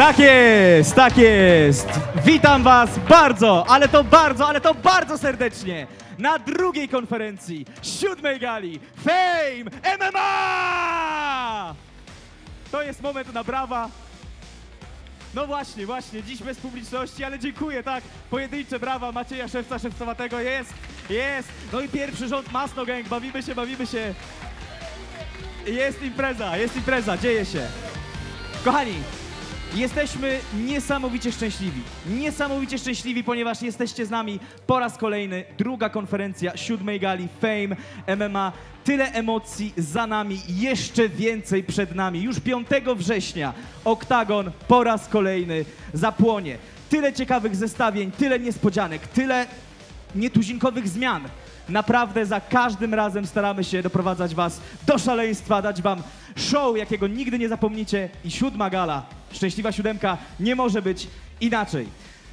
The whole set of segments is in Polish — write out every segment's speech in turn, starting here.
Tak jest, tak jest. Witam was bardzo, ale to bardzo serdecznie na drugiej konferencji 7. gali Fame MMA! To jest moment na brawa. No właśnie, dziś bez publiczności, ale dziękuję, tak. Pojedyncze brawa Macieja Szewca, Szewcowatego, jest. No i pierwszy rząd Masno Gang, bawimy się. Jest impreza, dzieje się. Kochani, jesteśmy niesamowicie szczęśliwi, ponieważ jesteście z nami po raz kolejny. Druga konferencja 7. gali Fame MMA. Tyle emocji za nami, jeszcze więcej przed nami. Już 5 września Oktagon po raz kolejny zapłonie. Tyle ciekawych zestawień, tyle niespodzianek, tyle nietuzinkowych zmian. Naprawdę za każdym razem staramy się doprowadzać was do szaleństwa, dać wam show, jakiego nigdy nie zapomnicie. I 7. gala, szczęśliwa 7, nie może być inaczej.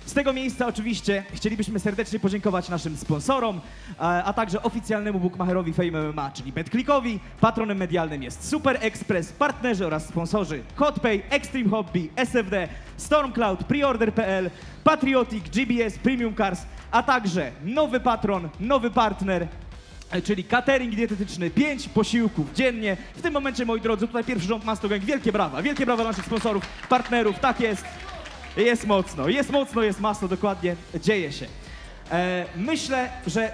Z tego miejsca oczywiście chcielibyśmy serdecznie podziękować naszym sponsorom, a także oficjalnemu bookmacherowi Fame MMA, czyli BetClickowi. Patronem medialnym jest Super Express, partnerzy oraz sponsorzy Hotpay, Extreme Hobby, SFD, Stormcloud, Preorder.pl, Patriotic, GBS, Premium Cars, a także nowy patron, nowy partner, czyli catering dietetyczny, 5 posiłków dziennie. W tym momencie, moi drodzy, tutaj pierwszy rząd Masno Gang, wielkie brawa dla naszych sponsorów, partnerów, tak jest. Jest mocno, dokładnie, dzieje się. Myślę, że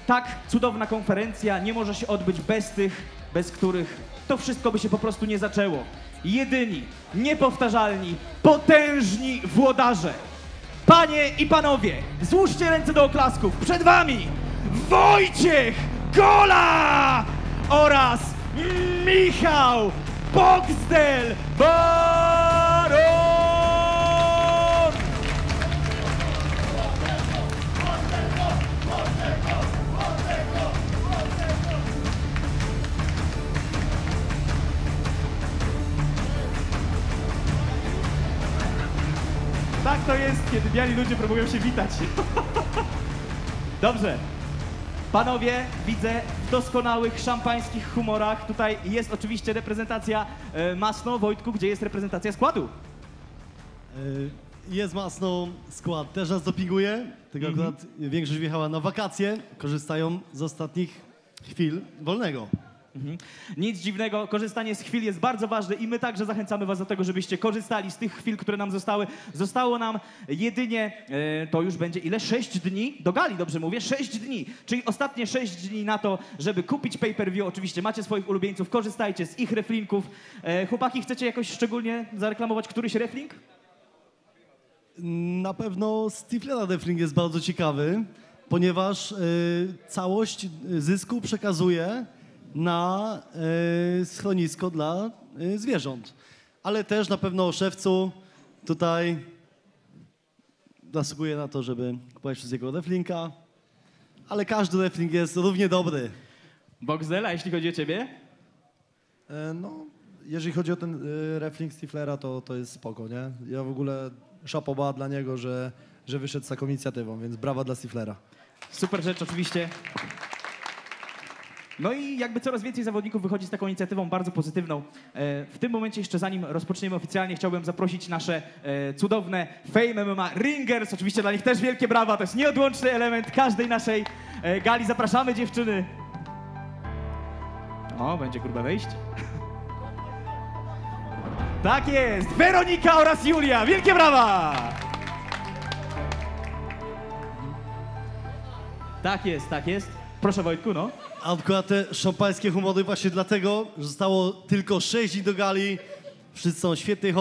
tak cudowna konferencja nie może się odbyć bez tych, bez których to wszystko by się po prostu nie zaczęło. Jedyni, niepowtarzalni, potężni włodarze. Panie i panowie, złóżcie ręce do oklasków. Przed wami Wojciech Gola oraz Michał Boxdel Baron! Tak to jest, kiedy biali ludzie próbują się witać. Dobrze. Panowie, widzę w doskonałych szampańskich humorach. Tutaj jest oczywiście reprezentacja Masno. Wojtku, gdzie jest reprezentacja składu? Jest Masno, skład też nas dopinguje, tylko akurat większość wjechała na wakacje, korzystają z ostatnich chwil wolnego. Nic dziwnego, korzystanie z chwil jest bardzo ważne i my także zachęcamy was do tego, żebyście korzystali z tych chwil, które nam zostały. Zostało nam jedynie, to już będzie ile? 6 dni do gali, dobrze mówię? 6 dni, czyli ostatnie 6 dni na to, żeby kupić pay-per-view. Oczywiście macie swoich ulubieńców, korzystajcie z ich reflinków. Chłopaki, chcecie jakoś szczególnie zareklamować któryś reflink? Na pewno Stiflera reflink jest bardzo ciekawy, ponieważ całość zysku przekazuje na schronisko dla zwierząt. Ale też na pewno Szewcu tutaj zasługuje na to, żeby kupować przez jego reflinka, ale każdy reflink jest równie dobry. Boxdel, jeśli chodzi o ciebie? No, jeżeli chodzi o ten reflink Stiflera, to jest spoko, nie? Ja w ogóle szapoba dla niego, że wyszedł z taką inicjatywą, więc brawa dla Stiflera. Super rzecz oczywiście. No i jakby coraz więcej zawodników wychodzi z taką inicjatywą bardzo pozytywną. W tym momencie jeszcze zanim rozpoczniemy oficjalnie, chciałbym zaprosić nasze cudowne Fame MMA Ringers. Oczywiście dla nich też wielkie brawa, to jest nieodłączny element każdej naszej gali. Zapraszamy dziewczyny. O, będzie grube wejście. Tak jest, Weronika oraz Julia, wielkie brawa! Tak jest. Proszę Wojtku, no. A akurat te szampańskie humory właśnie dlatego, że zostało tylko 6 dni do gali. Wszyscy są w świetnej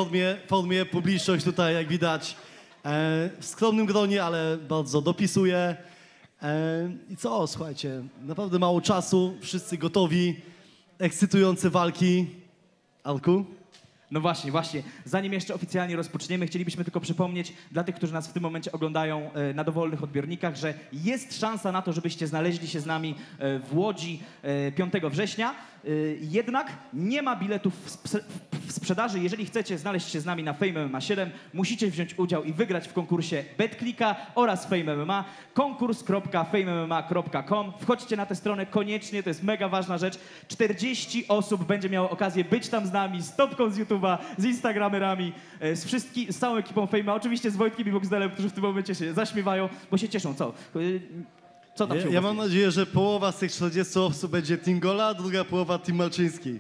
formie, publiczność tutaj jak widać w skromnym gronie, ale bardzo dopisuje. I co, słuchajcie, naprawdę mało czasu, wszyscy gotowi, ekscytujące walki. Alku? No właśnie. Zanim jeszcze oficjalnie rozpoczniemy, chcielibyśmy tylko przypomnieć dla tych, którzy nas w tym momencie oglądają na dowolnych odbiornikach, że jest szansa na to, żebyście znaleźli się z nami w Łodzi 5 września. Jednak nie ma biletów w w sprzedaży. Jeżeli chcecie znaleźć się z nami na Fame MMA 7, musicie wziąć udział i wygrać w konkursie BetClicka oraz Fame MMA. konkurs.famemma.com. Wchodźcie na tę stronę koniecznie, to jest mega ważna rzecz. 40 osób będzie miało okazję być tam z nami, z Topką z YouTube'a, z Instagramerami, z całą ekipą Fame'a, oczywiście z Wojtkiem i Boxdelem, którzy w tym momencie się zaśmiewają, bo się cieszą. Co tam się u Ja was mam dzieje? nadzieję, że połowa z tych 40 osób będzie Team Gola, a druga połowa Team Malczyński.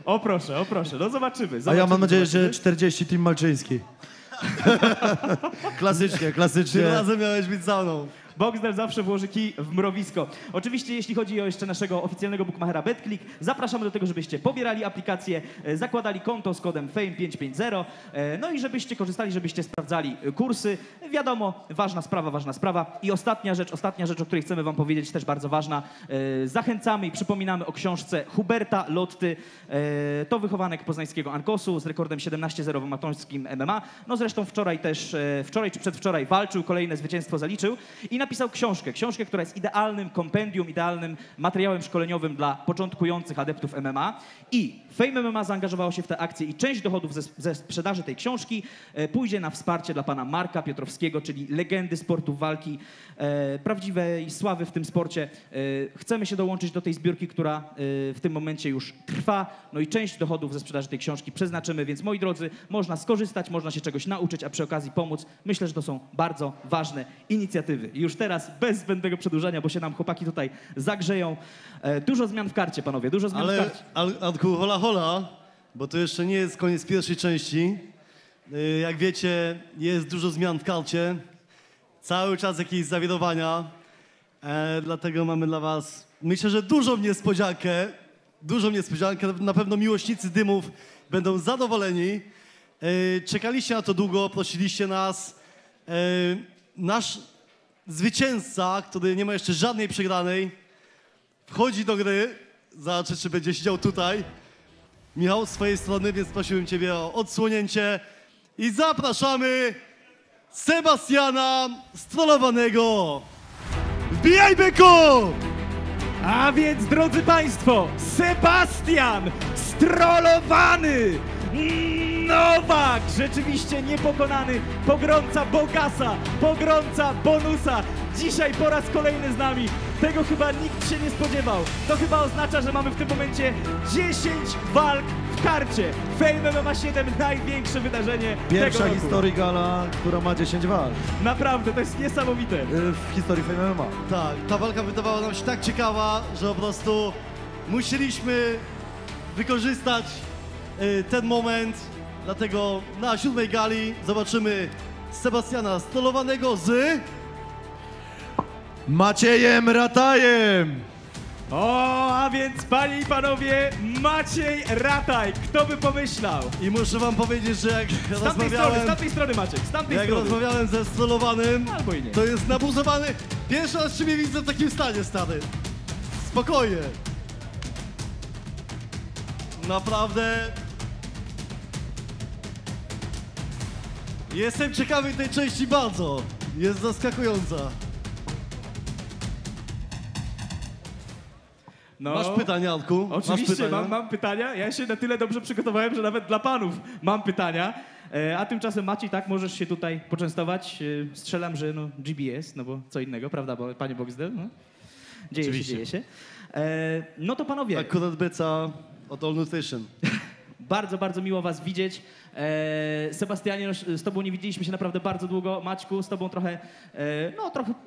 O proszę, no zobaczymy. A ja mam nadzieję, że zobaczymy. 40 Team Malczyński. Klasycznie, klasycznie. Tym razem miałeś być za mną. Boxdel zawsze włoży kij w mrowisko. Oczywiście, jeśli chodzi o jeszcze naszego oficjalnego bookmachera BetClick, zapraszamy do tego, żebyście pobierali aplikację, zakładali konto z kodem FAME550, no i żebyście korzystali, żebyście sprawdzali kursy. Wiadomo, ważna sprawa. I ostatnia rzecz, o której chcemy wam powiedzieć, też bardzo ważna. Zachęcamy i przypominamy o książce Huberta Lotty. To wychowanek poznańskiego Ankosu z rekordem 17-0 w amatorskim MMA. No zresztą wczoraj czy przedwczoraj walczył, kolejne zwycięstwo zaliczył i napisał książkę, która jest idealnym kompendium, idealnym materiałem szkoleniowym dla początkujących adeptów MMA. I Fame MMA zaangażowało się w tę akcję i część dochodów ze sprzedaży tej książki pójdzie na wsparcie dla pana Marka Piotrowskiego, czyli legendy sportu walki, prawdziwej sławy w tym sporcie. Chcemy się dołączyć do tej zbiórki, która w tym momencie już trwa. No i część dochodów ze sprzedaży tej książki przeznaczymy, więc moi drodzy, można skorzystać, można się czegoś nauczyć, a przy okazji pomóc. Myślę, że to są bardzo ważne inicjatywy. I już teraz, bez zbędnego przedłużania, bo się nam chłopaki tutaj zagrzeją. Dużo zmian w karcie, panowie, dużo zmian w Ale karcie. hola, bo to jeszcze nie jest koniec pierwszej części. Jak wiecie, jest dużo zmian w karcie. Cały czas jakieś zawirowania. Dlatego mamy dla was, myślę, że dużą niespodziankę. Na pewno miłośnicy dymów będą zadowoleni. Czekaliście na to długo, prosiliście nas. Nasz zwycięzca, który nie ma jeszcze żadnej przegranej, wchodzi do gry. Zobaczę, czy będzie siedział tutaj. Michał z swojej strony, więc prosiłbym ciebie o odsłonięcie. I zapraszamy Sebastiana Strollowanego. Wbijaj, byku! A więc, drodzy państwo, Sebastian Strollowany! Nowak! Rzeczywiście niepokonany, pogromca Bogasa, pogromca Bonusa. Dzisiaj po raz kolejny z nami. Tego chyba nikt się nie spodziewał. To chyba oznacza, że mamy w tym momencie 10 walk w karcie. Fame MMA 7, największe wydarzenie Pierwsza tego roku. historii gala, która ma 10 walk Naprawdę, to jest niesamowite. w historii Fame MMA. Tak, ta walka wydawała nam się tak ciekawa, że po prostu musieliśmy wykorzystać ten moment. Dlatego na 7. gali zobaczymy Sebastiana Strollowanego z... Maciejem Ratajem! O, a więc panie i panowie, Maciej Rataj. Kto by pomyślał? I muszę wam powiedzieć, że jak Z tamtej strony Maciek, z tamtej Jak strony. rozmawiałem ze Strollowanym, Albo i nie. to jest nabuzowany. Pierwszy raz ciebie widzę w takim stanie, stary. Spokojnie. Naprawdę. Jestem ciekawy tej części bardzo. Jest zaskakująca. No, Masz pytania, Arku? oczywiście, Masz pytania? mam pytania. Ja się na tyle dobrze przygotowałem, że nawet dla panów mam pytania. A tymczasem Maciej, tak, możesz się tutaj poczęstować. Strzelam, że no GBS, no bo co innego, prawda, bo panie Boxdel? No? Dzieje się. No to panowie, Akurat beca od All Nutrition. bardzo, bardzo miło was widzieć. Sebastianie, no, z tobą nie widzieliśmy się naprawdę bardzo długo. Maćku, z tobą trochę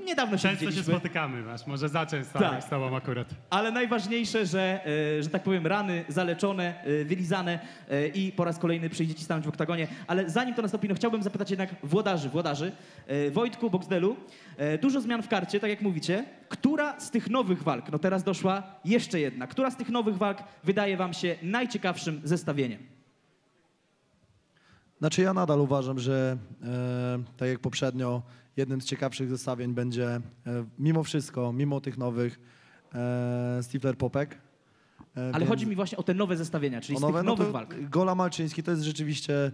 niedawno się Często się widzieliśmy. spotykamy, masz, może za często Tak. z tobą akurat. Ale najważniejsze, że tak powiem, rany zaleczone, wylizane i po raz kolejny przyjdziecie stanąć w oktagonie. Ale zanim to nastąpi, no chciałbym zapytać jednak włodarzy. Wojtku, Boxdelu, dużo zmian w karcie, tak jak mówicie. Która z tych nowych walk, no teraz doszła jeszcze jedna, która z tych nowych walk wydaje wam się najciekawszym zestawieniem? Znaczy ja nadal uważam, że tak jak poprzednio, jednym z ciekawszych zestawień będzie mimo wszystko, mimo tych nowych Stifler Popek. Ale chodzi mi właśnie o te nowe zestawienia, czyli z tych nowych walk. Gola Malczyński to jest rzeczywiście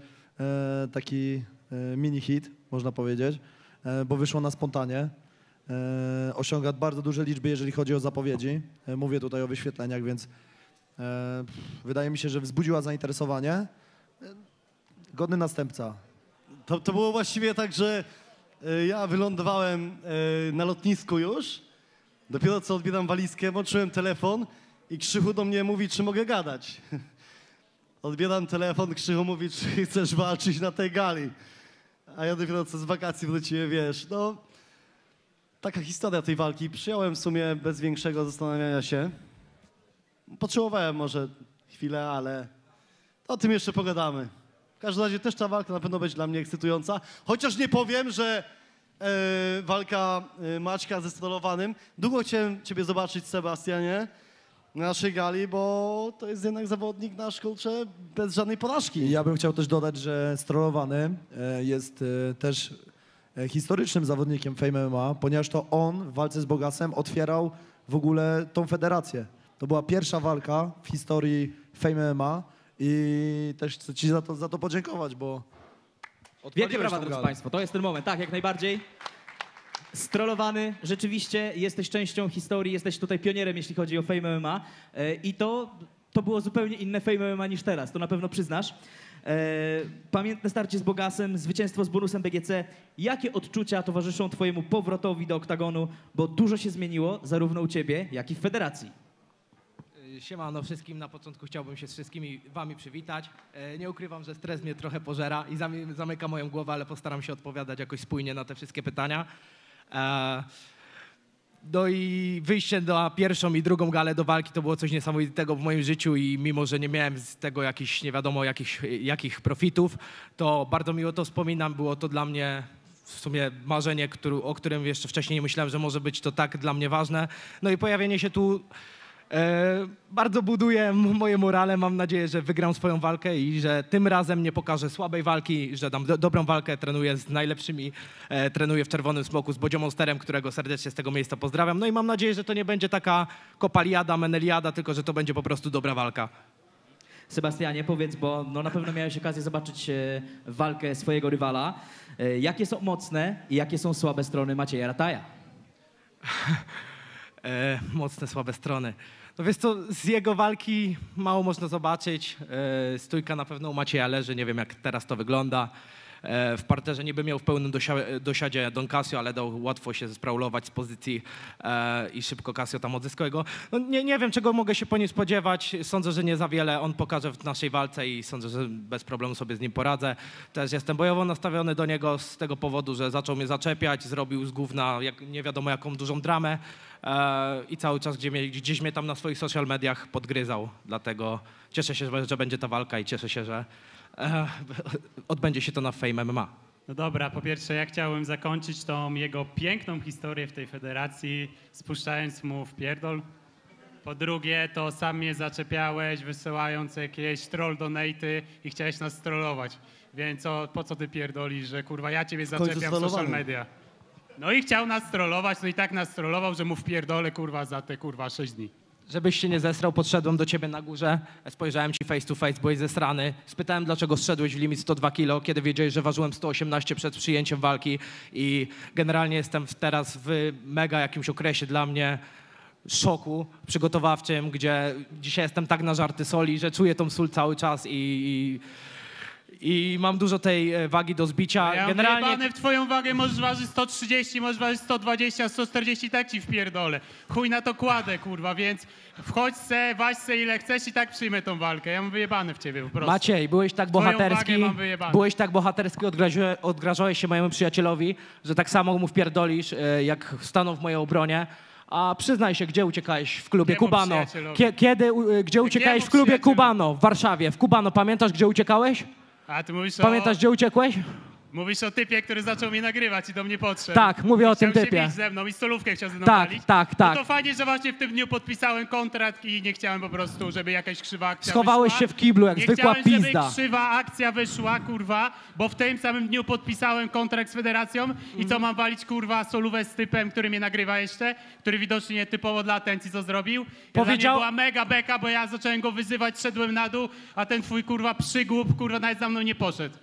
taki mini hit, można powiedzieć, bo wyszło na spontanie. Osiąga bardzo duże liczby, jeżeli chodzi o zapowiedzi. Mówię tutaj o wyświetleniach, więc wydaje mi się, że wzbudziła zainteresowanie. Godny następca. To było właściwie tak, że ja wylądowałem na lotnisku już. Dopiero co odbieram walizkę, włączyłem telefon i Krzychu do mnie mówi, czy mogę gadać. Odbieram telefon, Krzychu mówi, czy chcesz walczyć na tej gali. A ja dopiero co z wakacji wróciłem, wiesz, no... Taka historia tej walki. Przyjąłem w sumie bez większego zastanawiania się. Potrzebowałem może chwilę, ale o tym jeszcze pogadamy. W każdym razie też ta walka na pewno będzie dla mnie ekscytująca. Chociaż nie powiem, że walka Maćka ze Strolowanym. Długo chciałem ciebie zobaczyć, Sebastianie, na naszej gali, bo to jest jednak zawodnik nasz, kurczę, bez żadnej porażki. Ja bym chciał też dodać, że Strollowany jest też historycznym zawodnikiem Fame MMA, ponieważ to on w walce z Bogasem otwierał w ogóle tą federację. To była pierwsza walka w historii Fame MMA i też chcę ci za to podziękować, bo Wielkie otworzyłeś brawa, tą drodzy galę. Państwo, to jest ten moment, tak, jak najbardziej. Strollowany, rzeczywiście jesteś częścią historii, jesteś tutaj pionierem, jeśli chodzi o Fame MMA i to było zupełnie inne Fame MMA niż teraz, to na pewno przyznasz. Pamiętne starcie z Bogasem, zwycięstwo z bonusem BGC. Jakie odczucia towarzyszą twojemu powrotowi do oktagonu, bo dużo się zmieniło zarówno u ciebie, jak i w federacji. Siemano wszystkim, na początku chciałbym się z wszystkimi wami przywitać. Nie ukrywam, że stres mnie trochę pożera i zamyka moją głowę, ale postaram się odpowiadać jakoś spójnie na te wszystkie pytania. No i wyjście na pierwszą i drugą galę do walki to było coś niesamowitego w moim życiu i mimo, że nie miałem z tego jakichś nie wiadomo jakich profitów, to bardzo miło to wspominam. Było to dla mnie w sumie marzenie, o którym jeszcze wcześniej nie myślałem, że może być to tak dla mnie ważne. No i pojawienie się tu bardzo buduje moje morale. Mam nadzieję, że wygram swoją walkę i że tym razem nie pokażę słabej walki, że dam dobrą walkę, trenuję z najlepszymi, trenuję w Czerwonym Smoku z Bodzio Monsterem, którego serdecznie z tego miejsca pozdrawiam. No i mam nadzieję, że to nie będzie taka kopaliada, meneliada, tylko że to będzie po prostu dobra walka. Sebastianie, powiedz, bo no na pewno miałeś okazję zobaczyć walkę swojego rywala. Jakie są mocne i jakie są słabe strony Macieja Rataja? Mocne, słabe strony. No wiesz co, z jego walki mało można zobaczyć. Stójka na pewno u Macieja leży, nie wiem jak teraz to wygląda. W parterze niby miał w pełnym dosiadzie Don Casio, ale dał łatwo się sprawlować z pozycji i szybko Casio tam odzyskał go. No nie wiem, czego mogę się po nim spodziewać. Sądzę, że nie za wiele on pokaże w naszej walce i sądzę, że bez problemu sobie z nim poradzę. Też jestem bojowo nastawiony do niego z tego powodu, że zaczął mnie zaczepiać, zrobił z gówna nie wiadomo jaką dużą dramę i cały czas gdzieś mnie tam na swoich social mediach podgryzał. Dlatego cieszę się, że będzie ta walka i cieszę się, że odbędzie się to na Fame MMA. No dobra, po pierwsze ja chciałem zakończyć tą jego piękną historię w tej federacji, spuszczając mu w pierdol. Po drugie, to sam mnie zaczepiałeś, wysyłając jakieś troll donaty i chciałeś nas trollować. Więc po co ty pierdolisz, że kurwa ja ciebie zaczepiam w social media. No i chciał nas trollować, no i tak nas trollował, że mu wpierdolę kurwa za te kurwa 6 dni. Żebyś się nie zesrał, podszedłem do ciebie na górze, spojrzałem ci face to face, byłeś zesrany. Spytałem, dlaczego zszedłeś w limit 102 kg, kiedy wiedziałeś, że ważyłem 118 przed przyjęciem walki i generalnie jestem teraz w mega jakimś okresie dla mnie szoku przygotowawczym, gdzie dzisiaj jestem tak na żarty soli, że czuję tą sól cały czas i mam dużo tej wagi do zbicia. Ja Generalnie wyjebane w twoją wagę, możesz ważyć 130, możesz ważyć 120, 140, tak ci wpierdolę. Chuj na to kładę, kurwa, więc wchodź se, waź se ile chcesz i tak przyjmę tą walkę. Ja mam wyjebane w ciebie po prostu. Maciej, byłeś tak Twoją bohaterski, wagę mam wyjebane. odgrażałeś się mojemu przyjacielowi, że tak samo mu wpierdolisz, jak stanął w mojej obronie. A przyznaj się, gdzie uciekałeś w klubie Jakiemu Kubano? przyjacielowi? Gdzie uciekałeś w klubie przyjacielowi? Kubano w Warszawie? W Kubano, pamiętasz, gdzie uciekałeś? A ty mówisz Pamiętasz, gdzie uciekłeś? Mówisz o typie, który zaczął mnie nagrywać i do mnie podszedł. Tak, mówię o tym Chciał typie. się bić ze mną i stolówkę chciał ze mną Tak, walić. tak. No to fajnie, że właśnie w tym dniu podpisałem kontrakt i nie chciałem po prostu, żeby jakaś krzywa akcja Schowałeś wyszła. się w kiblu, jak nie zwykła chciałem, pizda. żeby krzywa akcja wyszła, kurwa, bo w tym samym dniu podpisałem kontrakt z federacją i co mam walić, kurwa, solówę z typem, który mnie nagrywa jeszcze, który widocznie nietypowo dla atencji co zrobił. Powiedział- Dla mnie była mega beka, bo ja zacząłem go wyzywać, szedłem na dół, a ten twój, kurwa, przygłup, kurwa, nawet za mną nie poszedł.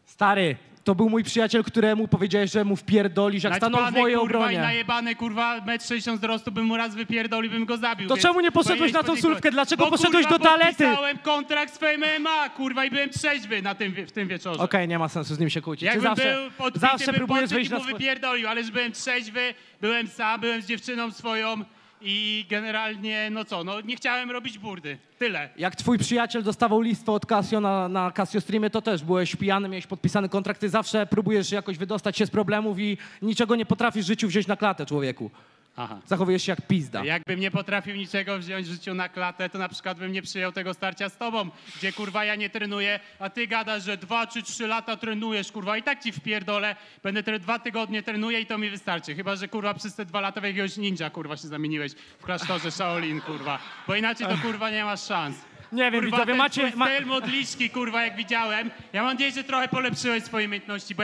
Stary, To był mój przyjaciel, któremu powiedziałeś, że mu wpierdolisz, jak stanął w Naćpany, mojej kurwa, i obronie. najebany, kurwa, 1,60 m wzrostu bym mu raz wypierdolił, bym go zabił. To więc czemu nie poszedłeś powinieneś na tą podziękować. sulfkę? Dlaczego Bo, poszedłeś kurwa, do toalety? podpisałem kontrakt z Fame MMA, kurwa, i byłem trzeźwy w tym wieczorze. Okej, nie ma sensu z nim się kłócić. Ty Jakbym zawsze, był podbity, zawsze bym próbujesz podszedł wyjść i na mu swój... wypierdolił, ale że byłem trzeźwy, byłem sam, byłem z dziewczyną swoją i generalnie, no co, no nie chciałem robić burdy. Tyle. Jak twój przyjaciel dostawał listwę od Casio na Casio Streamie, to też byłeś pijany, miałeś podpisany kontrakt. Ty zawsze próbujesz jakoś wydostać się z problemów i niczego nie potrafisz w życiu wziąć na klatę, człowieku. Aha. Zachowujesz się jak pizda. Jakbym nie potrafił niczego wziąć w życiu na klatę, to na przykład bym nie przyjął tego starcia z tobą, gdzie kurwa ja nie trenuję, a ty gadasz, że 2 czy 3 lata trenujesz, kurwa, i tak ci wpierdolę, będę 2 tygodnie trenuję i to mi wystarczy. Chyba że kurwa przez te 2 lata w jakiegoś ninja, kurwa, się zamieniłeś w klasztorze Shaolin, kurwa, bo inaczej to kurwa nie masz szans. Nie wiem, Kurwa, widzowie, ten macie... twój styl modliszki, kurwa, jak widziałem. Ja mam nadzieję, że trochę polepszyłeś swoje umiejętności, bo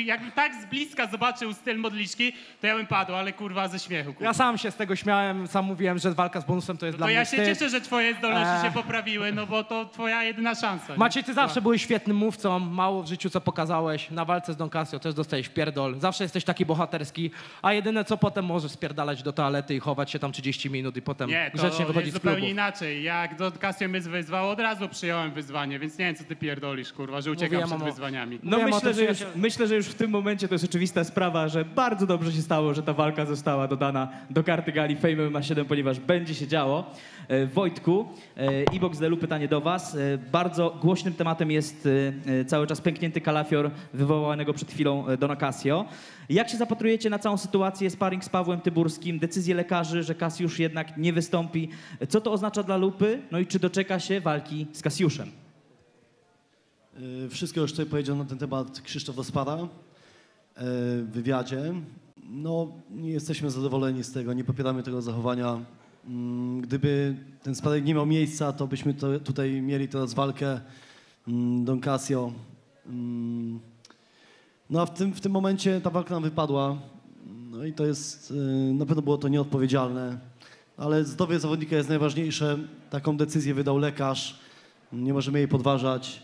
jakbym tak z bliska zobaczył styl modliszki, to ja bym padł, ale kurwa ze śmiechu. Kurwa. Ja sam się z tego śmiałem, sam mówiłem, że walka z bonusem to jest dla To mnie ja się wstyd. cieszę, że twoje zdolności się poprawiły, no bo to twoja jedyna szansa. nie? Maciej, ty zawsze byłeś świetnym mówcą, mało w życiu co pokazałeś. Na walce z Don Casio też dostałeś pierdol. Zawsze jesteś taki bohaterski, a jedyne co potem możesz spierdalać do toalety i chować się tam 30 minut i potem Nie, to grzecznie wychodzić jest z klubu. zupełnie inaczej. Jak Don Casio mnie wyzwał, od razu przyjąłem wyzwanie, więc nie wiem, co ty pierdolisz, kurwa, że uciekam Mówiłem, przed wyzwaniami. No Wiem o tym, myślę, że już w tym momencie to jest oczywista sprawa, że bardzo dobrze się stało, że ta walka została dodana do karty gali Fame MMA 7, ponieważ będzie się działo. Wojtku, Ibox Delu, pytanie do was. Bardzo głośnym tematem jest cały czas pęknięty kalafior wywołanego przed chwilą Dona Casio. Jak się zapatrujecie na całą sytuację, sparring z Pawłem Tyburskim, decyzję lekarzy, że Kasiusz jednak nie wystąpi? Co to oznacza dla Lupy? No i czy doczeka się walki z Kasiuszem? Wszystko już tutaj powiedział na ten temat Krzysztof Ospada w wywiadzie. No, nie jesteśmy zadowoleni z tego, nie popieramy tego zachowania. Gdyby ten spadek nie miał miejsca, to byśmy tutaj mieli teraz walkę Don Casio. No a w tym momencie ta walka nam wypadła. No i to jest, na pewno było to nieodpowiedzialne. Ale zdrowie zawodnika jest najważniejsze. Taką decyzję wydał lekarz. Nie możemy jej podważać.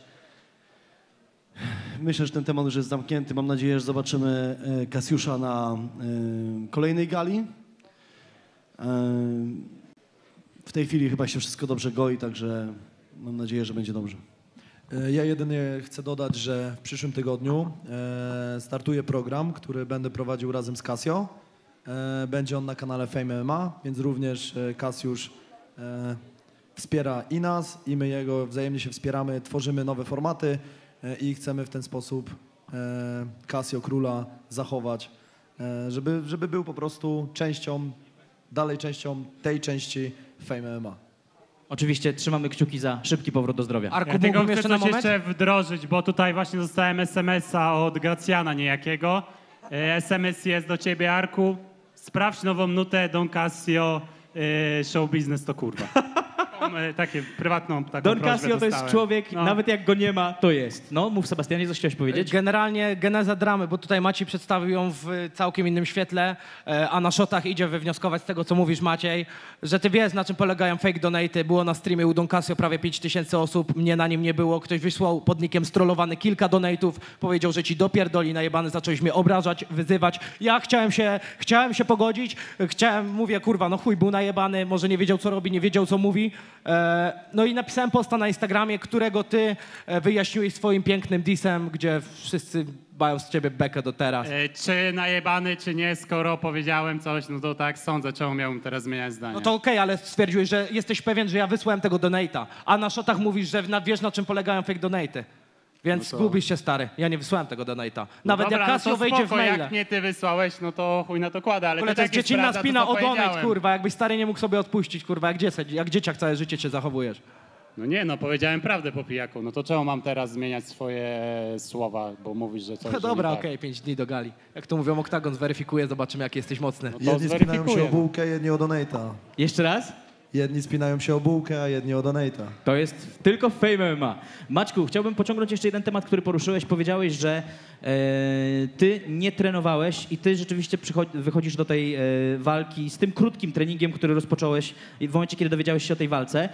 Myślę, że ten temat już jest zamknięty. Mam nadzieję, że zobaczymy Kasiusza na kolejnej gali. W tej chwili chyba się wszystko dobrze goi, także mam nadzieję, że będzie dobrze. Ja jedynie chcę dodać, że w przyszłym tygodniu startuje program, który będę prowadził razem z Casio. Będzie on na kanale Fame MMA, więc również Kasiusz wspiera i nas, i my jego wzajemnie się wspieramy, tworzymy nowe formaty i chcemy w ten sposób Casio Króla zachować, żeby był po prostu dalej częścią tej części Fame MMA. Oczywiście trzymamy kciuki za szybki powrót do zdrowia. Arku, Ja tylko mógłbym chcę jeszcze na coś moment? jeszcze wdrożyć, bo tutaj właśnie dostałem SMS-a od Gracjana niejakiego. SMS jest do ciebie, Arku. Sprawdź nową nutę Don Casio, show business to kurwa. Takie prywatną taką Don prośbę Casio to jest dostałem. człowiek, No. nawet jak go nie ma, to jest. No, mów Sebastianie, coś chciałeś powiedzieć? Generalnie geneza dramy, bo tutaj Maciej przedstawił ją w całkiem innym świetle, a na shotach idzie wywnioskować z tego, co mówisz, Maciej, że ty wiesz, na czym polegają fake donaty. Było na streamie u Don Casio prawie 5000 osób, mnie na nim nie było. Ktoś wysłał pod nickiem strollowany kilka donatów, powiedział, że ci dopierdoli najebany, zacząłeś mnie obrażać, wyzywać. Ja chciałem się pogodzić, mówię, kurwa, no chuj, był najebany, może nie wiedział, co robi, nie wiedział, co mówi. No i napisałem posta na Instagramie, którego ty wyjaśniłeś swoim pięknym disem, gdzie wszyscy mają z ciebie bekę do teraz. Czy najebany, czy nie, skoro powiedziałem coś, no to tak sądzę, czemu miałbym teraz zmieniać zdanie. No to okej, ale stwierdziłeś, że jesteś pewien, że ja wysłałem tego donata, a na shotach mówisz, że wiesz, na czym polegają fake donaty. Więc No to- gubisz się, stary. Ja nie wysłałem tego donata. Nawet Dobra, jak Casio no to wejdzie w spoko, maile. Jak nie ty wysłałeś, no to chuj na to kładę, ale W ogóle to jest tak dziecinna prawda, spina to, co o donate, powiedziałem. kurwa. Jakbyś stary nie mógł sobie odpuścić, kurwa, jak dzieciak całe życie się zachowujesz. No nie, no powiedziałem prawdę po pijaku, no to czemu mam teraz zmieniać swoje słowa, bo mówisz, że coś, No że dobra, nie tak. okej, 5 dni do gali. Jak to mówią, Oktagon zweryfikuje, zobaczymy, jak jesteś mocny. No to Jedni spinają się o zweryfikuję. bułkę, jedni o donata. Jeszcze raz? Jedni spinają się o bułkę, a jedni o donata. To jest tylko w Fame MMA. Maćku, chciałbym pociągnąć jeszcze jeden temat, który poruszyłeś. Powiedziałeś, że ty nie trenowałeś i ty rzeczywiście wychodzisz do tej walki z tym krótkim treningiem, który rozpocząłeś w momencie, kiedy dowiedziałeś się o tej walce.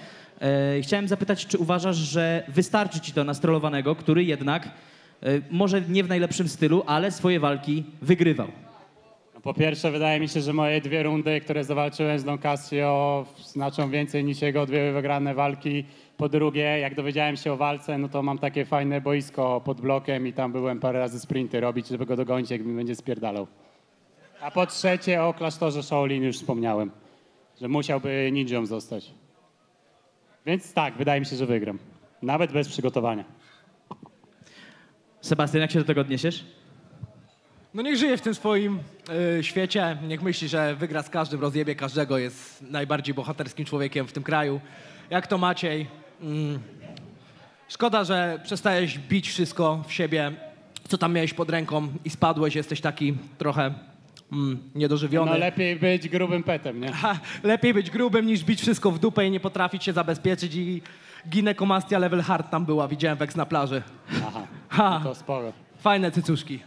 Chciałem zapytać, czy uważasz, że wystarczy ci to nastrolowanego, który jednak Może nie w najlepszym stylu, ale swoje walki wygrywał. No, po pierwsze, wydaje mi się, że moje 2 rundy, które zawalczyłem z Don Casio, znaczą więcej niż jego 2 wygrane walki. Po drugie, jak dowiedziałem się o walce, no to mam takie fajne boisko pod blokiem i tam byłem parę razy sprinty robić, żeby go dogonić, jak mi będzie spierdalał. A po trzecie, o klasztorze Shaolin już wspomniałem, że musiałby ninją zostać. Więc tak, wydaje mi się, że wygram. Nawet bez przygotowania. Sebastian, jak się do tego odniesiesz? No niech żyje w tym swoim świecie, niech myśli, że wygra z każdym, rozjebie każdego, jest najbardziej bohaterskim człowiekiem w tym kraju. Jak to Maciej? Szkoda, że przestajesz bić wszystko w siebie, co tam miałeś pod ręką i spadłeś, jesteś taki trochę niedożywiony. No lepiej być grubym petem, nie? Ha, lepiej być grubym niż bić wszystko w dupę i nie potrafić się zabezpieczyć i ginekomastia level hard tam była, widziałem weks na plaży. Aha, Ha, to sporo. fajne cycuszki.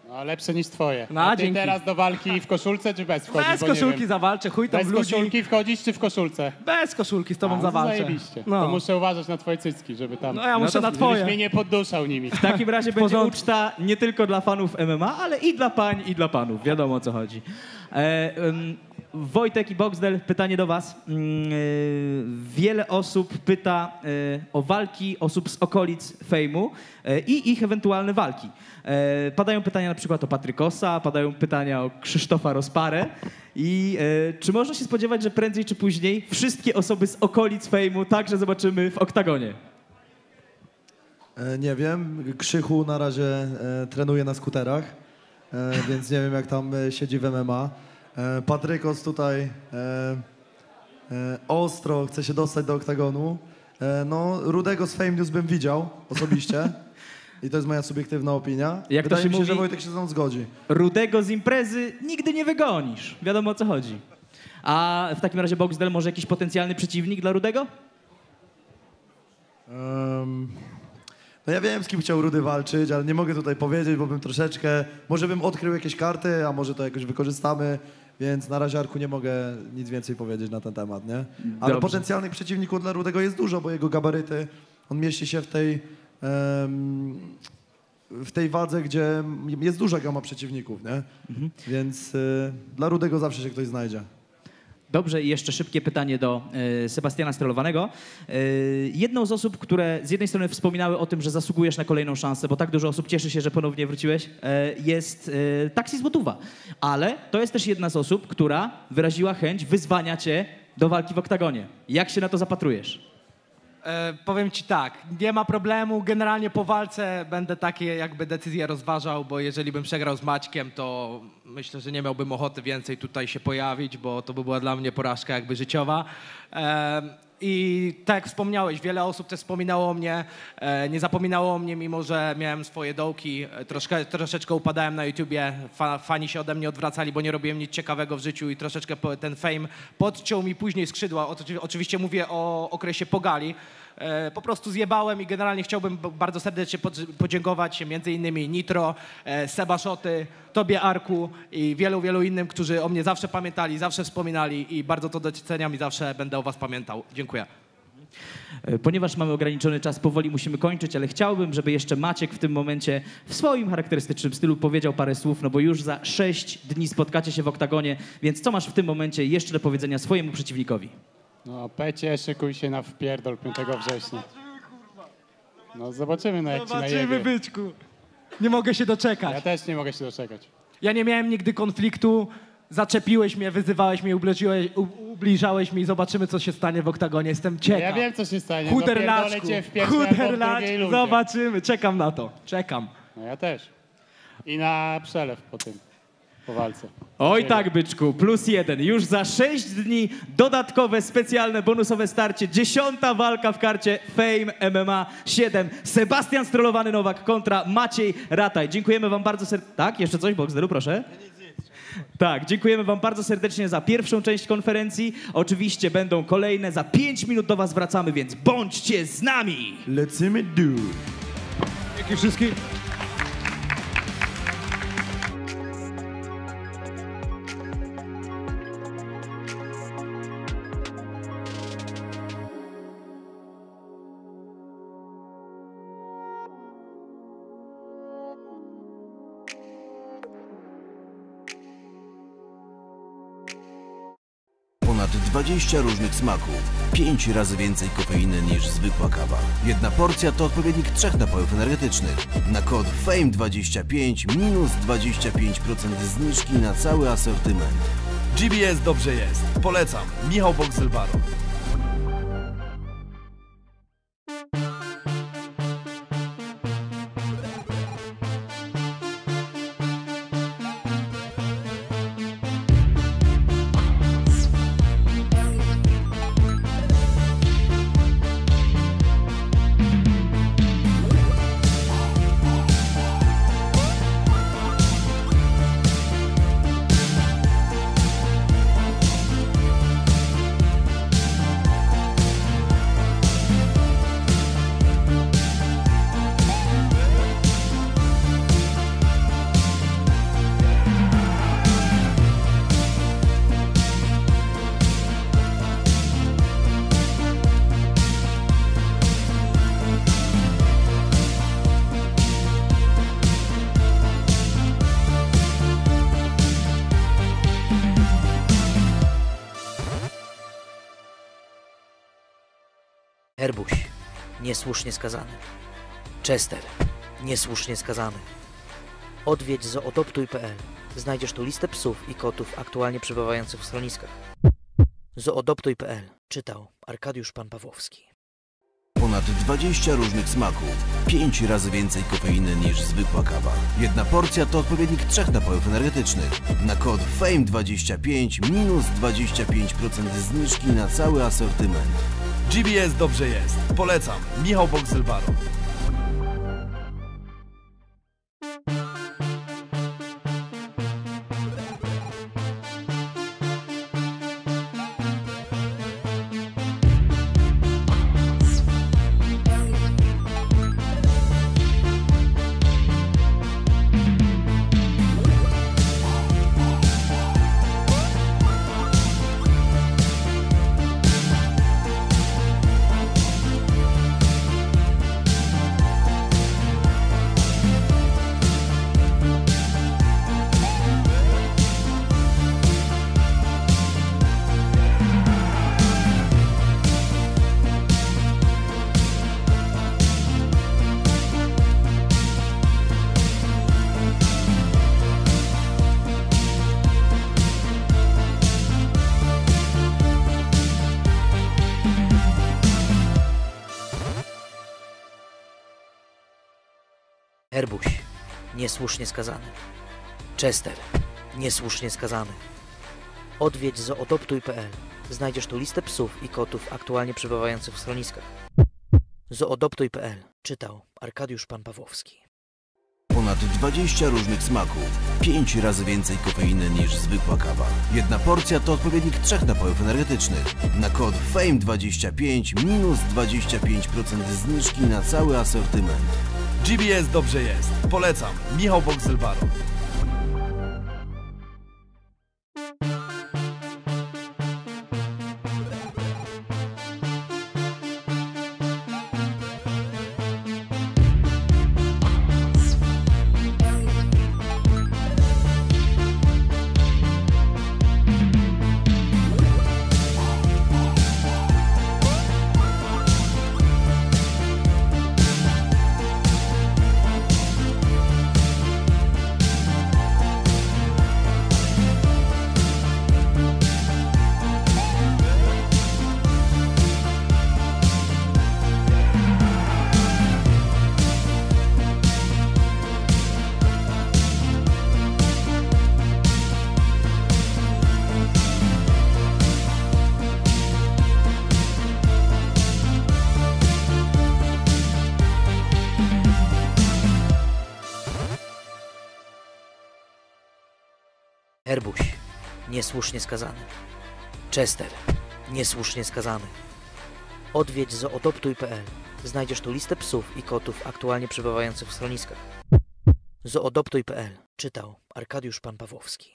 No, lepsze niż twoje. No, A ty dzięki. teraz do walki w koszulce czy bez wchodzisz? Bez Bo nie koszulki wiem. zawalczę, chuj tam Bez w ludzi. koszulki wchodzisz czy w koszulce? Bez koszulki z tobą A, no zawalczę. zajebiście. To No. muszę uważać na twoje cycki, żeby tam... No ja muszę na Żebyś twoje. mnie nie podduszał nimi. W takim razie będzie porządku. uczta nie tylko dla fanów MMA, ale i dla pań, i dla panów. Wiadomo, o co chodzi. Wojtek i Boxdel, pytanie do was. Wiele osób pyta o walki osób z okolic fejmu i ich ewentualne walki. Padają pytania na przykład o Patrykosa, padają pytania o Krzysztofa Rozparę. I czy można się spodziewać, że prędzej czy później wszystkie osoby z okolic fejmu także zobaczymy w oktagonie? Nie wiem, Krzychu na razie trenuje na skuterach, więc nie wiem jak tam siedzi w MMA. Patrykos tutaj ostro chce się dostać do oktagonu. No, Rudego z Fame News bym widział osobiście i to jest moja subiektywna opinia. Jak to Wydaje się mi się, mówi? że Wojtek się ze mną zgodzi. Rudego z imprezy nigdy nie wygonisz. Wiadomo, o co chodzi. A w takim razie Boxdel może jakiś potencjalny przeciwnik dla Rudego? No ja wiem, z kim chciał Rudy walczyć, ale nie mogę tutaj powiedzieć, bo bym troszeczkę, może bym odkrył jakieś karty, a może to jakoś wykorzystamy, więc na razie, Arku, nie mogę nic więcej powiedzieć na ten temat, nie? Ale Dobrze. potencjalnych przeciwników dla Rudego jest dużo, bo jego gabaryty, on mieści się w tej wadze, gdzie jest duża gama przeciwników, nie? Więc dla Rudego zawsze się ktoś znajdzie. Dobrze, i jeszcze szybkie pytanie do Sebastiana Strelowanego. Jedną z osób, które z jednej strony wspominały o tym, że zasługujesz na kolejną szansę, bo tak dużo osób cieszy się, że ponownie wróciłeś, jest Taxi Złotówa. Ale to jest też jedna z osób, która wyraziła chęć wyzwania cię do walki w oktagonie. Jak się na to zapatrujesz? Powiem ci tak, nie ma problemu, generalnie po walce będę takie jakby decyzje rozważał, bo jeżeli bym przegrał z Maćkiem, to myślę, że nie miałbym ochoty więcej tutaj się pojawić, bo to by była dla mnie porażka jakby życiowa. I tak jak wspomniałeś, wiele osób też wspominało o mnie, nie zapominało o mnie, mimo że miałem swoje dołki, troszeczkę upadałem na YouTubie, fani się ode mnie odwracali, bo nie robiłem nic ciekawego w życiu i troszeczkę ten fame podciął mi później skrzydła. Oczywiście mówię o okresie pogali. Po prostu zjebałem i generalnie chciałbym bardzo serdecznie podziękować między innymi Nitro, Seba Szoty, tobie Arku i wielu innym, którzy o mnie zawsze pamiętali, zawsze wspominali i bardzo to doceniam i zawsze będę o was pamiętał. Dziękuję. Ponieważ mamy ograniczony czas, powoli musimy kończyć, ale chciałbym, żeby jeszcze Maciek w tym momencie w swoim charakterystycznym stylu powiedział parę słów, no bo już za 6 dni spotkacie się w oktagonie, więc co masz w tym momencie jeszcze do powiedzenia swojemu przeciwnikowi? No, Pecie, szykuj się na wpierdol 5 września. No, zobaczymy, no jak ci najebie. byczku. Nie mogę się doczekać. Ja też nie mogę się doczekać. Ja nie miałem nigdy konfliktu, zaczepiłeś mnie, wyzywałeś mnie, ubliżałeś mi i zobaczymy, co się stanie w oktagonie. Jestem ciekaw. Ja wiem, co się stanie. Chuderlaczku, Dopierdolę cię w pierwszej albo w drugiej rundzie. zobaczymy, czekam na to, czekam. No ja też. I na przelew po tym, po walce. Oj tak, byczku, +1. Już za 6 dni dodatkowe, specjalne, bonusowe starcie. 10. walka w karcie Fame MMA 7. Sebastian Strolowany Nowak kontra Maciej Rataj. Dziękujemy wam bardzo serdecznie. Tak, jeszcze coś, Boxdelu, proszę. Tak, dziękujemy wam bardzo serdecznie za pierwszą część konferencji. Oczywiście będą kolejne. Za 5 minut do was wracamy, więc bądźcie z nami! Lecimy do. Dzięki wszystkim. Ponad 20 różnych smaków, 5 razy więcej kofeiny niż zwykła kawa. Jedna porcja to odpowiednik 3 napojów energetycznych. Na kod FAME25 minus 25% zniżki na cały asortyment. GBS dobrze jest. Polecam. Michał Boxel-Baron. Herbuś, niesłusznie skazany. Chester, niesłusznie skazany. Odwiedź zoodoptuj.pl. Znajdziesz tu listę psów i kotów aktualnie przebywających w schroniskach. Zoodoptuj.pl. Czytał Arkadiusz Pan Pawłowski. Ponad 20 różnych smaków, 5 razy więcej kofeiny niż zwykła kawa. Jedna porcja to odpowiednik 3 napojów energetycznych. Na kod FAME25 minus 25% zniżki na cały asortyment. GBS dobrze jest. Polecam. Michał Boxel-Baron. Herbuś, niesłusznie skazany. Chester, niesłusznie skazany. Odwiedź zoodoptuj.pl. Znajdziesz tu listę psów i kotów aktualnie przebywających w schroniskach. Zoodoptuj.pl. Czytał Arkadiusz Pan Pawłowski. Ponad 20 różnych smaków, 5 razy więcej kofeiny niż zwykła kawa. Jedna porcja to odpowiednik 3 napojów energetycznych. Na kod FAME25 minus 25% zniżki na cały asortyment. GBS dobrze jest. Polecam. Michał Boxel-Baron. Herbuś, niesłusznie skazany. Chester, niesłusznie skazany. Odwiedź zoodoptuj.pl. Znajdziesz tu listę psów i kotów aktualnie przebywających w schroniskach. Zoodoptuj.pl. Czytał Arkadiusz Pan Pawłowski.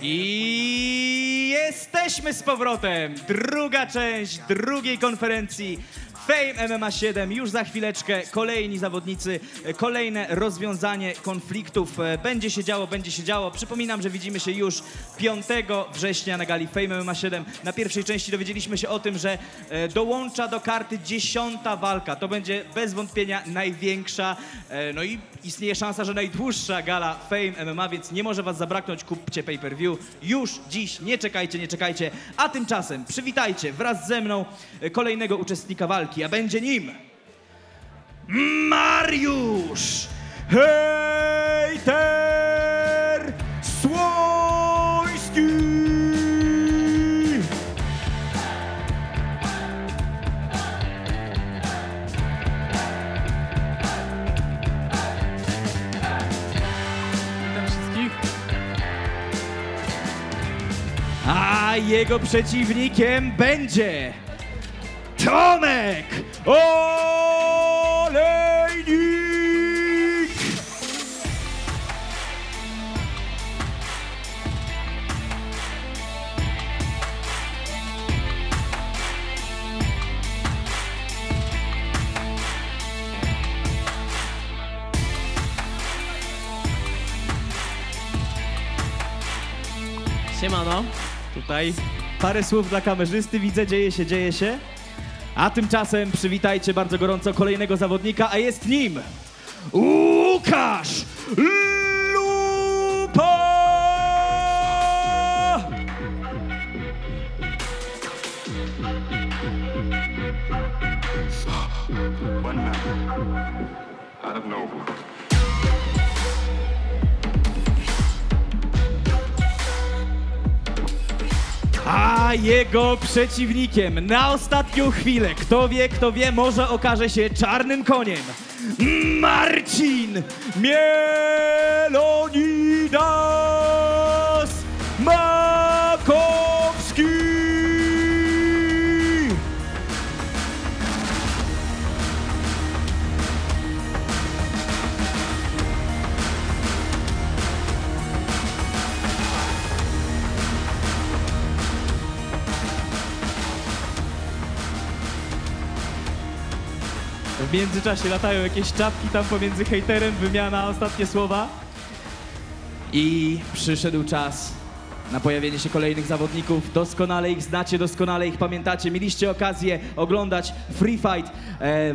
I jesteśmy z powrotem. Druga część drugiej konferencji Fame MMA 7, już za chwileczkę kolejni zawodnicy, kolejne rozwiązanie konfliktów. Będzie się działo, będzie się działo. Przypominam, że widzimy się już 5 września na gali Fame MMA 7. Na pierwszej części dowiedzieliśmy się o tym, że dołącza do karty 10. walka. To będzie bez wątpienia największa, no i istnieje szansa, że najdłuższa gala Fame MMA, więc nie może was zabraknąć. Kupcie pay-per-view już dziś. Nie czekajcie, nie czekajcie. A tymczasem przywitajcie wraz ze mną kolejnego uczestnika walki, a będzie nim Mariusz Hejter Słoński! Witam wszystkich. A jego przeciwnikiem będzie Tomek Olejnik! Siemano. Tutaj parę słów dla kamerzysty, widzę, dzieje się, dzieje się. A tymczasem przywitajcie bardzo gorąco kolejnego zawodnika, a jest nim Łukasz Lupa! One man out of nowhere. A jego przeciwnikiem na ostatnią chwilę, kto wie, może okaże się czarnym koniem. Marcin Mielonidas Makowski! W międzyczasie latają jakieś czapki tam pomiędzy hejterem, wymiana, ostatnie słowa. I przyszedł czas na pojawienie się kolejnych zawodników. Doskonale ich znacie, doskonale ich pamiętacie. Mieliście okazję oglądać Free Fight,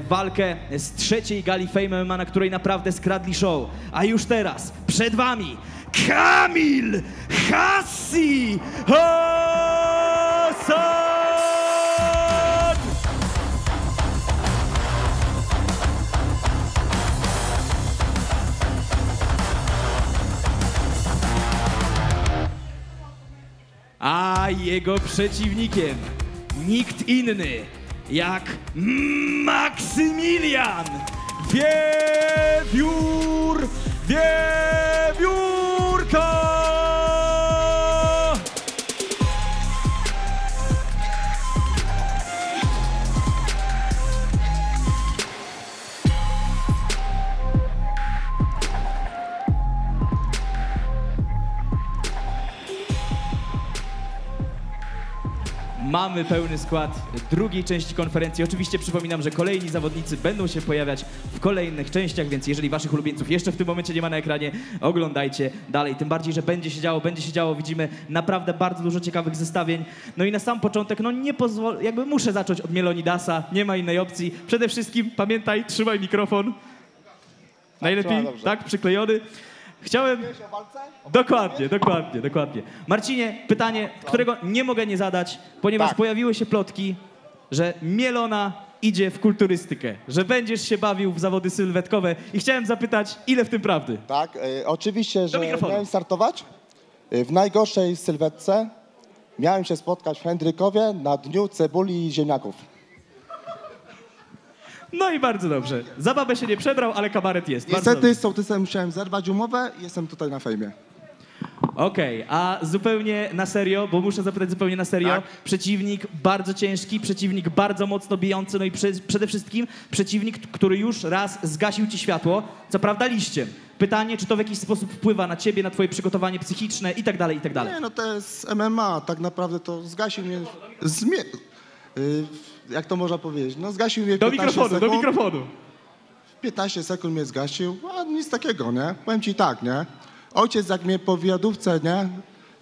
walkę z 3. gali Fame MMA, na której naprawdę skradli show. A już teraz przed wami Kamil Hassi Hassan! A jego przeciwnikiem nikt inny jak Maksymilian Wiewiórka! Mamy pełny skład drugiej części konferencji. Oczywiście przypominam, że kolejni zawodnicy będą się pojawiać w kolejnych częściach, więc jeżeli waszych ulubieńców jeszcze w tym momencie nie ma na ekranie, oglądajcie dalej. Tym bardziej, że będzie się działo. Widzimy naprawdę bardzo dużo ciekawych zestawień. No i na sam początek, no nie pozwolę, jakby muszę zacząć od Mielonidasa, nie ma innej opcji. Przede wszystkim pamiętaj, trzymaj mikrofon. Najlepiej, tak, przyklejony. Chciałem... Dokładnie. Marcinie, pytanie, którego nie mogę nie zadać, ponieważ pojawiły się plotki, że Mielona idzie w kulturystykę, że będziesz się bawił w zawody sylwetkowe i chciałem zapytać, ile w tym prawdy? Tak, oczywiście, że mikrofonu. miałem startować w najgorszej sylwetce. Miałem się spotkać w Henrykowie na dniu cebuli i ziemniaków. No i bardzo dobrze. Za babę się nie przebrał, ale kabaret jest. Bardzo Niestety dobrze. z sołtysem musiałem zerwać umowę i jestem tutaj na fejmie. Okej, a zupełnie na serio, bo muszę zapytać zupełnie na serio. Tak. Przeciwnik bardzo ciężki, przeciwnik bardzo mocno bijący, no i przede wszystkim przeciwnik, który już raz zgasił ci światło, co prawda liściem. Pytanie, czy to w jakiś sposób wpływa na ciebie, na twoje przygotowanie psychiczne i tak dalej, i tak dalej. Nie, no to jest MMA, tak naprawdę to zgasił mnie... jak to można powiedzieć, no zgasił mnie w Do 15 mikrofonu, do sekund. mikrofonu. 15 sekund mnie zgasił, a nic takiego, nie? Powiem ci tak, nie? Ojciec jak mnie po wywiadówce, nie?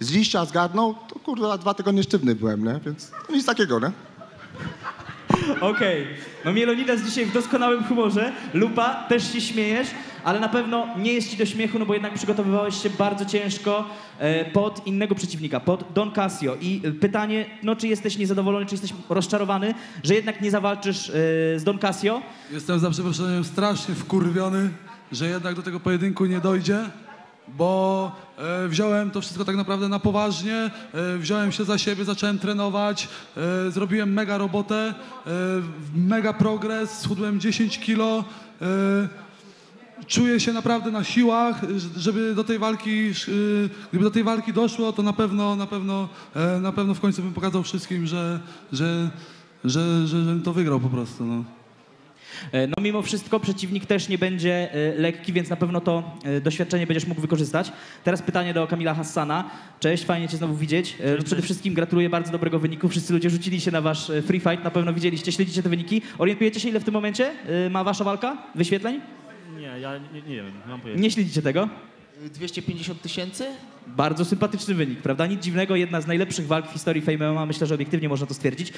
Z liścia zgarnął, to kurwa 2 tygodnie sztywny byłem, nie? Więc to nic takiego, nie? Okej. No Mielonidas dzisiaj w doskonałym humorze. Lupa, też się śmiejesz, ale na pewno nie jest ci do śmiechu, no bo jednak przygotowywałeś się bardzo ciężko pod innego przeciwnika, pod Don Casio. I pytanie, no czy jesteś niezadowolony, czy jesteś rozczarowany, że jednak nie zawalczysz z Don Casio? Jestem za przeproszeniem strasznie wkurwiony, że jednak do tego pojedynku nie dojdzie, bo wziąłem to wszystko tak naprawdę na poważnie, wziąłem się za siebie, zacząłem trenować, zrobiłem mega robotę, mega progres, schudłem 10 kilo, czuję się naprawdę na siłach, żeby do tej walki, gdyby do tej walki doszło, to na pewno w końcu bym pokazał wszystkim, że to wygrał po prostu, no. No mimo wszystko przeciwnik też nie będzie lekki, więc na pewno to doświadczenie będziesz mógł wykorzystać. Teraz pytanie do Kamila Hassana. Cześć, fajnie cię znowu widzieć. Przede wszystkim gratuluję bardzo dobrego wyniku. Wszyscy ludzie rzucili się na wasz free fight, na pewno widzieliście, śledzicie te wyniki. Orientujecie się, ile w tym momencie ma wasza walka wyświetleń? Nie, ja nie wiem, nie mam pojęcia. Nie śledzicie tego? 250 000? Bardzo sympatyczny wynik, prawda? Nic dziwnego, jedna z najlepszych walk w historii Fame MMA, myślę, że obiektywnie można to stwierdzić.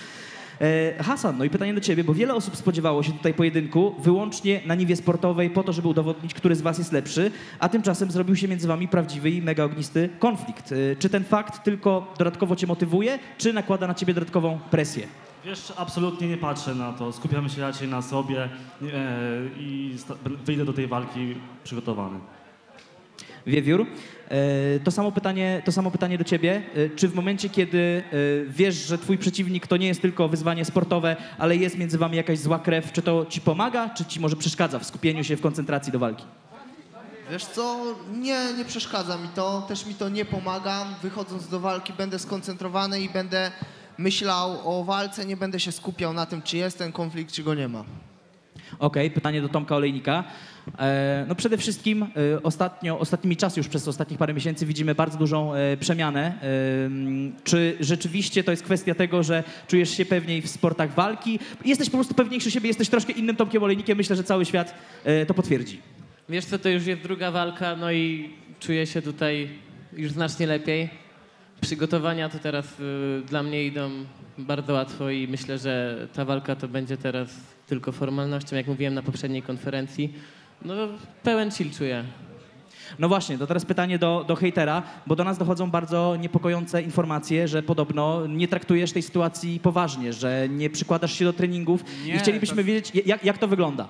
Hassan, no i pytanie do ciebie, bo wiele osób spodziewało się tutaj pojedynku wyłącznie na niwie sportowej po to, żeby udowodnić, który z was jest lepszy, a tymczasem zrobił się między wami prawdziwy i mega ognisty konflikt. Czy ten fakt tylko dodatkowo cię motywuje, czy nakłada na ciebie dodatkową presję? Wiesz, absolutnie nie patrzę na to, skupiamy się raczej na sobie i wyjdę do tej walki przygotowany. Wiewiór, to samo pytanie do ciebie. Czy w momencie, kiedy wiesz, że twój przeciwnik to nie jest tylko wyzwanie sportowe, ale jest między wami jakaś zła krew, czy to ci pomaga, czy ci może przeszkadza w skupieniu się, w koncentracji do walki? Wiesz co, nie przeszkadza mi to, też mi to nie pomaga. Wychodząc do walki będę skoncentrowany i będę myślał o walce, nie będę się skupiał na tym, czy jest ten konflikt, czy go nie ma. Okej, pytanie do Tomka Olejnika. No przede wszystkim ostatnimi czasy, już przez ostatnich parę miesięcy widzimy bardzo dużą przemianę. Czy rzeczywiście to jest kwestia tego, że czujesz się pewniej w sportach walki? Jesteś po prostu pewniejszy siebie, jesteś troszkę innym Tomkiem Olejnikiem. Myślę, że cały świat to potwierdzi. Wiesz co, to już jest druga walka, no i czuję się tutaj już znacznie lepiej. Przygotowania to teraz dla mnie idą bardzo łatwo i myślę, że ta walka to będzie teraz tylko formalnością, jak mówiłem na poprzedniej konferencji. No pełen chill czuję. No właśnie, to teraz pytanie do hejtera, bo do nas dochodzą bardzo niepokojące informacje, że podobno nie traktujesz tej sytuacji poważnie, że nie przykładasz się do treningów i chcielibyśmy wiedzieć, jak to wygląda.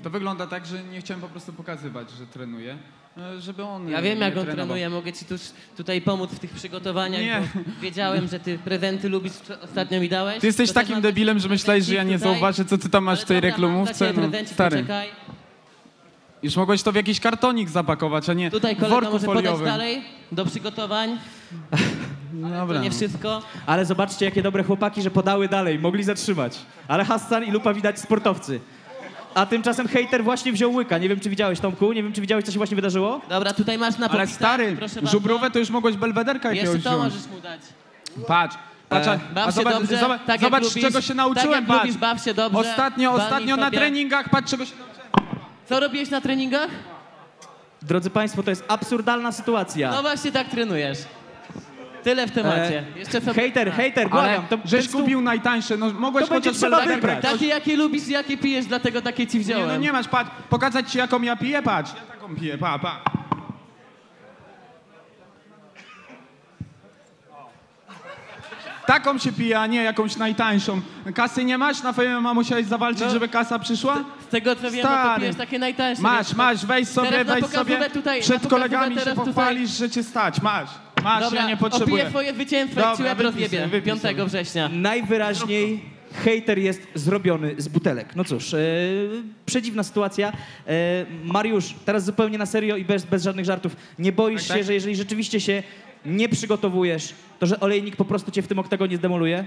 To wygląda tak, że nie chciałem po prostu pokazywać, że trenuję, żeby on Ja wiem, jak on trenował. trenuje, mogę ci tutaj pomóc w tych przygotowaniach, bo wiedziałem, że ty prezenty lubisz, ostatnio mi dałeś. Ty jesteś To też takim mam debilem, że myślałeś, że ja nie tutaj. zauważę, co ty tam masz w tej Ale dobra, mam dla reklamówce. ciebie No, prezencik, stary. poczekaj. Już mogłeś to w jakiś kartonik zapakować, a nie Tutaj w kolega worku może podać foliowym. dalej do przygotowań. Dobra. To nie wszystko. Ale zobaczcie, jakie dobre chłopaki, że podały dalej, mogli zatrzymać. Ale Hassan i Lupa widać sportowcy. A tymczasem hejter właśnie wziął łyka. Nie wiem, czy widziałeś, Tomku, nie wiem, czy widziałeś, co się właśnie wydarzyło? Dobra, tutaj masz na Ale popisach, stary, proszę bardzo. żubrówę to już mogłeś belwederka jakiegoś Jeszcze to wziąć. możesz mu dać. Patrz, Baw się zobacz, dobrze, zobacz, tak jak zobacz lubisz, czego się nauczyłem, tak jak patrz. lubisz, baw się dobrze. Ostatnio walnij na sobie. treningach, patrz czego się nauczyłem. Co robiłeś na treningach? Drodzy Państwo, to jest absurdalna sytuacja. No właśnie tak trenujesz. Tyle w temacie. Jeszcze sobie... Hejter, błagam. Ale żeś kupił najtańsze, no mogłeś to będzie chociaż trzeba belwederka. wybrać. Takie jakie lubisz, jakie pijesz, dlatego takie ci Nie, wziąłem. no nie masz, patrz, pokazać ci jaką ja piję, patrz. Ja taką piję, pa. Taką się pije, a nie jakąś najtańszą. Kasy nie masz? Na FMA musiałeś zawalczyć, No, żeby kasa przyszła? Z tego co wiem, no to Stary. pijesz takie najtańsze. Masz, weź sobie, Teraz na weź sobie. pokazówę tutaj, Przed na kolegami pokazówę się teraz pochwalisz, że cię stać. Masz, Dobra, ja nie potrzebuję. opiję twoje zwycięstwo, jak ci Dobra, łeb wypij rozjebie sobie, wypij 5 sobie. września. Najwyraźniej hejter jest zrobiony z butelek. No cóż, przedziwna sytuacja. Mariusz, teraz zupełnie na serio i bez żadnych żartów. Nie boisz się, że jeżeli rzeczywiście się nie przygotowujesz, to że Olejnik po prostu cię w tym oktagonie zdemoluje?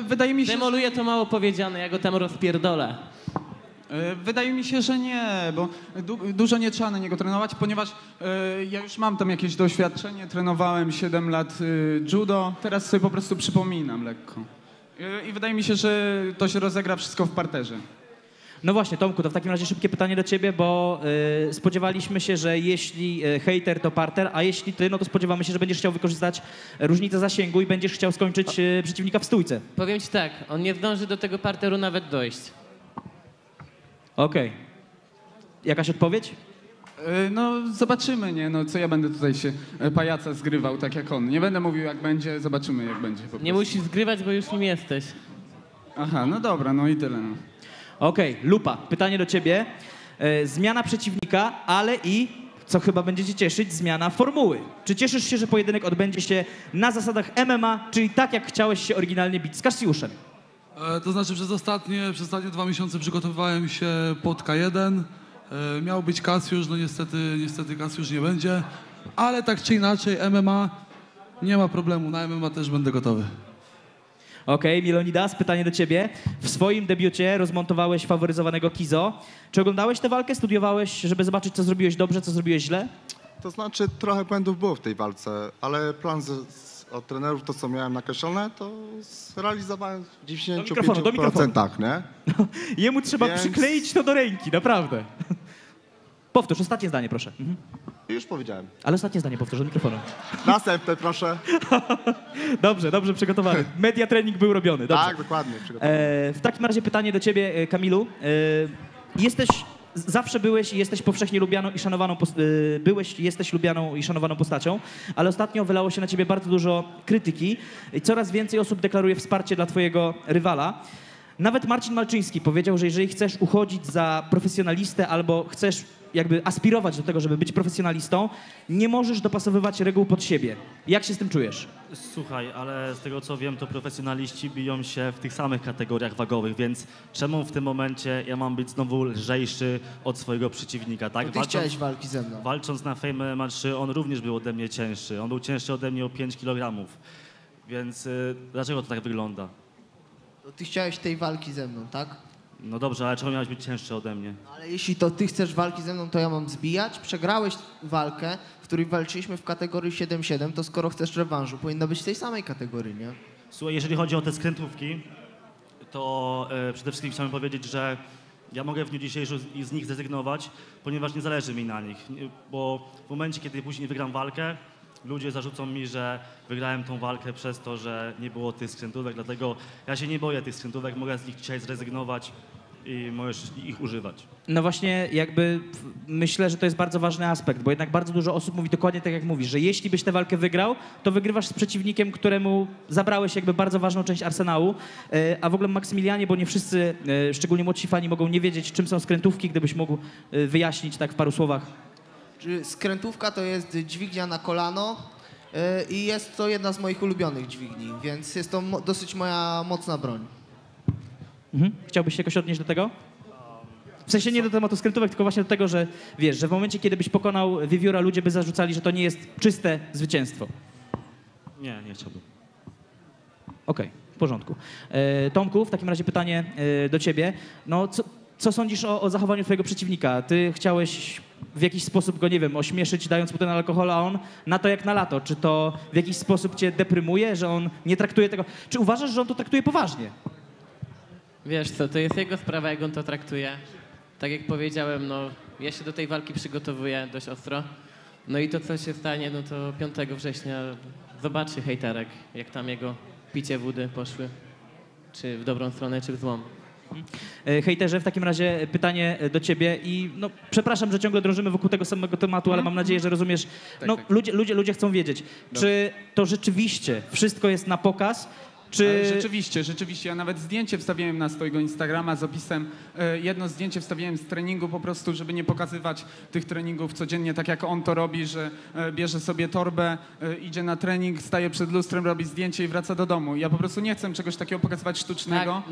Wydaje mi się, Demoluje to mało powiedziane, ja go tam rozpierdolę. Wydaje mi się, że nie, bo dużo nie trzeba na niego trenować, ponieważ ja już mam tam jakieś doświadczenie, trenowałem 7 lat judo, teraz sobie po prostu przypominam lekko. I wydaje mi się, że to się rozegra wszystko w parterze. No właśnie, Tomku, to w takim razie szybkie pytanie do ciebie, bo spodziewaliśmy się, że jeśli hejter to parter, a jeśli ty, no to spodziewamy się, że będziesz chciał wykorzystać różnicę zasięgu i będziesz chciał skończyć przeciwnika w stójce. Powiem ci tak, on nie zdąży do tego parteru nawet dojść. Okej. Jakaś odpowiedź? No zobaczymy, nie? No co ja będę tutaj się pajaca zgrywał tak jak on. Nie będę mówił jak będzie, zobaczymy jak będzie. Nie musisz zgrywać, bo już nim jesteś. Aha, no dobra, no i tyle. No. Okej, Lupa, pytanie do ciebie. Zmiana przeciwnika, ale i, co chyba będziecie cieszyć, zmiana formuły. Czy cieszysz się, że pojedynek odbędzie się na zasadach MMA, czyli tak jak chciałeś się oryginalnie bić z Cassiuszem? To znaczy przez ostatnie 2 miesiące przygotowywałem się pod K1. Miał być Cassiusz, no niestety Cassiusz nie będzie. Ale tak czy inaczej MMA nie ma problemu, na MMA też będę gotowy. Okej, Milonidas, pytanie do ciebie. W swoim debiucie rozmontowałeś faworyzowanego Kizo. Czy oglądałeś tę walkę, studiowałeś, żeby zobaczyć, co zrobiłeś dobrze, co zrobiłeś źle? To znaczy trochę błędów było w tej walce, ale plan od trenerów, to co miałem nakreślone, to zrealizowałem w 95%, nie? Jemu trzeba przykleić to do ręki, naprawdę. Powtórz, ostatnie zdanie, proszę. Mhm. Już powiedziałem. Ale ostatnie zdanie powtórz do mikrofonu. Następne, proszę. Dobrze przygotowany. Media trening był robiony. Dobrze. Tak, dokładnie. Przygotowany. W takim razie pytanie do ciebie, Kamilu. Zawsze byłeś i jesteś powszechnie lubianą i szanowaną jesteś lubianą i szanowaną postacią, ale ostatnio wylało się na ciebie bardzo dużo krytyki i coraz więcej osób deklaruje wsparcie dla twojego rywala. Nawet Marcin Malczyński powiedział, że jeżeli chcesz uchodzić za profesjonalistę albo chcesz jakby aspirować do tego, żeby być profesjonalistą, nie możesz dopasowywać reguł pod siebie. Jak się z tym czujesz? Słuchaj, ale z tego co wiem, to profesjonaliści biją się w tych samych kategoriach wagowych, więc czemu w tym momencie ja mam być znowu lżejszy od swojego przeciwnika, tak? No ty chciałeś walki ze mną. Walcząc na Fame MMA 3, on również był ode mnie cięższy. On był cięższy ode mnie o 5 kg. Więc dlaczego to tak wygląda? No ty chciałeś tej walki ze mną, tak? No dobrze, ale czemu miałeś być cięższy ode mnie? Ale jeśli to ty chcesz walki ze mną, to ja mam zbijać. Przegrałeś walkę, w której walczyliśmy w kategorii 7-7, to skoro chcesz rewanżu, powinna być w tej samej kategorii, nie? Słuchaj, jeżeli chodzi o te skrętówki, to przede wszystkim chciałem powiedzieć, że ja mogę w dniu dzisiejszym z nich zrezygnować, ponieważ nie zależy mi na nich. Bo w momencie, kiedy później wygram walkę, ludzie zarzucą mi, że wygrałem tą walkę przez to, że nie było tych skrętówek, dlatego ja się nie boję tych skrętówek, mogę z nich dzisiaj zrezygnować i możesz ich używać. No właśnie jakby myślę, że to jest bardzo ważny aspekt, bo jednak bardzo dużo osób mówi dokładnie tak jak mówisz, że jeśli byś tę walkę wygrał, to wygrywasz z przeciwnikiem, któremu zabrałeś jakby bardzo ważną część arsenału, a w ogóle Maksymilianie, bo nie wszyscy, szczególnie młodsi fani mogą nie wiedzieć, czym są skrętówki, gdybyś mógł wyjaśnić tak w paru słowach. Skrętówka to jest dźwignia na kolano i jest to jedna z moich ulubionych dźwigni, więc jest to dosyć moja mocna broń. Mhm. Chciałbyś się jakoś odnieść do tego? W sensie nie do tematu skrętówek, tylko właśnie do tego, że wiesz, że w momencie, kiedy byś pokonał wiewióra, ludzie by zarzucali, że to nie jest czyste zwycięstwo. Nie chciałbym. Okej, w porządku. Tomku, w takim razie pytanie do ciebie. No, co sądzisz o zachowaniu twojego przeciwnika? Ty chciałeś w jakiś sposób go, nie wiem, ośmieszyć, dając mu ten alkohol, a on na to jak na lato. Czy to w jakiś sposób cię deprymuje, że on nie traktuje tego... Czy uważasz, że on to traktuje poważnie? Wiesz co, to jest jego sprawa, jak on to traktuje. Tak jak powiedziałem, no ja się do tej walki przygotowuję dość ostro. No i to, co się stanie, no to 5 września zobaczy hejterek, jak tam jego picie wody poszły. Czy w dobrą stronę, czy w złą. Hejterze, w takim razie pytanie do ciebie i no, przepraszam, że ciągle drążymy wokół tego samego tematu, ale mam nadzieję, że rozumiesz. No, ludzie chcą wiedzieć, czy to rzeczywiście wszystko jest na pokaz, czy... Rzeczywiście. Ja nawet zdjęcie wstawiłem na swojego Instagrama z opisem. Jedno zdjęcie wstawiłem z treningu po prostu, żeby nie pokazywać tych treningów codziennie, tak jak on to robi, że bierze sobie torbę, idzie na trening, staje przed lustrem, robi zdjęcie i wraca do domu. Ja po prostu nie chcę czegoś takiego pokazywać sztucznego. Tak,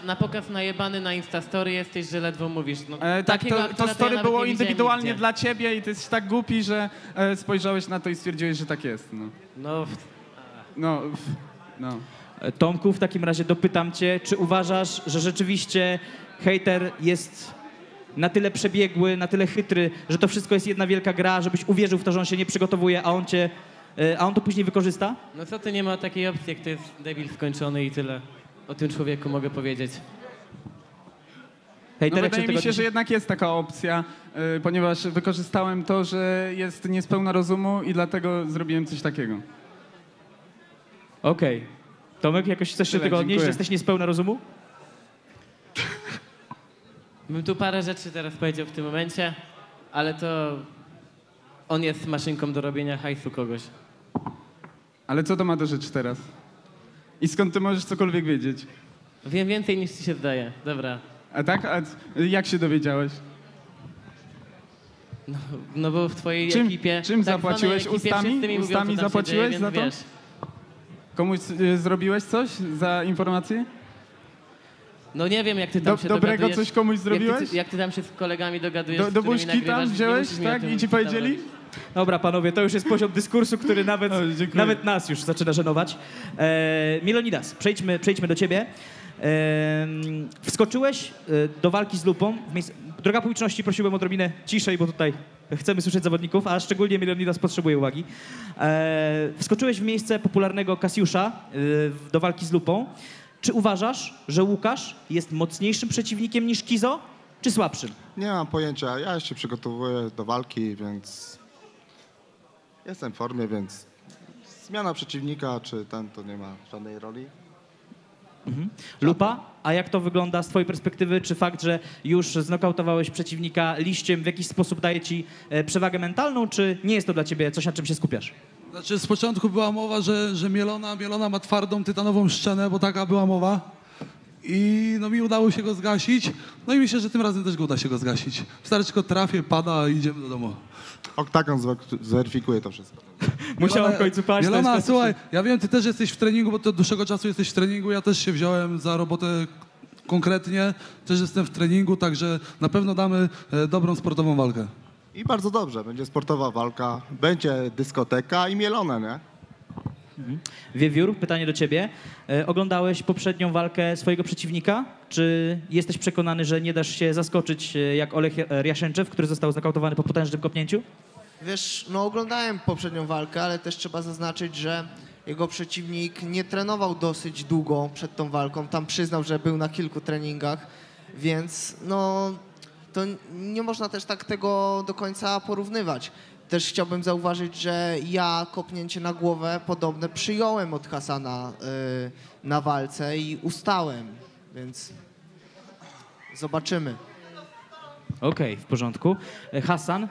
na pokaz najebany na Instastory jesteś, że ledwo mówisz. No, tak, to story było indywidualnie dla ciebie i ty jesteś tak głupi, że spojrzałeś na to i stwierdziłeś, że tak jest. No. Tomku, w takim razie dopytam cię, czy uważasz, że rzeczywiście hejter jest na tyle przebiegły, na tyle chytry, że to wszystko jest jedna wielka gra, żebyś uwierzył w to, że on się nie przygotowuje, a on to później wykorzysta? No co ty, nie ma takiej opcji, jak to jest debil skończony i tyle. o tym człowieku mogę powiedzieć? No wydaje mi się, że jednak jest taka opcja, ponieważ wykorzystałem to, że jest niespełna rozumu i dlatego zrobiłem coś takiego. Okej. Tomek, jakoś chcesz się Tyle, tego odnieść, dziękuję. że jesteś niespełna rozumu? Bym tu parę rzeczy teraz powiedział w tym momencie, ale to on jest maszynką do robienia hajsu kogoś. Ale co to ma do rzeczy teraz? I skąd ty możesz cokolwiek wiedzieć? Wiem więcej niż ci się zdaje. Dobra. A tak? A jak się dowiedziałeś? No bo w twojej Czym- ekipie... czym tak zwanej zapłaciłeś? ekipie Ustami? wszyscy mi mówią, Ustami co tam się zapłaciłeś dzieje, za więc to? wiesz. Komuś zrobiłeś coś za informację? No nie wiem, jak ty tam się Dobrego dogadujesz. coś komuś zrobiłeś? Jak ty tam się z kolegami dogadujesz, Do z którymi buźki tam nagrywasz, nie wziąłeś, musisz mi o tak? tym I ci powiedzieli? Dobra, panowie, to już jest poziom dyskursu, który nawet nas już zaczyna żenować. Milonidas, przejdźmy do ciebie. Wskoczyłeś do walki z lupą. Droga publiczności, prosiłbym o odrobinę ciszej, bo tutaj chcemy słyszeć zawodników, a szczególnie Milonidas potrzebuje uwagi. Wskoczyłeś w miejsce popularnego Kasiusza do walki z lupą. Czy uważasz, że Łukasz jest mocniejszym przeciwnikiem niż Kizo, czy słabszym? Nie mam pojęcia, ja się przygotowuję do walki, więc jestem w formie, więc zmiana przeciwnika czy ten to nie ma żadnej roli. Lupa, a jak to wygląda z twojej perspektywy? Czy fakt, że już znokautowałeś przeciwnika liściem w jakiś sposób daje ci przewagę mentalną, czy nie jest to dla ciebie coś, na czym się skupiasz? Znaczy z początku była mowa, że Mielona ma twardą, tytanową szczenę, bo taka była mowa. I no mi udało się go zgasić. No i myślę, że tym razem też go uda się go zgasić. Wystarczy tylko trafię, pada i idziemy do domu. Oktagon zweryfikuje to wszystko. Musiałem w końcu paść. Mielona, słuchaj, ja wiem, ty też jesteś w treningu, bo ty od dłuższego czasu jesteś w treningu. Ja też się wziąłem za robotę konkretnie. Też jestem w treningu, także na pewno damy dobrą sportową walkę. I bardzo dobrze, będzie sportowa walka, będzie dyskoteka i mielone, nie? Wiewiór, pytanie do ciebie. Oglądałeś poprzednią walkę swojego przeciwnika? Czy jesteś przekonany, że nie dasz się zaskoczyć jak Olech Riaszęczew, który został znokautowany po potężnym kopnięciu? Wiesz, no oglądałem poprzednią walkę, ale też trzeba zaznaczyć, że jego przeciwnik nie trenował dosyć długo przed tą walką. Tam przyznał, że był na kilku treningach, więc no to nie można też tak tego do końca porównywać. Też chciałbym zauważyć, że ja kopnięcie na głowę podobne przyjąłem od Hasana na walce i ustałem, więc zobaczymy. Okej, w porządku. Hasan,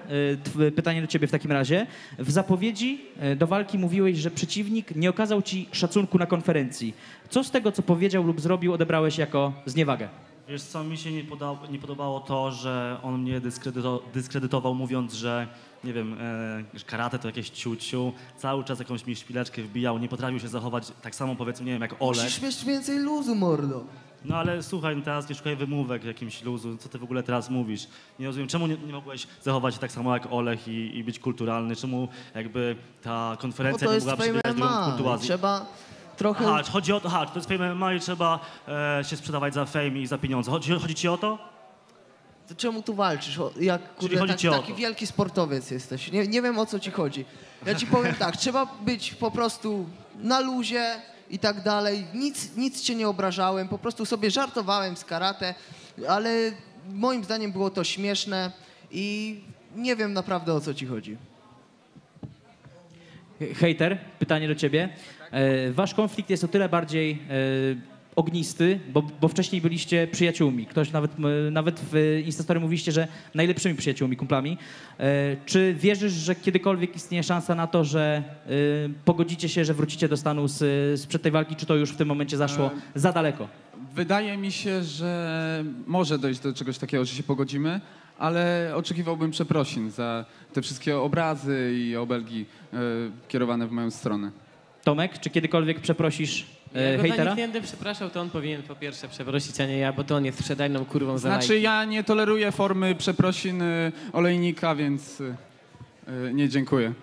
pytanie do ciebie w takim razie. W zapowiedzi do walki mówiłeś, że przeciwnik nie okazał ci szacunku na konferencji. Co z tego, co powiedział lub zrobił, odebrałeś jako zniewagę? Wiesz co, mi się nie podobało to, że on mnie dyskredytował mówiąc, że nie wiem, karate to jakieś ciuciu, cały czas jakąś mi szpileczkę wbijał, nie potrafił się zachować tak samo powiedzmy, nie wiem, jak Olek. Musisz mieć więcej luzu, mordo. No ale słuchaj, teraz nie szukaj wymówek jakimś luzu, co ty w ogóle teraz mówisz? Nie rozumiem, czemu nie mogłeś zachować się tak samo jak Olech i być kulturalny? Czemu jakby ta konferencja Bo to nie jest mogła Fame przybierać drugą MMA. kurtuazję? Trzeba trochę... Aha, chodzi o to, to jest Fame MMA i trzeba się sprzedawać za fame i za pieniądze. Chodzi ci o to? To czemu tu walczysz? Jak Czyli chodzi ci o taki to. wielki sportowiec jesteś. Nie wiem, o co ci chodzi. Ja ci powiem tak, trzeba być po prostu na luzie i tak dalej. Nic cię nie obrażałem, po prostu sobie żartowałem z karate, ale moim zdaniem było to śmieszne i nie wiem naprawdę, o co ci chodzi. Hejter, pytanie do ciebie. Wasz konflikt jest o tyle bardziej ognisty, bo wcześniej byliście przyjaciółmi. Ktoś nawet w Instastory mówiliście, że najlepszymi przyjaciółmi, kumplami. Czy wierzysz, że kiedykolwiek istnieje szansa na to, że pogodzicie się, że wrócicie do stanu sprzed tej walki, czy to już w tym momencie zaszło za daleko? Wydaje mi się, że może dojść do czegoś takiego, że się pogodzimy, ale oczekiwałbym przeprosin za te wszystkie obrazy i obelgi kierowane w moją stronę. Tomek, czy kiedykolwiek przeprosisz Jak go hejtera? za nic nie będę przepraszał, to on powinien po pierwsze przeprosić, a nie ja, bo to on jest sprzedajną kurwą za Znaczy lajki. ja nie toleruję formy przeprosin olejnika, więc nie dziękuję.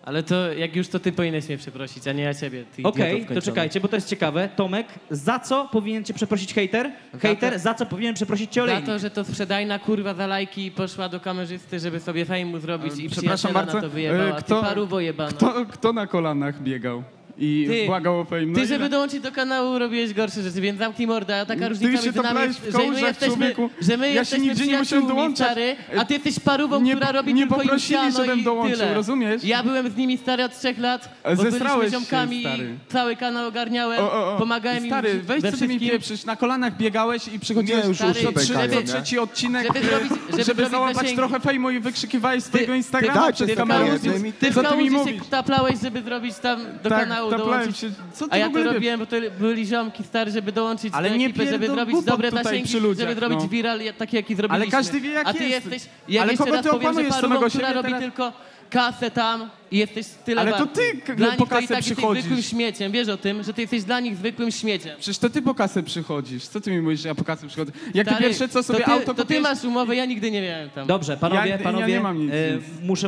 Ale to jak już to ty powinieneś mnie przeprosić, a nie ja ciebie. Ty idioto Okej, to wkończony. czekajcie, bo to jest ciekawe. Tomek, za co powinien cię przeprosić hejter? Hejter, za co powinien przeprosić cię Za olejnik? to, że to sprzedajna kurwa za lajki poszła do kamerzysty, żeby sobie fejmu zrobić i Przepraszam przyjaciela bardzo, na to wyjebała. Ty paruwo jebana. Kto na kolanach biegał? i błagał o fame. No Ty, i żeby dołączyć do kanału, robiłeś gorsze rzeczy, więc zamknij mordę, a taka różnica się między nami, toplałeś w że my kołżach, jesteśmy, człowieku. że my Ja się jesteśmy nigdzie nie musiałem przyjaciółmi, dołączać. stary, a ty jesteś parówą, która robi nie tylko poprosili, im siano żebym i dołączył, tyle. rozumiesz? Ja byłem z nimi, stary, od 3 lat, bo byliśmy Zesrałeś się, ziomkami stary. i cały kanał ogarniałem, pomagałem im Stary, weź we sobie mi wszystkim. pieprzysz, na kolanach biegałeś i przychodziłeś Nie, już stary, uszy pękają, co nie? trzeci odcinek, Żeby zrobić- żeby żeby zrobić załapać zasięgi. trochę fejmu i wykrzykiwałeś z twojego Ty Instagrama dajcie przed sobie kamerą. jednym i Ty w Co ty mi kałuży się mówisz? taplałeś, żeby zrobić tam do Tak, kanału taplałem dołączyć. się. Co ty A ja w to ogóle robiłem, bo to byli ziomki, stary, żeby dołączyć Ale do nie ekipy, żeby pierdol zrobić głupot dobre tutaj zasięgi, przy ludziach, żeby zrobić no. viral taki, jaki zrobiliśmy. Ale każdy wie, jak A ty jest. jesteś, jak Ale jeszcze kogo raz ty powiem, że okłamujesz parówą, samego która siebie robi teraz? tylko kasę tam i jesteś tyle Ale to wart. ty Dla po nich to i kasę tak jesteś przychodzisz. zwykłym śmieciem, wiesz o tym, że ty jesteś dla nich zwykłym śmieciem. Przecież to ty po kasę przychodzisz. Co ty mi mówisz, że ja po kasę przychodzę? Jak ty Stary, pierwsze co sobie to ty, auto to ty kupiłeś? masz umowę, ja nigdy nie miałem tam. Dobrze, panowie, Ja nie mam nic.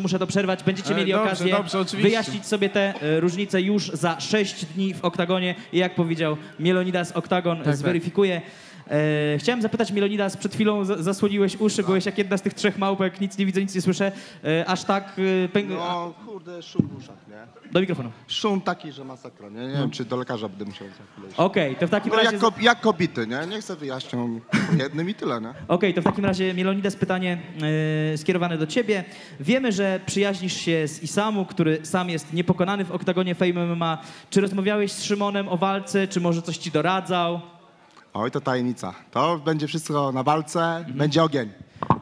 muszę to przerwać. Będziecie mieli Dobrze, okazję dobrze, oczywiście. wyjaśnić sobie te różnice już za 6 dni w Oktagonie. I jak powiedział Mielonidas, Oktagon Tak. zweryfikuje. Chciałem zapytać, Mielonidas, przed chwilą zasłoniłeś uszy, byłeś jak jedna z tych 3 małpek, nic nie widzę, nic nie słyszę. Aż tak... No, kurde, szum w uszach, nie? Do mikrofonu. Szum taki, że masakra, nie? Nie wiem, czy do lekarza będę musiał za chwilę iść. Okej, to w takim No, razie... jak kobiety, nie? Niech sobie wyjaśnią jednym i tyle, nie? Okej, to w takim razie, Mielonidas, pytanie skierowane do ciebie. Wiemy, że przyjaźnisz się z Isamu, który sam jest niepokonany w oktagonie Fame MMA. Czy rozmawiałeś z Szymonem o walce, czy może coś ci doradzał? Oj, to tajemnica. To będzie wszystko na walce, będzie ogień.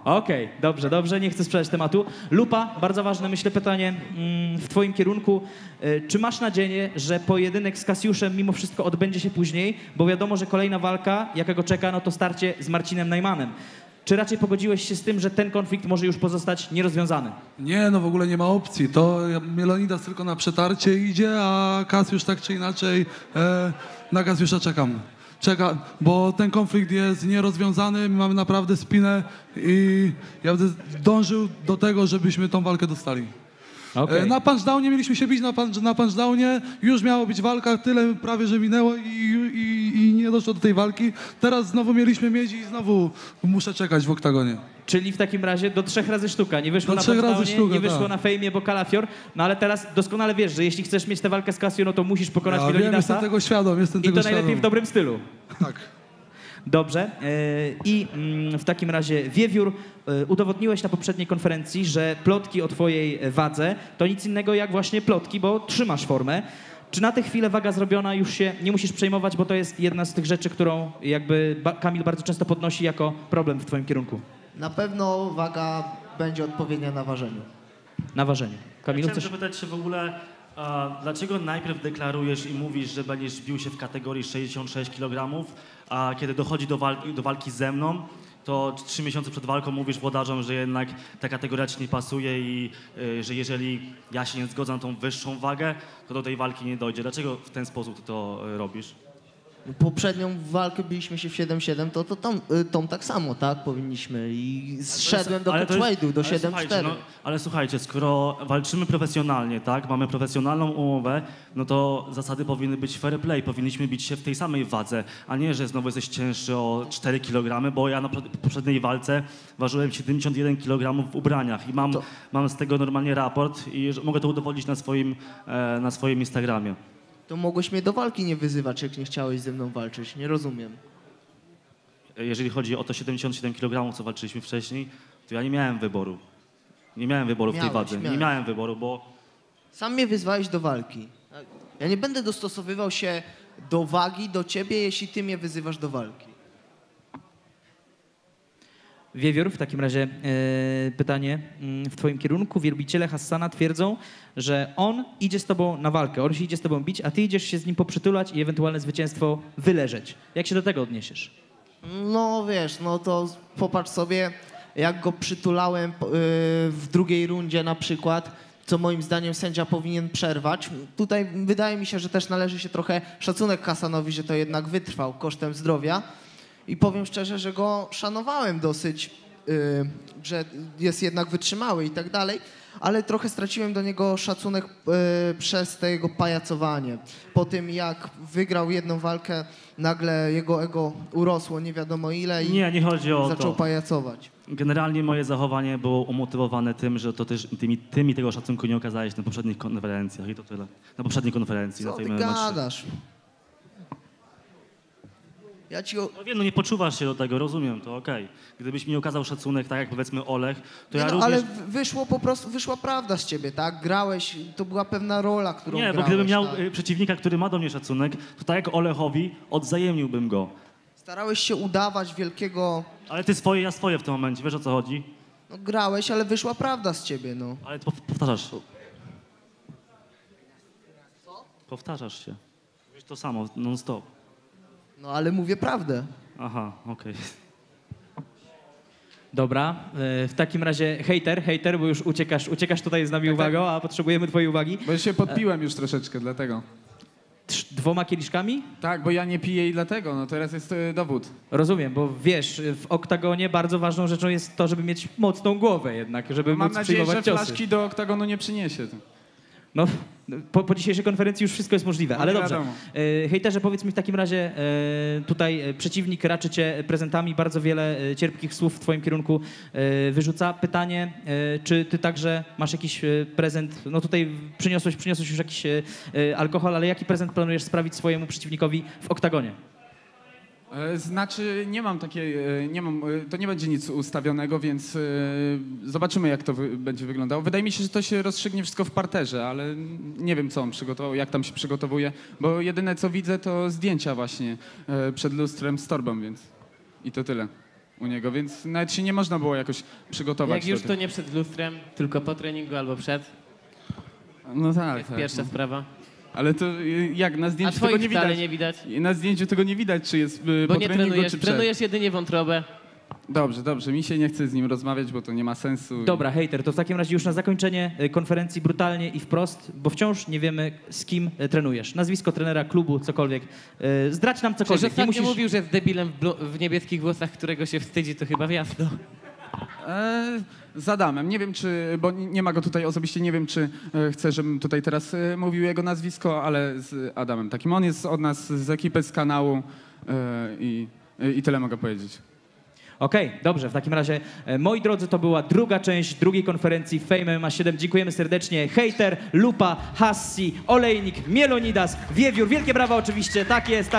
Okej, dobrze, nie chcę sprzedać tematu. Lupa, bardzo ważne, myślę, pytanie w twoim kierunku. Czy masz nadzieję, że pojedynek z Kasiuszem mimo wszystko odbędzie się później? Bo wiadomo, że kolejna walka, jaka go czeka, no to starcie z Marcinem Najmanem. Czy raczej pogodziłeś się z tym, że ten konflikt może już pozostać nierozwiązany? Nie, no w ogóle nie ma opcji. To Mielonidas tylko na przetarcie idzie, a Kasiusz tak czy inaczej na Kasiusza czekam. Bo ten konflikt jest nierozwiązany, my mamy naprawdę spinę i ja będę dążył do tego, żebyśmy tą walkę dostali. Okej. Na punchdownie mieliśmy się bić, na punchdownie już miało być walka, tyle prawie, że minęło i nie doszło do tej walki. Teraz znowu mieliśmy mieć i znowu muszę czekać w oktagonie. Czyli w takim razie do 3 razy sztuka. Nie wyszło Do na 3 razy Touchdownie, sztuka, nie wyszło tak. na Fejmie, bo Kalafior. No ale teraz doskonale wiesz, że jeśli chcesz mieć tę walkę z Casio, no to musisz pokonać Ja wiem, Mielonidasa. jestem tego świadom, I to najlepiej w dobrym stylu. Tak. Dobrze. I w takim razie, Wiewiór, udowodniłeś na poprzedniej konferencji, że plotki o twojej wadze to nic innego jak właśnie plotki, bo trzymasz formę. Czy na tę chwilę waga zrobiona już się nie musisz przejmować, bo to jest jedna z tych rzeczy, którą jakby Kamil bardzo często podnosi jako problem w twoim kierunku? Na pewno waga będzie odpowiednia na ważeniu. Na ważeniu. Kamilu, Chciałem chcesz... zapytać się w ogóle, dlaczego najpierw deklarujesz i mówisz, że będziesz bił się w kategorii 66 kg, a kiedy dochodzi do walki ze mną, to 3 miesiące przed walką mówisz włodarzom, że jednak ta kategoria ci nie pasuje i że jeżeli ja się nie zgodzę na tą wyższą wagę, to do tej walki nie dojdzie. Dlaczego w ten sposób ty to robisz? Poprzednią walkę biliśmy się w 7-7, to tą tak samo, tak? Powinniśmy. I zszedłem do catchweightu, do 7-4. Ale słuchajcie, skoro walczymy profesjonalnie, tak? Mamy profesjonalną umowę, no to zasady powinny być fair play. Powinniśmy bić się w tej samej wadze, a nie, że znowu jesteś cięższy o 4 kg, bo ja na poprzedniej walce ważyłem 71 kg w ubraniach i mam z tego normalnie raport i mogę to udowodnić na swoim Instagramie. To mogłeś mnie do walki nie wyzywać, jak nie chciałeś ze mną walczyć. Nie rozumiem. Jeżeli chodzi o to 77 kg, co walczyliśmy wcześniej, to ja nie miałem wyboru. Nie miałem wyboru w tej wadze. Nie miałem wyboru, bo... Sam mnie wyzwałeś do walki. Ja nie będę dostosowywał się do wagi, do ciebie, jeśli ty mnie wyzywasz do walki. Wiewiór, w takim razie pytanie w twoim kierunku. Wielbiciele Hassana twierdzą, że on idzie z tobą na walkę, on się idzie z tobą bić, a ty idziesz się z nim poprzytulać i ewentualne zwycięstwo wyleżeć. Jak się do tego odniesiesz? No wiesz, no to popatrz sobie, jak go przytulałem w drugiej rundzie na przykład, co moim zdaniem sędzia powinien przerwać. Tutaj wydaje mi się, że też należy się trochę szacunek Hassanowi, że to jednak wytrwał kosztem zdrowia. I powiem szczerze, że go szanowałem dosyć że jest jednak wytrzymały i tak dalej, ale trochę straciłem do niego szacunek przez to jego pajacowanie. Po tym, jak wygrał jedną walkę, nagle jego ego urosło nie wiadomo ile i Nie chodzi o zaczął to. pajacować. Generalnie moje zachowanie było umotywowane tym, że to też ty mi tego szacunku nie okazałeś na poprzednich konferencjach i to tyle. Na poprzedniej konferencji. Co na ty tej MMA3. gadasz? Ja ci No wiem, no nie poczuwasz się do tego, rozumiem to, okej. Gdybyś mi okazał szacunek, tak jak powiedzmy Olech, to Nie ja no, również... ale wyszło po prostu, wyszła prawda z ciebie, tak? Grałeś, to była pewna rola, którą Nie, grałeś. bo gdybym miał tak? przeciwnika, który ma do mnie szacunek, to tak jak Olechowi, odwzajemniłbym go. Starałeś się udawać wielkiego... Ale ty swoje, ja swoje w tym momencie, wiesz o co chodzi? No grałeś, ale wyszła prawda z ciebie, no. Ale ty powtarzasz. Powtarzasz się. Mówisz to samo, non stop. No ale mówię prawdę. Aha, okej. Dobra, w takim razie hejter, bo już uciekasz tutaj z nami uwagą, a potrzebujemy twojej uwagi. Bo się podpiłem już troszeczkę, dlatego. 2 kieliszkami? Tak, bo ja nie piję i dlatego, no teraz jest dowód. Rozumiem, bo wiesz, w oktagonie bardzo ważną rzeczą jest to, żeby mieć mocną głowę jednak, żeby Mam móc nadzieję, że przyjmować ciosy. flaszki do oktagonu nie przyniesie. No, po dzisiejszej konferencji już wszystko jest możliwe, No ale nie dobrze. wiadomo. Hejterze, powiedz mi w takim razie, tutaj przeciwnik raczy cię prezentami, bardzo wiele cierpkich słów w twoim kierunku wyrzuca. Pytanie, czy ty także masz jakiś prezent, no tutaj przyniosłeś już jakiś alkohol, ale jaki prezent planujesz sprawić swojemu przeciwnikowi w oktagonie? Znaczy, nie mam takiej, to nie będzie nic ustawionego, więc zobaczymy, jak to będzie wyglądało. Wydaje mi się, że to się rozstrzygnie wszystko w parterze, ale nie wiem, co on przygotował, jak tam się przygotowuje, bo jedyne, co widzę, to zdjęcia właśnie przed lustrem z torbą, więc i to tyle u niego, więc nawet się nie można było jakoś przygotować. Jak już do to nie przed lustrem, tylko po treningu albo przed. No tak, To jest tak. pierwsza No. sprawa. Ale to jak na A zdjęciu tego twoich nie wcale widać. nie widać. Na zdjęciu tego nie widać, czy jest Bo po nie treningu, trenujesz, czy przed. trenujesz jedynie wątrobę. Dobrze, mi się nie chce z nim rozmawiać, bo to nie ma sensu. Dobra, hejter, to w takim razie już na zakończenie konferencji brutalnie i wprost, bo wciąż nie wiemy, z kim trenujesz. Nazwisko trenera, klubu, cokolwiek. Zdradź nam Przecież cokolwiek. ostatnio mówił, że jest debilem w niebieskich włosach, którego się wstydzi, to chyba jasno. Z Adamem. Nie wiem, czy, bo nie ma go tutaj osobiście, nie wiem, czy chce, żebym tutaj teraz mówił jego nazwisko, ale z Adamem takim. On jest od nas z ekipy, z kanału i tyle mogę powiedzieć. Okej, dobrze, w takim razie, moi drodzy, to była druga część drugiej konferencji Fame MMA 7. Dziękujemy serdecznie. Hejter, Lupa, Hassi, Olejnik, Mielonidas, Wiewiór. Wielkie brawa oczywiście. Tak jest.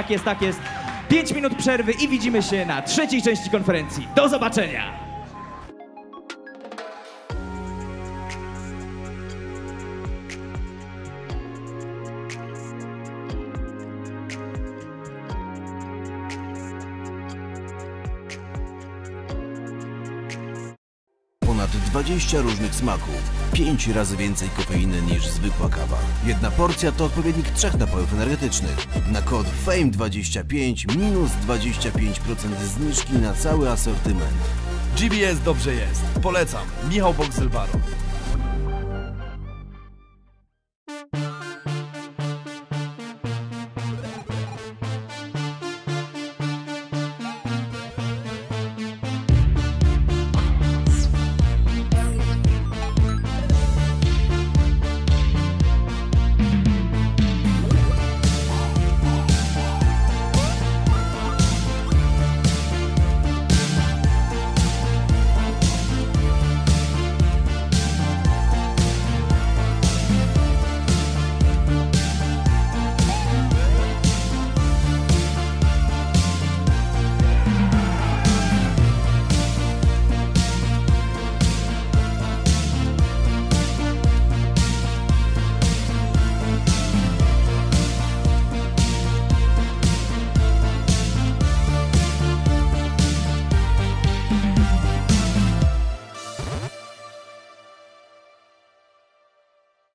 5 minut przerwy i widzimy się na trzeciej części konferencji. Do zobaczenia! Ponad 20 różnych smaków, 5 razy więcej kofeiny niż zwykła kawa. Jedna porcja to odpowiednik 3 napojów energetycznych. Na kod FAME25 minus 25% zniżki na cały asortyment. GBS dobrze jest. Polecam. Michał Boxel-Baron.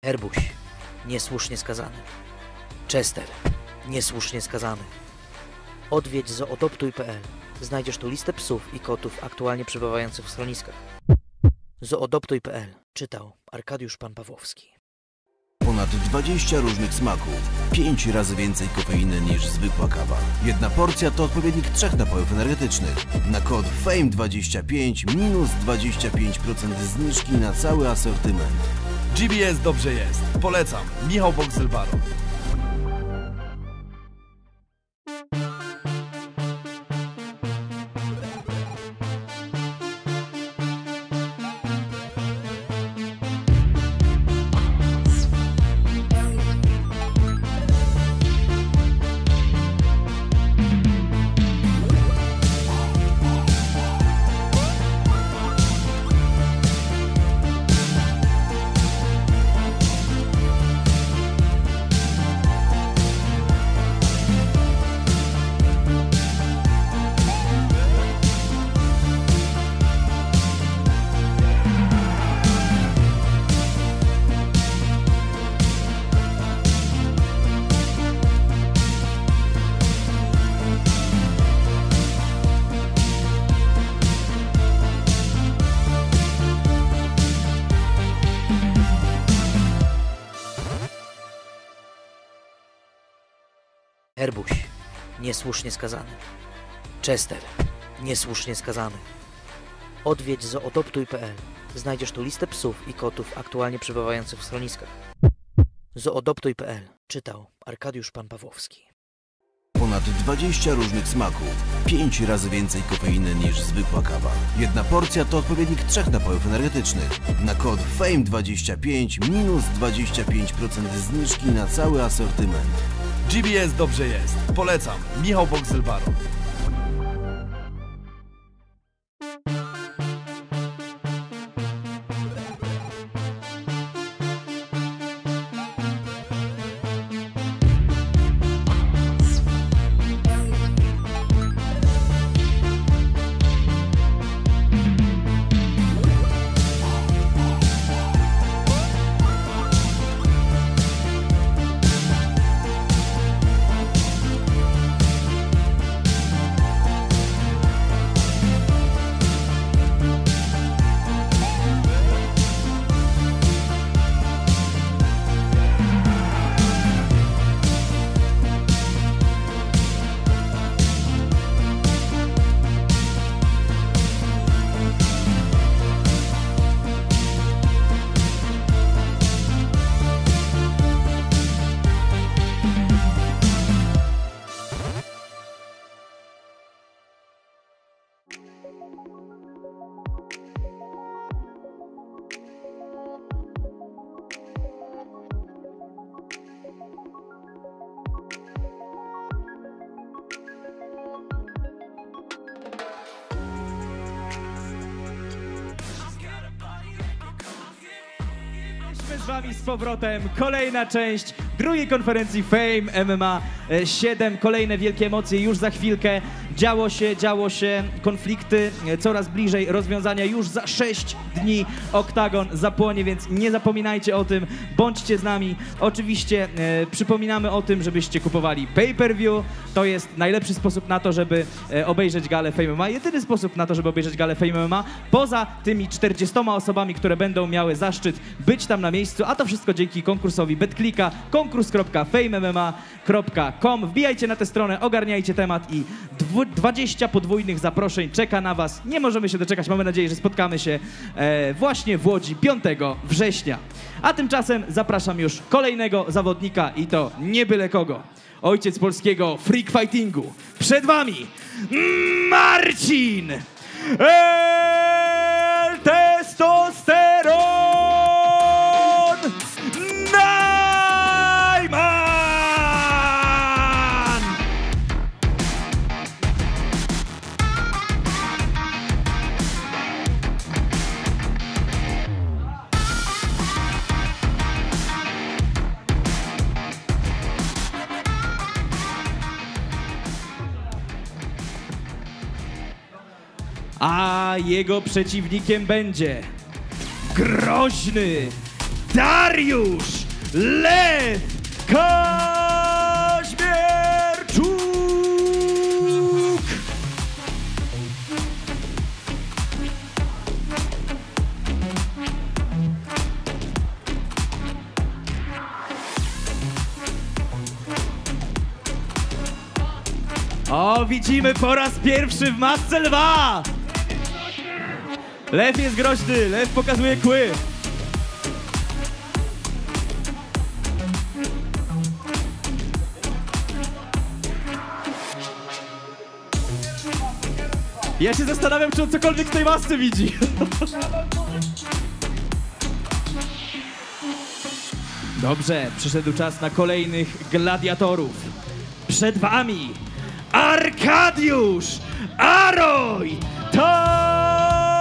Herbuś, niesłusznie skazany. Chester, niesłusznie skazany. Odwiedź zoodoptuj.pl. Znajdziesz tu listę psów i kotów aktualnie przebywających w schroniskach. Zoodoptuj.pl. Czytał Arkadiusz Pan Pawłowski. Ponad 20 różnych smaków, 5 razy więcej kofeiny niż zwykła kawa. Jedna porcja to odpowiednik 3 napojów energetycznych. Na kod FAME25 minus 25% zniżki na cały asortyment. GBS dobrze jest. Polecam. Michał Boxel-Baron. Herbuś, niesłusznie skazany. Chester, niesłusznie skazany. Odwiedź zoodoptuj.pl. Znajdziesz tu listę psów i kotów aktualnie przebywających w schroniskach. Zoodoptuj.pl. Czytał Arkadiusz Pan Pawłowski. Ponad 20 różnych smaków, 5 razy więcej kofeiny niż zwykła kawa. Jedna porcja to odpowiednik 3 napojów energetycznych. Na kod FAME25 minus 25% zniżki na cały asortyment. GBS dobrze jest. Polecam. Michał Boxel-Baron. Z wami z powrotem kolejna część drugiej konferencji Fame MMA 7. Kolejne wielkie emocje już za chwilkę. Działo się, konflikty coraz bliżej rozwiązania. Już za 6 dni oktagon zapłonie, więc nie zapominajcie o tym. Bądźcie z nami. Oczywiście przypominamy o tym, żebyście kupowali pay-per-view. To jest najlepszy sposób na to, żeby obejrzeć galę Fame MMA. Jedyny sposób na to, żeby obejrzeć galę Fame MMA. Poza tymi 40 osobami, które będą miały zaszczyt być tam na miejscu, a to wszystko dzięki konkursowi BetClicka, konkurs.famemma.com. Wbijajcie na tę stronę, ogarniajcie temat i 20 podwójnych zaproszeń czeka na was. Nie możemy się doczekać, mamy nadzieję, że spotkamy się właśnie w Łodzi 5 września. A tymczasem zapraszam już kolejnego zawodnika i to nie byle kogo. Ojciec polskiego freak fightingu. Przed wami Marcin Testosteron Najman! A jego przeciwnikiem będzie groźny Dariusz Lew Kaźmierczuk! O, widzimy po raz pierwszy w masce lwa! Lew jest groźny, lew pokazuje kły. Ja się zastanawiam, czy on cokolwiek w tej masce widzi. Dobrze, przyszedł czas na kolejnych gladiatorów. Przed wami Arkadiusz Aroj Tańcula!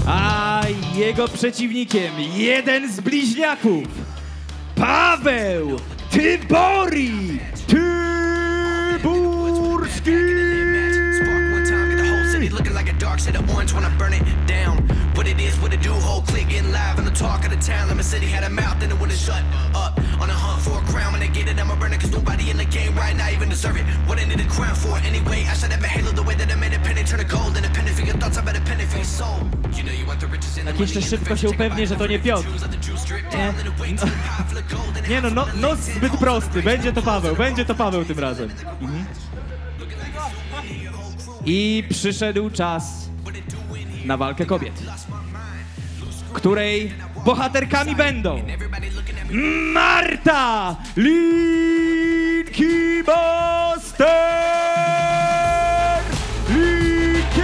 A jego przeciwnikiem jeden z bliźniaków, Paweł Tybori Tyburski. Looking like a dark shade of orange when I burn it down. What it is, what it do, whole clique getting live in the talk of the town. Lemon City had a mouth and it wouldn't shut up. On a hunt for a crown, when they get it, I'ma burn it, cause nobody in the game right now even deserve it. What I need a crown for anyway? I should have a halo the way that I made a penny turn to gold. And a penny for your thoughts, I bet a penny for your soul. You know you want the riches in the Tak jeszcze szybko się upewnię, że to nie Piotr. Nie no, no zbyt prosty. Będzie to Paweł tym razem. I przyszedł czas na walkę kobiet, której bohaterkami będą Marta Linki-Buster Linkiewicz.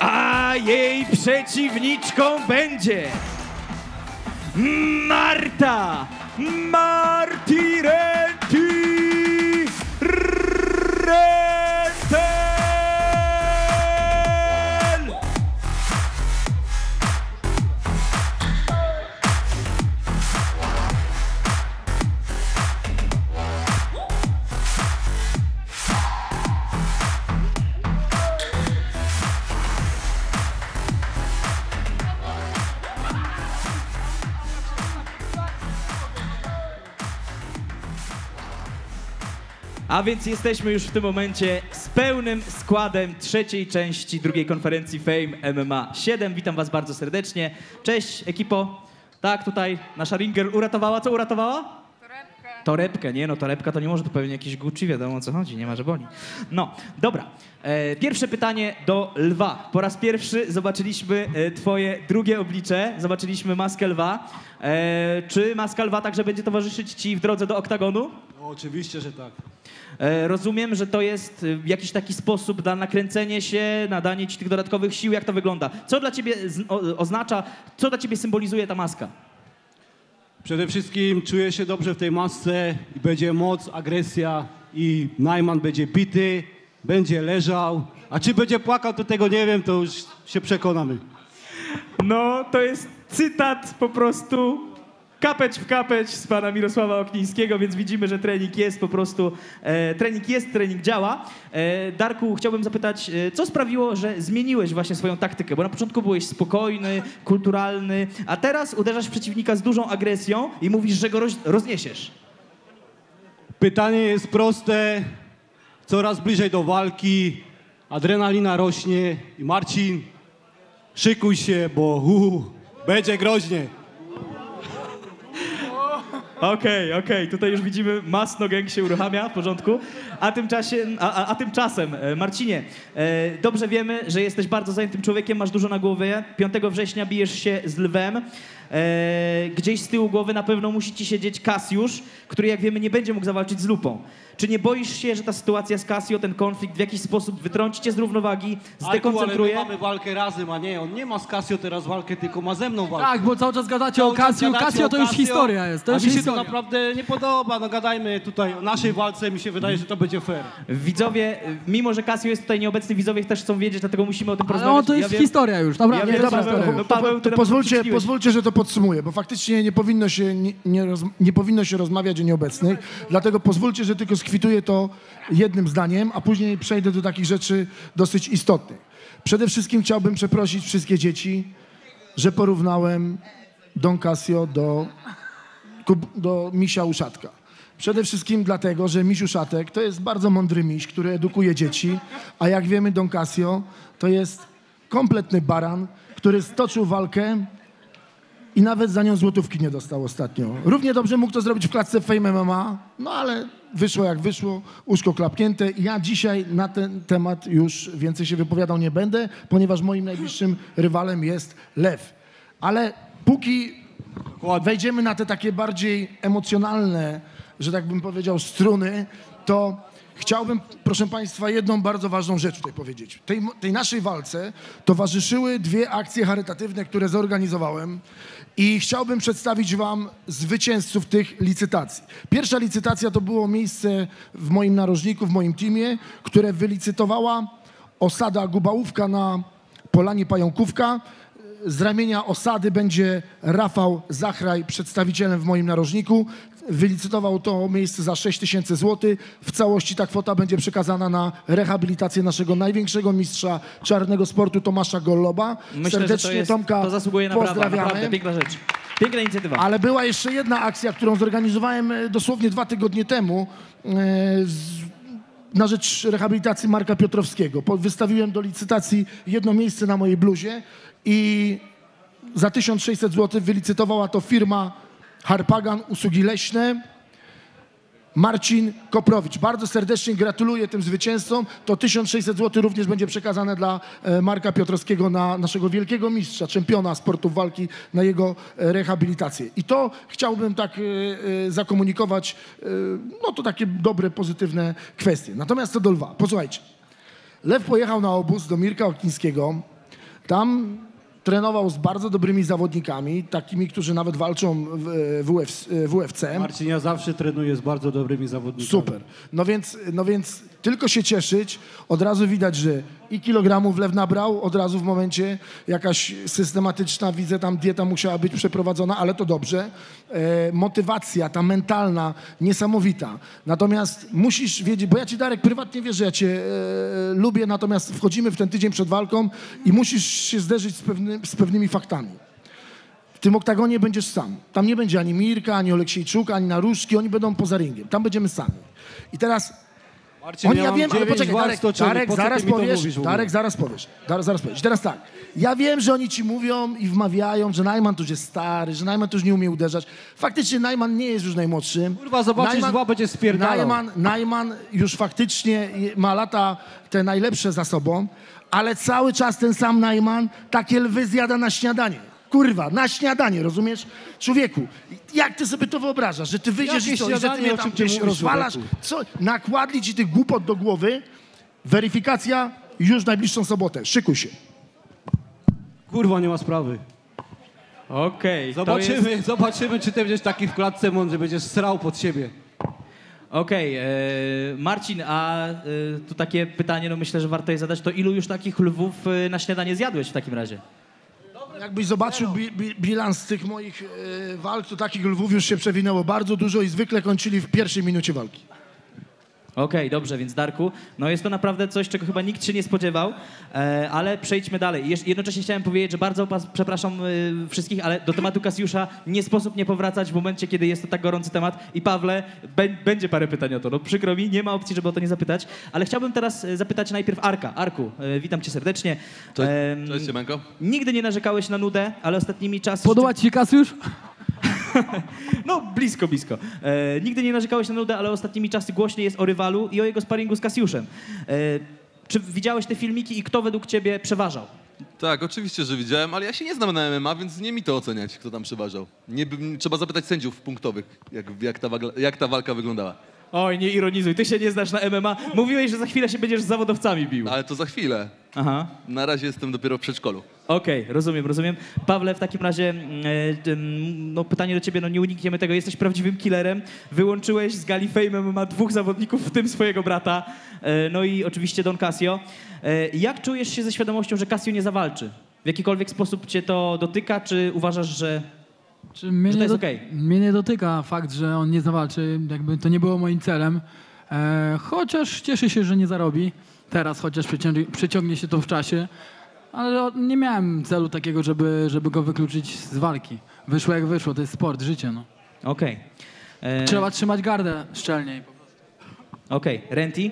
A jej przeciwniczką będzie Marta Martirenti Rentel. A więc jesteśmy już w tym momencie z pełnym składem trzeciej części drugiej konferencji Fame MMA 7. Witam was bardzo serdecznie. Cześć ekipo. Tak, tutaj nasza ringer uratowała. Co uratowała? Torebkę, nie no, torebka to nie może, to pewnie jakiś Gucci, wiadomo o co chodzi, nie ma, że boli. No, dobra. Pierwsze pytanie do lwa. Po raz pierwszy zobaczyliśmy twoje drugie oblicze, zobaczyliśmy maskę lwa. Czy maska lwa także będzie towarzyszyć ci w drodze do oktagonu? No, oczywiście, że tak. Rozumiem, że to jest jakiś taki sposób na nakręcenie się, nadanie ci tych dodatkowych sił. Jak to wygląda? Co dla ciebie oznacza, co dla ciebie symbolizuje ta maska? Przede wszystkim czuję się dobrze w tej masce i będzie moc, agresja i Najman będzie bity, będzie leżał, a czy będzie płakał, to tego nie wiem, to już się przekonamy. No, to jest cytat po prostu kapeć w kapeć z pana Mirosława Oknińskiego, więc widzimy, że trening jest po prostu, trening działa. Darku, chciałbym zapytać, co sprawiło, że zmieniłeś właśnie swoją taktykę? Bo na początku byłeś spokojny, kulturalny, a teraz uderzasz w przeciwnika z dużą agresją i mówisz, że go rozniesiesz. Pytanie jest proste, coraz bliżej do walki, adrenalina rośnie i Marcin, szykuj się, bo będzie groźnie. Okej, tutaj już widzimy, Masno Gang się uruchamia, w porządku. A tymczasem, Marcinie, dobrze wiemy, że jesteś bardzo zajętym człowiekiem, masz dużo na głowie. 5 września bijesz się z Lwem. gdzieś z tyłu głowy na pewno musi ci siedzieć Cassiusz, który jak wiemy nie będzie mógł zawalczyć z Lupą. Czy nie boisz się, że ta sytuacja z Cassio, ten konflikt w jakiś sposób wytrąci cię z równowagi, zdekoncentruje? Ale my mamy walkę razem, a nie, on nie ma z Cassio teraz walkę, tylko ma ze mną walkę. Tak, bo cały czas gadacie o Cassio. Cassio to już historia jest. To a już mi się to historia. naprawdę nie podoba. No gadajmy tutaj o naszej walce, mi się wydaje, że to będzie fair. Widzowie, mimo że Cassio jest tutaj nieobecny, widzowie też chcą wiedzieć, dlatego musimy o tym Ale porozmawiać. to jest historia już, dobra? Ja wiem, dobra, że- Paweł, to ty pozwólcie, że to podsumuję, bo faktycznie nie powinno się rozmawiać o nieobecnych, dlatego pozwólcie, że tylko skwituję to jednym zdaniem, a później przejdę do takich rzeczy dosyć istotnych. Przede wszystkim chciałbym przeprosić wszystkie dzieci, że porównałem Don Cassio do misia Uszatka. Przede wszystkim dlatego, że miś Uszatek to jest bardzo mądry miś, który edukuje dzieci, a jak wiemy Don Cassio to jest kompletny baran, który stoczył walkę i nawet za nią złotówki nie dostał ostatnio. Równie dobrze mógł to zrobić w klatce Fame MMA, no ale wyszło jak wyszło, uszko klapnięte. Ja dzisiaj na ten temat już więcej się wypowiadał nie będę, ponieważ moim najbliższym rywalem jest Lew. Ale póki wejdziemy na te takie bardziej emocjonalne, że tak bym powiedział, struny, to chciałbym, proszę Państwa, jedną bardzo ważną rzecz tutaj powiedzieć. Tej naszej walce towarzyszyły dwie akcje charytatywne, które zorganizowałem i chciałbym przedstawić Wam zwycięzców tych licytacji. Pierwsza licytacja to było miejsce w moim narożniku, w moim teamie, które wylicytowała osada Gubałówka na Polanie Pająkówka. Z ramienia osady będzie Rafał Zachraj, przedstawicielem w moim narożniku. Wylicytował to miejsce za 6 000 zł. W całości ta kwota będzie przekazana na rehabilitację naszego największego mistrza czarnego sportu Tomasza Golloba. Myślę, Serdecznie że Tomka to zasługuje na brawa, pozdrawiamy. naprawdę piękna rzecz. Piękna inicjatywa. Ale była jeszcze jedna akcja, którą zorganizowałem dosłownie 2 tygodnie temu na rzecz rehabilitacji Marka Piotrowskiego. Wystawiłem do licytacji jedno miejsce na mojej bluzie i za 1600 zł wylicytowała to firma Harpagan, usługi leśne, Marcin Koprowicz. Bardzo serdecznie gratuluję tym zwycięzcom. To 1600 zł również będzie przekazane dla Marka Piotrowskiego, na naszego wielkiego mistrza, czempiona sportów walki, na jego rehabilitację. I to chciałbym tak zakomunikować, no to takie dobre, pozytywne kwestie. Natomiast co do Lwa, posłuchajcie. Lew pojechał na obóz do Mirka Okińskiego. Tam trenował z bardzo dobrymi zawodnikami, takimi, którzy nawet walczą w UFC. Marcin, ja zawsze trenuję z bardzo dobrymi zawodnikami. Super. No więc tylko się cieszyć. Od razu widać, że i kilogramów Lew nabrał, od razu w momencie jakaś systematyczna, widzę tam dieta musiała być przeprowadzona, ale to dobrze. Motywacja, ta mentalna, niesamowita. Natomiast musisz wiedzieć, bo ja ci, Darek, prywatnie wiesz, że ja cię lubię, natomiast wchodzimy w ten tydzień przed walką i musisz się zderzyć z pewnymi faktami. W tym oktagonie będziesz sam. Tam nie będzie ani Mirka, ani Oleksiejczuka, ani Naruszki, oni będą poza ringiem. Tam będziemy sami. I teraz... Marcin, ja wiem, ale poczekaj, Darek, zaraz powiesz. Darek, zaraz powiesz. I teraz tak, ja wiem, że oni ci mówią i wmawiają, że Najman tu już jest stary, że Najman tu już nie umie uderzać. Faktycznie Najman nie jest już najmłodszy. Kurwa, zobaczysz, Najman będzie spierdalał. Najman już faktycznie ma lata te najlepsze za sobą, ale cały czas ten sam Najman takie lwy zjada na śniadanie. Kurwa, na śniadanie, rozumiesz? Człowieku, jak ty sobie to wyobrażasz, że ty wyjdziesz i co, i że ty mnie tam gdzieś rozwalasz? Co? Nakładli ci tych głupot do głowy, weryfikacja już w najbliższą sobotę. Szykuj się. Kurwa, nie ma sprawy. Okej. Zobaczymy, czy ty będziesz taki w klatce mądry, będziesz srał pod siebie. Okej, Marcin, a tu takie pytanie, no myślę, że warto je zadać, to ilu już takich lwów na śniadanie zjadłeś w takim razie? Jakbyś zobaczył bilans tych moich walk, to takich lwów już się przewinęło bardzo dużo i zwykle kończyli w pierwszej minucie walki. Okej, dobrze, więc Darku, no jest to naprawdę coś, czego chyba nikt się nie spodziewał, ale przejdźmy dalej. Jednocześnie chciałem powiedzieć, że bardzo przepraszam wszystkich, ale do tematu Cassiusza nie sposób nie powracać w momencie, kiedy jest to tak gorący temat. I Pawle, będzie parę pytań o to, no przykro mi, nie ma opcji, żeby o to nie zapytać, ale chciałbym teraz zapytać najpierw Arka. Arku, witam cię serdecznie. Cześć, Siemanko. Nigdy nie narzekałeś na nudę, ale ostatnimi czasy... Podoba ci się Cassiusz? No, blisko. Nigdy nie narzekałeś na nudę, ale ostatnimi czasy głośniej jest o rywalu i o jego sparingu z Cassiuszem. Czy widziałeś te filmiki i kto według ciebie przeważał? Tak, oczywiście, że widziałem, ale ja się nie znam na MMA, więc nie mi to oceniać, kto tam przeważał. Trzeba zapytać sędziów punktowych, jak ta walka wyglądała. Oj, nie ironizuj, ty się nie znasz na MMA. Mówiłeś, że za chwilę się będziesz z zawodowcami bił. Ale to za chwilę. Aha. Na razie jestem dopiero w przedszkolu. Okej, rozumiem. Pawle, w takim razie no, pytanie do ciebie, no nie unikniemy tego, jesteś prawdziwym killerem. Wyłączyłeś z gali Fame MMA 2 zawodników, w tym swojego brata, no i oczywiście Don Casio. Jak czujesz się ze świadomością, że Casio nie zawalczy? W jakikolwiek sposób cię to dotyka, czy uważasz, że Mnie, to nie jest do- okej? mnie nie dotyka fakt, że on nie zawalczy, jakby to nie było moim celem. Chociaż cieszę się, że nie zarobi. Teraz chociaż przeciągnie się to w czasie. Ale nie miałem celu takiego, żeby go wykluczyć z walki. Wyszło jak wyszło, to jest sport, życie. No. Okej. Trzeba trzymać gardę szczelniej. Okej, Renty,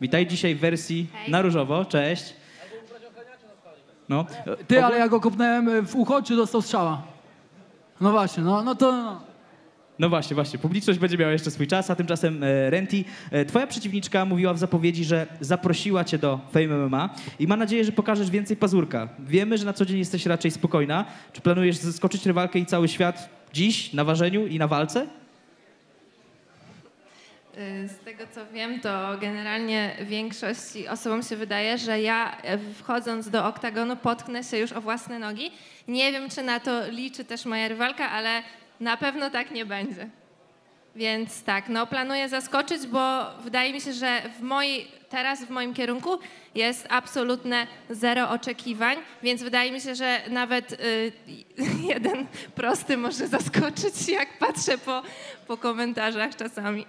witaj dzisiaj w wersji na różowo, cześć. No. Ty, ale ja go kopnąłem w ucho, czy dostał strzała? No właśnie, no to... No. No właśnie, publiczność będzie miała jeszcze swój czas, a tymczasem Renty, twoja przeciwniczka mówiła w zapowiedzi, że zaprosiła cię do Fame MMA i ma nadzieję, że pokażesz więcej pazurka. Wiemy, że na co dzień jesteś raczej spokojna. Czy planujesz zaskoczyć rywalkę i cały świat dziś na ważeniu i na walce? Z tego co wiem, to generalnie większości osobom się wydaje, że ja wchodząc do oktagonu potknę się już o własne nogi. Nie wiem, czy na to liczy też moja rywalka, ale na pewno tak nie będzie. Więc tak, no planuję zaskoczyć, bo wydaje mi się, że teraz w moim kierunku jest absolutne zero oczekiwań, więc wydaje mi się, że nawet jeden prosty może zaskoczyć, jak patrzę po komentarzach czasami.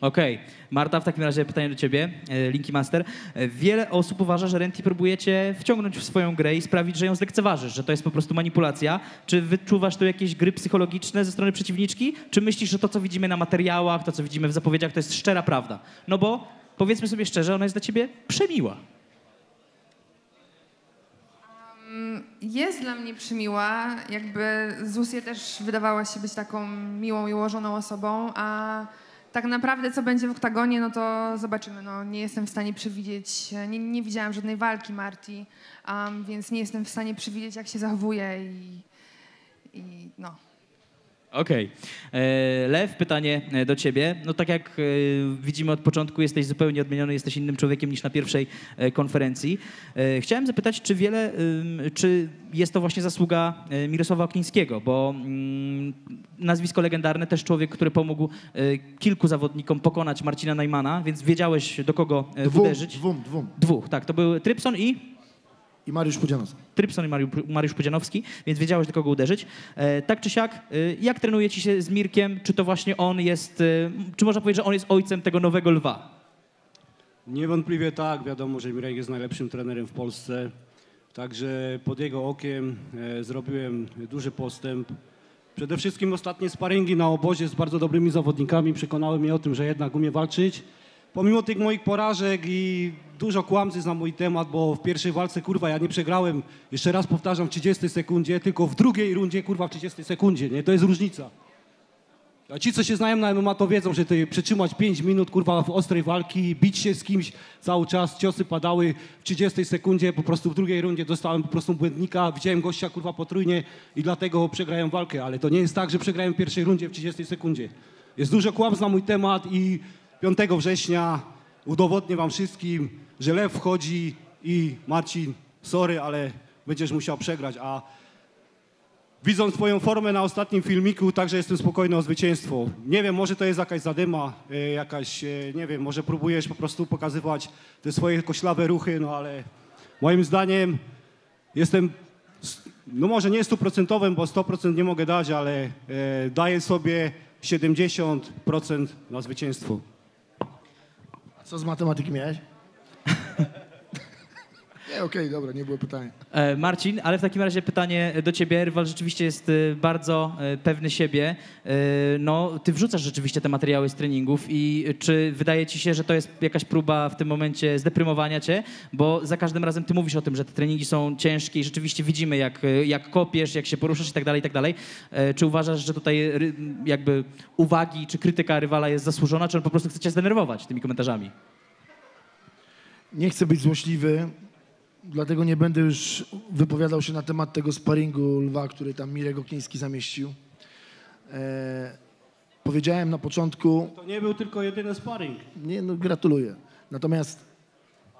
Okej. Marta, w takim razie pytanie do ciebie, Linky Master. Wiele osób uważa, że Renty próbuje cię wciągnąć w swoją grę i sprawić, że ją zlekceważysz, że to jest po prostu manipulacja. Czy wyczuwasz tu jakieś gry psychologiczne ze strony przeciwniczki? Czy myślisz, że to, co widzimy na materiałach, to, co widzimy w zapowiedziach, to jest szczera prawda? No bo, powiedzmy sobie szczerze, ona jest dla ciebie przemiła. Jest dla mnie przymiła, jakby Zusie też wydawała się być taką miłą i ułożoną osobą, a tak naprawdę co będzie w oktagonie, no to zobaczymy. No, nie jestem w stanie przewidzieć, nie widziałam żadnej walki Marti, więc nie jestem w stanie przewidzieć, jak się zachowuje i no. Okej. Lew, pytanie do ciebie. No tak jak widzimy od początku, jesteś zupełnie odmieniony, jesteś innym człowiekiem niż na pierwszej konferencji. Chciałem zapytać, czy jest to właśnie zasługa Mirosława Oknińskiego, bo nazwisko legendarne, też człowiek, który pomógł kilku zawodnikom pokonać Marcina Najmana, więc wiedziałeś, do kogo uderzyć. Dwóch, tak. To był Trypson i Mariusz Pudzianowski. Trypson i Mariusz Pudzianowski, więc wiedziałeś, do kogo uderzyć. Tak czy siak, jak trenuje ci się z Mirkiem? Czy to właśnie on jest, czy można powiedzieć, że on jest ojcem tego nowego lwa? Niewątpliwie tak. Wiadomo, że Mirek jest najlepszym trenerem w Polsce. Także pod jego okiem zrobiłem duży postęp. Przede wszystkim ostatnie sparingi na obozie z bardzo dobrymi zawodnikami przekonały mnie o tym, że jednak umie walczyć. Pomimo tych moich porażek i dużo kłamstw na mój temat, bo w pierwszej walce, kurwa, ja nie przegrałem, jeszcze raz powtarzam, w 30 sekundzie, tylko w drugiej rundzie, kurwa, w 30 sekundzie, nie? To jest różnica. A ci, co się znają na MMA, to wiedzą, że to przytrzymać 5 minut, kurwa, w ostrej walki, bić się z kimś cały czas, ciosy padały w 30 sekundzie, po prostu w drugiej rundzie dostałem po prostu błędnika, widziałem gościa, kurwa, potrójnie i dlatego przegrałem walkę, ale to nie jest tak, że przegrałem w pierwszej rundzie w 30 sekundzie. Jest dużo kłamstw na mój temat i 5 września udowodnię wam wszystkim, że Lew wchodzi i Marcin, sorry, ale będziesz musiał przegrać, a widząc twoją formę na ostatnim filmiku, także jestem spokojny o zwycięstwo. Nie wiem, może to jest jakaś zadyma, nie wiem, może próbujesz po prostu pokazywać te swoje koślawe ruchy, no ale moim zdaniem jestem, no może nie 100%, bo 100% nie mogę dać, ale daję sobie 70% na zwycięstwo. Co z matematyki miałeś? Nie, okej, dobra, nie było pytania. Marcin, ale w takim razie pytanie do ciebie. Rywal rzeczywiście jest bardzo pewny siebie. No, ty wrzucasz rzeczywiście te materiały z treningów i czy wydaje ci się, że to jest jakaś próba w tym momencie zdeprymowania cię? Bo za każdym razem ty mówisz o tym, że te treningi są ciężkie i rzeczywiście widzimy, jak kopiesz, jak się poruszasz i tak dalej, i tak dalej. Czy uważasz, że tutaj jakby uwagi czy krytyka rywala jest zasłużona, czy on po prostu chce cię zdenerwować tymi komentarzami? Nie chcę być złośliwy, dlatego nie będę już wypowiadał się na temat tego sparingu Lwa, który tam Mirek Okniński zamieścił. Powiedziałem na początku... To nie był tylko jedyny sparring. Nie, no gratuluję. Natomiast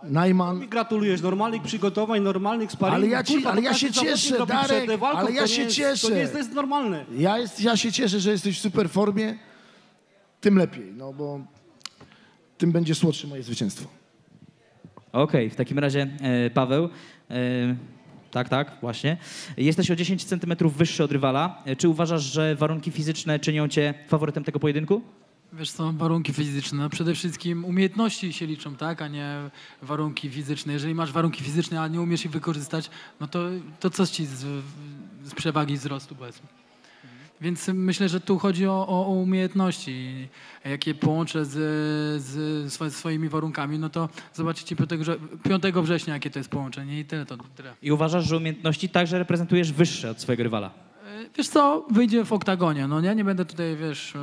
Najman... Mi gratulujesz normalnych przygotowań, normalnych sparingów. Ale ja się cieszę, Darek, ale ja się cieszę. To nie jest normalne. Ja się cieszę, że jesteś w super formie, tym lepiej, no bo tym będzie słodsze moje zwycięstwo. Okej, w takim razie Paweł, tak, właśnie. Jesteś o 10 centymetrów wyższy od rywala. Czy uważasz, że warunki fizyczne czynią cię faworytem tego pojedynku? Wiesz co, warunki fizyczne, przede wszystkim umiejętności się liczą, tak, a nie warunki fizyczne. Jeżeli masz warunki fizyczne, a nie umiesz ich wykorzystać, no to co ci z przewagi wzrostu, powiedzmy. Więc myślę, że tu chodzi o umiejętności, jakie połączę z swoimi warunkami, no to zobaczycie 5 września, jakie to jest połączenie i tyle. I uważasz, że umiejętności także reprezentujesz wyższe od swojego rywala? Wiesz co, wyjdzie w oktagonie, no nie będę tutaj, wiesz,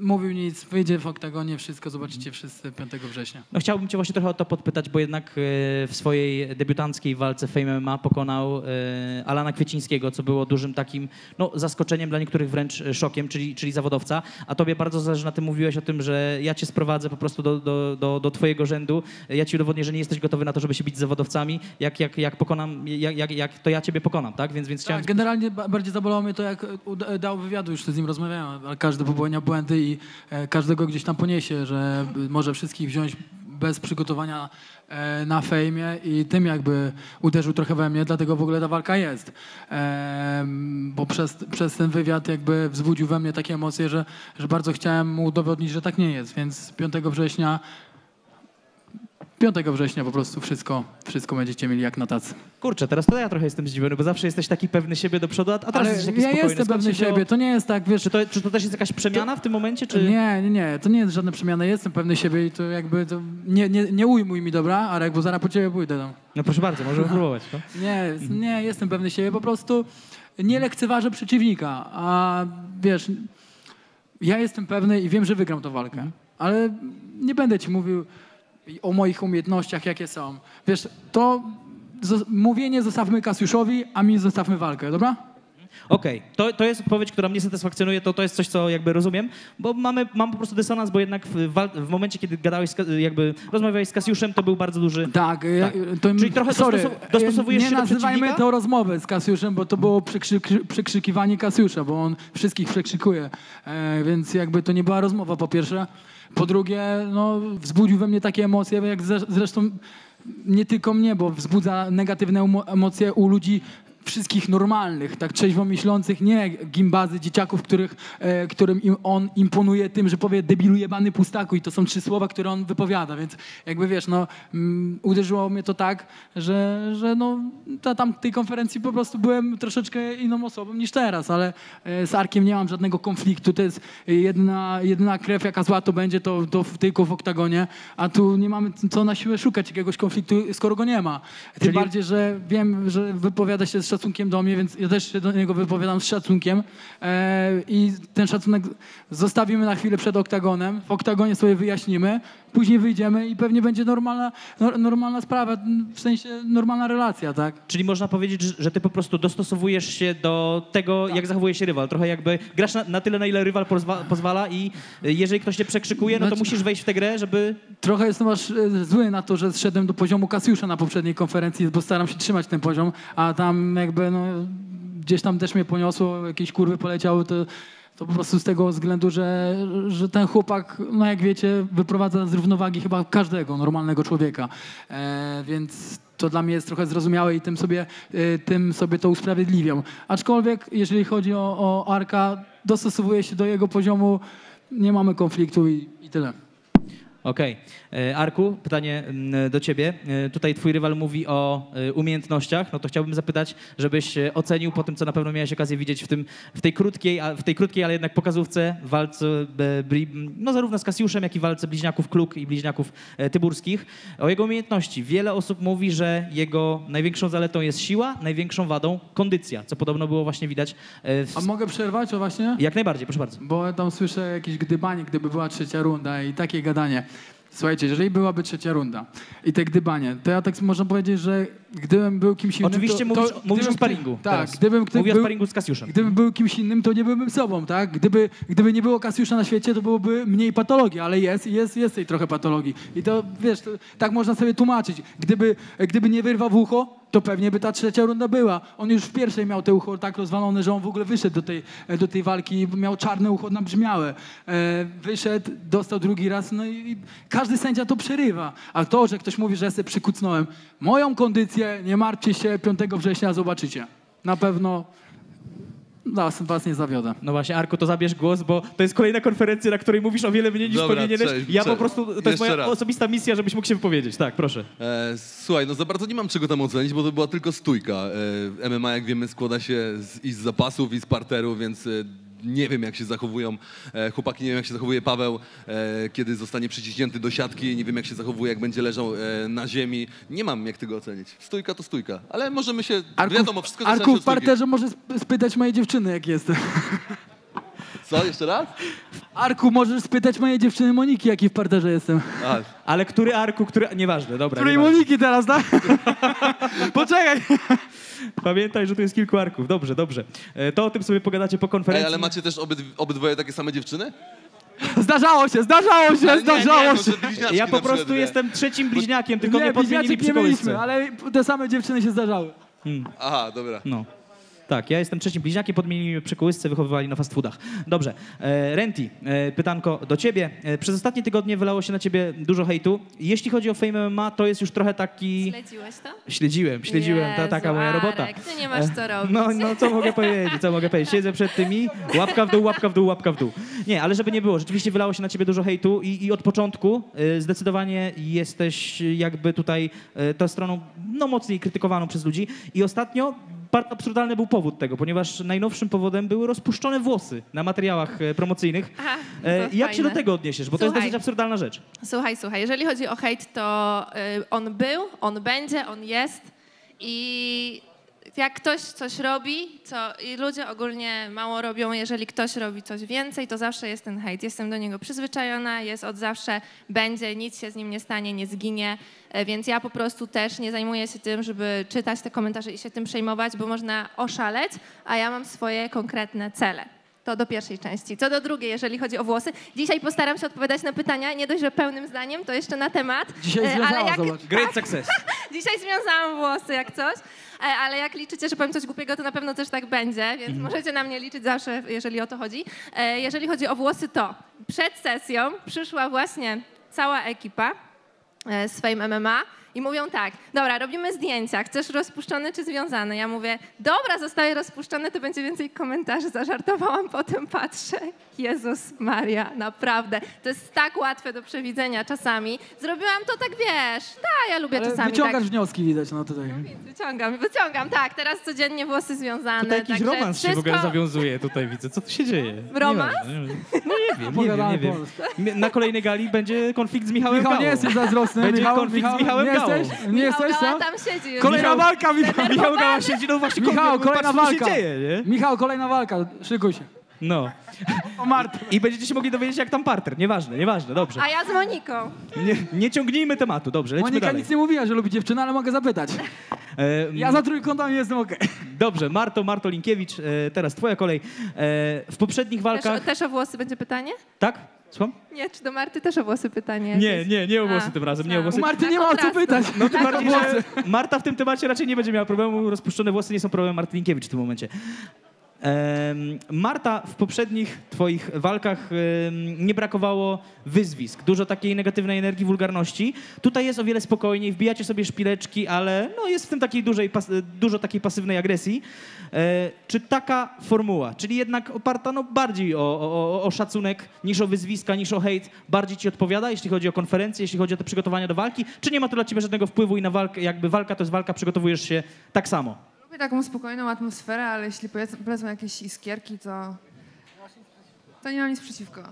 mówił nic, wyjdzie w oktagonie, wszystko zobaczycie wszyscy 5 września. No chciałbym cię właśnie trochę o to podpytać, bo jednak w swojej debiutanckiej walce Fame MMA pokonał Alana Kwiecińskiego, co było dużym takim zaskoczeniem, dla niektórych wręcz szokiem, czyli zawodowca. A tobie bardzo zależy na tym, mówiłeś o tym, że ja cię sprowadzę po prostu do twojego rzędu. Ja ci udowodnię, że nie jesteś gotowy na to, żeby się bić z zawodowcami. Jak pokonam, to ja ciebie pokonam, tak? Więc chciałem... Tak, generalnie bardziej zabolało mnie to, jak dał wywiadu, już z nim rozmawiałem, ale każdy popełnia błędy i każdego gdzieś tam poniesie, że może wszystkich wziąć bez przygotowania na fejmie i tym jakby uderzył trochę we mnie, dlatego w ogóle ta walka jest. Bo przez ten wywiad jakby wzbudził we mnie takie emocje, że bardzo chciałem mu udowodnić, że tak nie jest, więc 5 września po prostu wszystko będziecie mieli jak na tacy. Kurczę, teraz to ja trochę jestem zdziwiony, bo zawsze jesteś taki pewny siebie do przodu, a teraz ale jesteś taki ja spokojny. jestem pewny siebie, to nie jest tak, wiesz... Czy to też jest jakaś przemiana w tym momencie, czy... Nie, to nie jest żadna przemiana, jestem pewny siebie i to jakby... Nie ujmuj mi, dobra, Arek, bo zaraz po ciebie pójdę. No proszę bardzo, możemy próbować. No? Nie, jestem pewny siebie, po prostu nie lekceważę przeciwnika, a wiesz, ja jestem pewny i wiem, że wygram tę walkę, ale nie będę ci mówił o moich umiejętnościach, jakie są. Wiesz, to mówienie zostawmy Kasiuszowi, a mi zostawmy walkę, dobra? Okej, to jest odpowiedź, która mnie satysfakcjonuje, to jest coś, co jakby rozumiem, bo mam po prostu dysonans, bo jednak w momencie, kiedy rozmawiałeś z Kasiuszem, to był bardzo duży... Tak. Czyli trochę dostosowujesz się do przeciwnika? Nie nazywajmy to rozmowę z Kasiuszem, bo to było przekrzykiwanie Kasiusza, bo on wszystkich przekrzykuje, więc jakby to nie była rozmowa, po pierwsze. Po drugie, wzbudził we mnie takie emocje, jak zresztą nie tylko mnie, bo wzbudza negatywne emocje u ludzi wszystkich normalnych, tak trzeźwo myślących, nie gimbazy, dzieciaków, którym on imponuje tym, że powie debilu jebany pustaku i to są 3 słowa, które on wypowiada, więc jakby wiesz, uderzyło mnie to tak, że tam tej konferencji po prostu byłem troszeczkę inną osobą niż teraz, ale z Arkiem nie mam żadnego konfliktu, to jest jedyna krew, jaka zła to będzie, to tylko w oktagonie, a tu nie mamy co na siłę szukać jakiegoś konfliktu, skoro go nie ma. Tym bardziej, że wiem, że wypowiada się z szacunkiem do mnie, więc ja też się do niego wypowiadam z szacunkiem i ten szacunek zostawimy na chwilę przed oktagonem. W oktagonie sobie wyjaśnimy, później wyjdziemy i pewnie będzie normalna sprawa, w sensie normalna relacja, tak? Czyli można powiedzieć, że ty po prostu dostosowujesz się do tego, jak zachowuje się rywal. Trochę jakby grasz na tyle, na ile rywal pozwala i jeżeli ktoś cię przekrzykuje, no to musisz wejść w tę grę, żeby... Trochę jestem aż zły na to, że zszedłem do poziomu Kasiusza na poprzedniej konferencji, bo staram się trzymać ten poziom, a tam jakby gdzieś tam też mnie poniosło, jakieś kurwy poleciały, to po prostu z tego względu, że ten chłopak, jak wiecie, wyprowadza z równowagi chyba każdego normalnego człowieka. Więc to dla mnie jest trochę zrozumiałe i tym sobie to usprawiedliwiam. Aczkolwiek, jeżeli chodzi o Arka, dostosowuję się do jego poziomu, nie mamy konfliktu i tyle. Okej. Arku, pytanie do ciebie. Tutaj twój rywal mówi o umiejętnościach. No to chciałbym zapytać, żebyś ocenił po tym, co na pewno miałeś okazję widzieć w tej krótkiej, ale jednak pokazówce, walce zarówno z Kasiuszem, jak i walce bliźniaków Kluk i bliźniaków Tyburskich. O jego umiejętności. Wiele osób mówi, że jego największą zaletą jest siła, największą wadą kondycja, co podobno było właśnie widać. A mogę przerwać właśnie? Jak najbardziej, proszę bardzo. Bo ja tam słyszę jakieś gdybanie, gdyby była 3. runda i takie gadanie. Słuchajcie, jeżeli byłaby trzecia runda i te gdybanie, to ja tak można powiedzieć, że gdybym był kimś innym... Oczywiście mówisz o sparingu. Tak, Mówię o sparingu z Kasiuszem. Gdybym był kimś innym, to nie byłbym sobą, tak? Gdyby nie było Kasiusza na świecie, to byłoby mniej patologii, ale jest tej trochę patologii. I to, wiesz, tak można sobie tłumaczyć. Gdyby nie wyrwał w ucho, to pewnie by ta trzecia runda była. On już w pierwszej miał te ucho tak rozwalone, że on w ogóle wyszedł do tej walki, miał czarne ucho nabrzmiałe. Wyszedł, dostał drugi raz, no i każdy sędzia to przerywa. A to, że ktoś mówi, że ja sobie przykucnąłem moją kondycję, nie martwcie się, 5 września zobaczycie. Na pewno was nie zawiodę. No właśnie, Arku, to zabierz głos, bo to jest kolejna konferencja, na której mówisz o wiele mniej niż powinieneś. Po prostu, to jest moja osobista misja, żebyś mógł się wypowiedzieć. Tak, proszę. Słuchaj, no za bardzo nie mam czego tam ocenić, bo to była tylko stójka. MMA, jak wiemy, składa się i z zapasów, i z parteru, więc nie wiem, jak się zachowują chłopaki, nie wiem, jak się zachowuje Paweł, kiedy zostanie przyciśnięty do siatki, nie wiem, jak się zachowuje, jak będzie leżał na ziemi. Nie mam jak tego ocenić. Stójka to stójka, ale możemy się, wiadomo, wszystko zaczyna się Arku, od w stójki. parterze możesz spytać mojej dziewczyny, jak jestem. Co, jeszcze raz? Arku, możesz spytać mojej dziewczyny Moniki, jaki w parterze jestem. Ale który Arku, który... Nieważne, dobra. Której Moniki teraz, tak? Poczekaj. Pamiętaj, że tu jest kilku Arków. Dobrze, dobrze. To o tym sobie pogadacie po konferencji. Ale macie też obydwoje takie same dziewczyny? Zdarzało się. Ja po prostu jestem trzecim bliźniakiem, tylko mnie podmienili przy kołysce. Ale te same dziewczyny się zdarzały. Aha, dobra. No. Tak, ja jestem trzecim bliźniakiem, podmienili mnie przy kołysce, wychowywali na fast foodach. Dobrze. Renti, pytanko do ciebie. Przez ostatnie tygodnie wylało się na ciebie dużo hejtu. Jeśli chodzi o Fame MMA, to jest już trochę taki... Śledziłeś to? Śledziłem. To taka moja robota. Arek, ty nie masz co robić. No co mogę powiedzieć, Siedzę przed tymi, łapka w dół, łapka w dół, łapka w dół. Nie, ale żeby nie było, rzeczywiście wylało się na ciebie dużo hejtu i od początku zdecydowanie jesteś jakby tutaj tą stroną mocniej krytykowaną przez ludzi i ostatnio bardzo absurdalny był powód tego, ponieważ najnowszym powodem były rozpuszczone włosy na materiałach promocyjnych. Aha, jak się do tego odniesiesz? Bo to jest dosyć absurdalna rzecz. Słuchaj, jeżeli chodzi o hejt, to on był, on będzie, on jest i jak ktoś coś robi, i ludzie ogólnie mało robią, jeżeli ktoś robi coś więcej, to zawsze jest ten hejt. Jestem do niego przyzwyczajona, jest od zawsze, będzie, nic się z nim nie stanie, nie zginie, więc ja po prostu też nie zajmuję się tym, żeby czytać te komentarze i się tym przejmować, bo można oszaleć, a ja mam swoje konkretne cele. To do pierwszej części. Co do drugiej, jeżeli chodzi o włosy. Dzisiaj postaram się odpowiadać na pytania, nie dość, że pełnym zdaniem, to jeszcze na temat. Dzisiaj związałam, zobacz. Great success. Dzisiaj związałam włosy jak coś, ale jak liczycie, że powiem coś głupiego, to na pewno też tak będzie, więc możecie na mnie liczyć zawsze, jeżeli o to chodzi. Jeżeli chodzi o włosy, to przed sesją przyszła właśnie cała ekipa z Fame MMA i mówią tak, dobra, robimy zdjęcia, chcesz rozpuszczony czy związany? Ja mówię, dobra, zostaje rozpuszczony, to będzie więcej komentarzy. Zażartowałam, potem patrzę, Jezus Maria, naprawdę. To jest tak łatwe do przewidzenia czasami. Zrobiłam to tak, wiesz, ja lubię Ale czasami wyciągasz tak. wnioski, widać, no tutaj. Wyciągam, tak, teraz codziennie włosy związane. Tutaj jakiś także romans się w ogóle zawiązuje, tutaj widzę. Co tu się dzieje? Romans? No nie wiem. Na kolejnej gali będzie konflikt z Michałem Michał, Gałą. nie jesteś zazdrosny. Będzie konflikt z Michałem Gałą. Nie jesteś, Gała co? tam siedzi już. Kolejna walka, Michał. Michał Gała siedzi, no właśnie. Michał, kolejna patrz, co walka. się dzieje, nie? Michał, kolejna walka, szykuj się. No. I będziecie się mogli dowiedzieć, jak tam parter. Nieważne, dobrze. A ja z Moniką. Nie ciągnijmy tematu, dobrze, lecimy Monika dalej. nic nie mówiła, że lubi dziewczynę, ale mogę zapytać. Ja za trójkątami jestem okej. Dobrze, Marto Linkiewicz, teraz twoja kolej. W poprzednich walkach... Też o włosy będzie pytanie? Tak? Słucham? Nie, czy do Marty też o włosy pytanie? Nie o włosy tym razem, nie o włosy. U Marty nie ma o co pytać. No tym bardziej, że Marta w tym temacie raczej nie będzie miała problemu. Rozpuszczone włosy nie są problemem Marty Linkiewicz w tym momencie. Marta, w poprzednich twoich walkach nie brakowało wyzwisk, dużo takiej negatywnej energii, wulgarności. Tutaj jest o wiele spokojniej, wbijacie sobie szpileczki, ale jest w tym takiej dużo takiej pasywnej agresji. Czy taka formuła, czyli jednak oparta bardziej o szacunek niż o wyzwiska, niż o hejt, bardziej ci odpowiada, jeśli chodzi o konferencje, jeśli chodzi o te przygotowania do walki, czy nie ma to dla ciebie żadnego wpływu i na walkę, jakby walka to jest walka, przygotowujesz się tak samo? Lubię taką spokojną atmosferę, ale jeśli polecą jakieś iskierki, to nie mam nic przeciwko.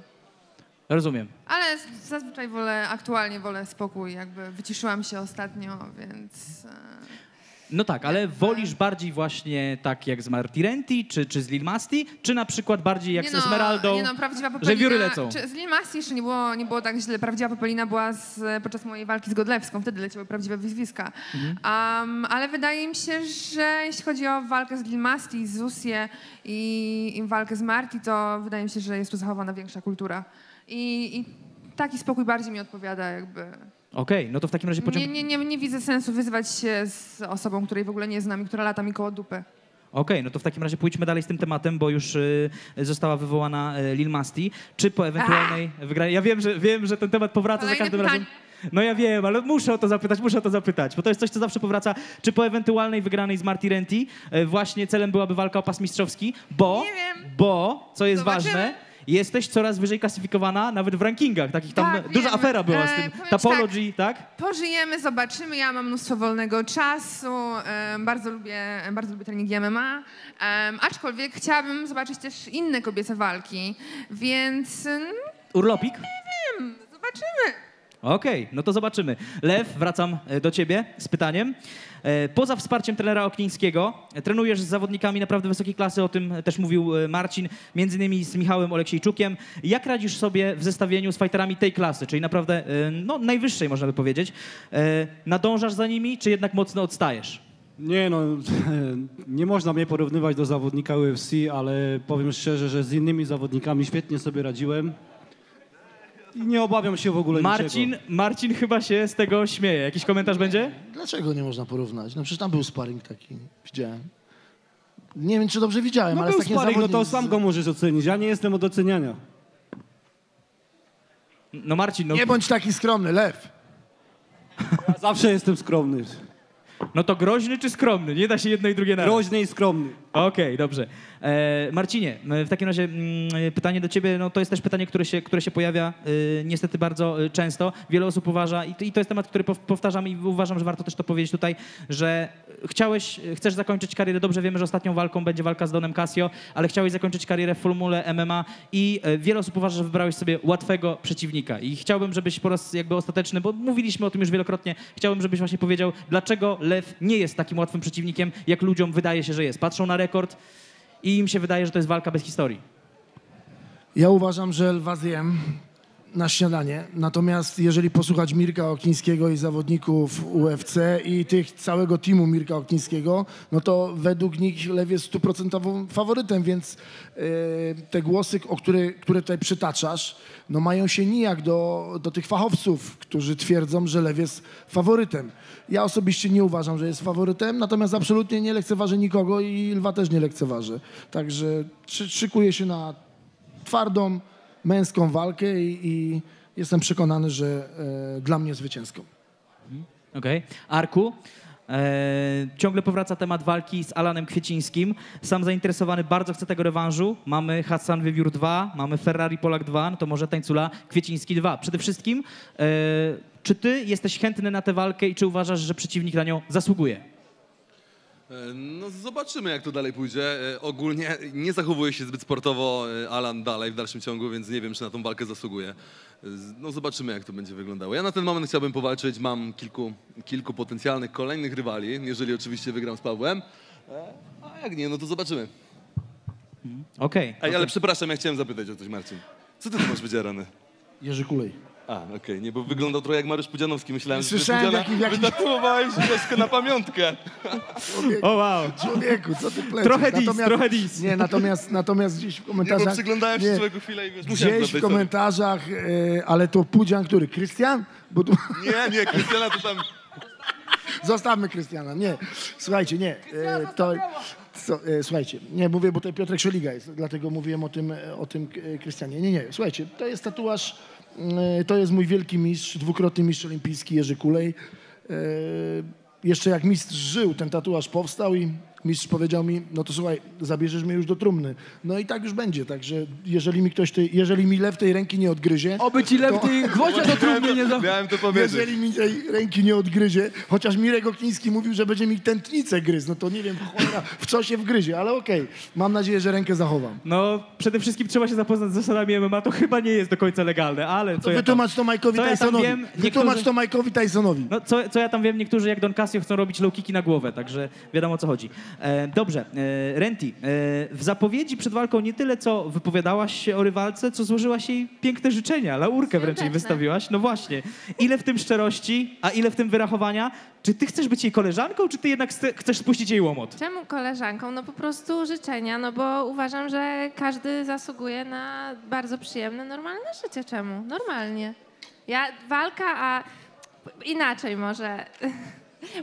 Rozumiem. Ale zazwyczaj aktualnie wolę spokój, jakby wyciszyłam się ostatnio, więc No tak, ale wolisz bardziej właśnie tak jak z Marty Renty, czy z Lil Masti, czy na przykład bardziej jak z Esmeraldą, Nie no, prawdziwa że Popelina, wióry lecą? Z Lil Masti jeszcze nie było tak źle. Prawdziwa Popelina była podczas mojej walki z Godlewską. Wtedy leciały prawdziwe wyzwiska. Ale wydaje mi się, że jeśli chodzi o walkę z Lil Masti, z Zusie i walkę z Marty, to wydaje mi się, że jest tu zachowana większa kultura. I taki spokój bardziej mi odpowiada jakby. Okej, no to w takim razie Nie widzę sensu wyzywać się z osobą, której w ogóle nie znam i która lata mi koło dupy. Okej, no to w takim razie pójdźmy dalej z tym tematem, bo już została wywołana Lil Masti. Czy po ewentualnej wygranej... Ja wiem, że ten temat powraca Kolejne za każdym pytanie. razem. No ja wiem, ale muszę o to zapytać, bo to jest coś, co zawsze powraca. Czy po ewentualnej wygranej z Marty Renty właśnie celem byłaby walka o pas mistrzowski? Bo, co jest ważne, jesteś coraz wyżej klasyfikowana nawet w rankingach. Takich tam Tak, duża wiem. afera była z tym. Powiem ci Tapology, tak? Pożyjemy, zobaczymy. Ja mam mnóstwo wolnego czasu. Bardzo lubię treningi MMA. Aczkolwiek chciałabym zobaczyć też inne kobiece walki, więc Urlopik? nie wiem, zobaczymy. Okej, no to zobaczymy. Lew, wracam do ciebie z pytaniem. Poza wsparciem trenera Oknińskiego, trenujesz z zawodnikami naprawdę wysokiej klasy, o tym też mówił Marcin, między innymi z Michałem Oleksiejczukiem. Jak radzisz sobie w zestawieniu z fighterami tej klasy, czyli naprawdę no, najwyższej, można by powiedzieć? Nadążasz za nimi, czy jednak mocno odstajesz? Nie no, nie można mnie porównywać do zawodnika UFC, ale powiem szczerze, że z innymi zawodnikami świetnie sobie radziłem. I nie obawiam się w ogóle niczego. Marcin chyba się z tego śmieje. Jakiś komentarz będzie? Dlaczego nie można porównać? No przecież tam był sparring taki, widziałem. Nie wiem, czy dobrze widziałem, No ale był z takim sparring, no to zawodnikiem... sam go możesz ocenić. Ja nie jestem od oceniania. No Marcin, no... Nie bądź taki skromny, Lew. Ja zawsze jestem skromny. No to groźny czy skromny? Nie da się jedno i drugie naraz. Groźny i skromny. Okej, dobrze. Marcinie, w takim razie pytanie do ciebie, no to jest też pytanie, które się pojawia niestety bardzo często. Wiele osób uważa, i to jest temat, który powtarzam i uważam, że warto też to powiedzieć tutaj, że chcesz zakończyć karierę, dobrze wiemy, że ostatnią walką będzie walka z Donem Casio, ale chciałeś zakończyć karierę w formule MMA i wiele osób uważa, że wybrałeś sobie łatwego przeciwnika. I chciałbym, żebyś po raz jakby ostateczny, bo mówiliśmy o tym już wielokrotnie, chciałbym, żebyś właśnie powiedział, dlaczego Lew nie jest takim łatwym przeciwnikiem, jak ludziom wydaje się, że jest. Patrzą na rekord i im się wydaje, że to jest walka bez historii. Ja uważam, że lwa zjem na śniadanie. Natomiast jeżeli posłuchać Mirka Oknińskiego i zawodników UFC i tych całego teamu Mirka Oknińskiego, no to według nich Lew jest 100% faworytem, więc te głosy, które tutaj przytaczasz, no mają się nijak do tych fachowców, którzy twierdzą, że Lew jest faworytem. Ja osobiście nie uważam, że jest faworytem, natomiast absolutnie nie lekceważę nikogo i Lwa też nie lekceważę. Także szykuję się na twardą, męską walkę i jestem przekonany, że dla mnie zwycięską. Okej. Arku, ciągle powraca temat walki z Alanem Kwiecińskim. Sam zainteresowany bardzo chce tego rewanżu. Mamy Hassan Wiewiór 2, mamy Ferrari Polak 2, no to może Tańcula Kwieciński 2. Przede wszystkim, czy ty jesteś chętny na tę walkę i czy uważasz, że przeciwnik na nią zasługuje? No zobaczymy, jak to dalej pójdzie. Ogólnie nie zachowuje się zbyt sportowo Alan dalej w dalszym ciągu, więc nie wiem, czy na tą walkę zasługuje. No zobaczymy, jak to będzie wyglądało. Ja na ten moment chciałbym powalczyć, mam kilku potencjalnych kolejnych rywali, jeżeli oczywiście wygram z Pawłem. A jak nie, no to zobaczymy. Okej. Ale przepraszam, ja chciałem zapytać o coś, Marcin. Co ty tu masz wydzierane? Jerzy Kulej. Okej, nie, bo wyglądał trochę jak Mariusz Pudzianowski. Myślałem, Słyszałem, że wytatuowałeś deskę na pamiątkę. Człowieku, człowieku, co ty plecisz? Trochę dis. Nie, natomiast gdzieś w komentarzach... Nie, bo przyglądałem się człowieku chwilę i wiesz, musiałem gdzieś w zapytać, komentarzach, ale to Pudzian, który? Krystian? Bo tu... Nie, Krystiana to tam... Zostawmy Krystiana, nie. Słuchajcie, nie. Słuchajcie, nie mówię, bo tutaj Piotrek Szeliga jest, dlatego mówiłem o tym Krystianie. Nie, słuchajcie, to jest tatuaż, to jest mój wielki mistrz, dwukrotny mistrz olimpijski Jerzy Kulej. Jeszcze jak mistrz żył, ten tatuaż powstał i mistrz powiedział mi, no to słuchaj, zabierzesz mnie już do trumny. No i tak już będzie, także jeżeli mi lew tej ręki nie odgryzie... Oby ci lew tej gwoździa do trumny nie dał. Miałem to powiedzieć. Jeżeli mi tej ręki nie odgryzie, chociaż Mirek Okniński mówił, że będzie mi tętnicę gryzł, no to nie wiem cholera, w co się wgryzie, ale okej. Mam nadzieję, że rękę zachowam. No, przede wszystkim trzeba się zapoznać z zasadami MMA, to chyba nie jest do końca legalne, ale... To wytłumacz to Mike'owi Tysonowi. Wytłumacz to Mike'owi Tysonowi. No, co ja tam wiem, niektórzy jak Don Casio chcą robić low kicki na głowę, także wiadomo o co chodzi. Dobrze, Renty, w zapowiedzi przed walką nie tyle, co wypowiadałaś się o rywalce, co złożyłaś jej piękne życzenia, laurkę wręcz jej wystawiłaś. No właśnie, ile w tym szczerości, a ile w tym wyrachowania? Czy ty chcesz być jej koleżanką, czy ty jednak chcesz spuścić jej łomot? Czemu koleżanką? No po prostu życzenia, no bo uważam, że każdy zasługuje na bardzo przyjemne, normalne życie. Czemu? Normalnie. Walka, a inaczej może...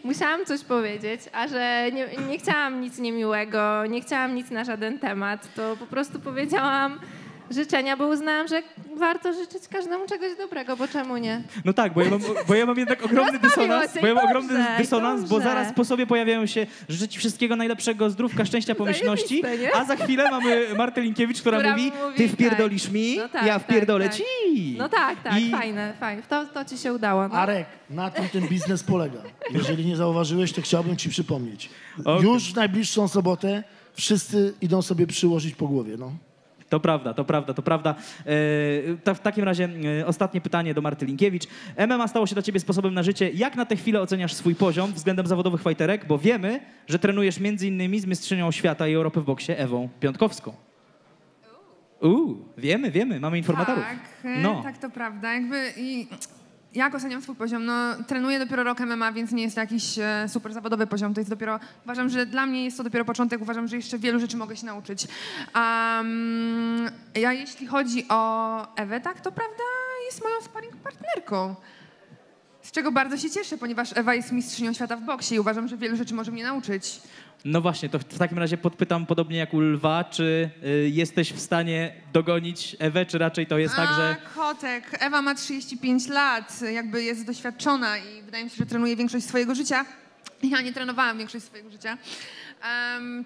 Musiałam coś powiedzieć, a że nie chciałam nic niemiłego, nie chciałam nic na żaden temat, to po prostu powiedziałam życzenia, bo uznałam, że warto życzyć każdemu czegoś dobrego, bo czemu nie? No tak, bo ja mam jednak ogromny dysonans, bo zaraz po sobie pojawiają się życzę ci wszystkiego najlepszego, zdrówka, szczęścia, pomyślności, a za chwilę mamy Martę Linkiewicz, która mówi, ty wpierdolisz mi, no tak, ja wpierdolę tak. ci. No tak, fajne. To ci się udało. No. Arek, na tym ten biznes polega. Jeżeli nie zauważyłeś, to chciałbym ci przypomnieć. Okay. Już w najbliższą sobotę wszyscy idą sobie przyłożyć po głowie, no. To prawda. W takim razie ostatnie pytanie do Marty Linkiewicz. MMA stało się dla ciebie sposobem na życie. Jak na tę chwilę oceniasz swój poziom względem zawodowych fajterek? Bo wiemy, że trenujesz m.in. z mistrzynią świata i Europy w boksie Ewą Piątkowską. Wiemy, mamy informatorów. Tak, to prawda. Jak oceniam swój poziom? No, trenuję dopiero rok MMA, więc nie jest to jakiś super zawodowy poziom. To jest dopiero, uważam, że dla mnie jest to dopiero początek. Uważam, że jeszcze wielu rzeczy mogę się nauczyć. Ja jeśli chodzi o Ewę, tak, to prawda, jest moją sparring partnerką. Z czego bardzo się cieszę, ponieważ Ewa jest mistrzynią świata w boksie i uważam, że wielu rzeczy może mnie nauczyć. No właśnie, to w takim razie podpytam podobnie jak u Lwa, czy jesteś w stanie dogonić Ewę, czy raczej to jest tak, że... Kotek, Ewa ma 35 lat, jakby jest doświadczona i wydaje mi się, że trenuje większość swojego życia. Ja nie trenowałam większość swojego życia.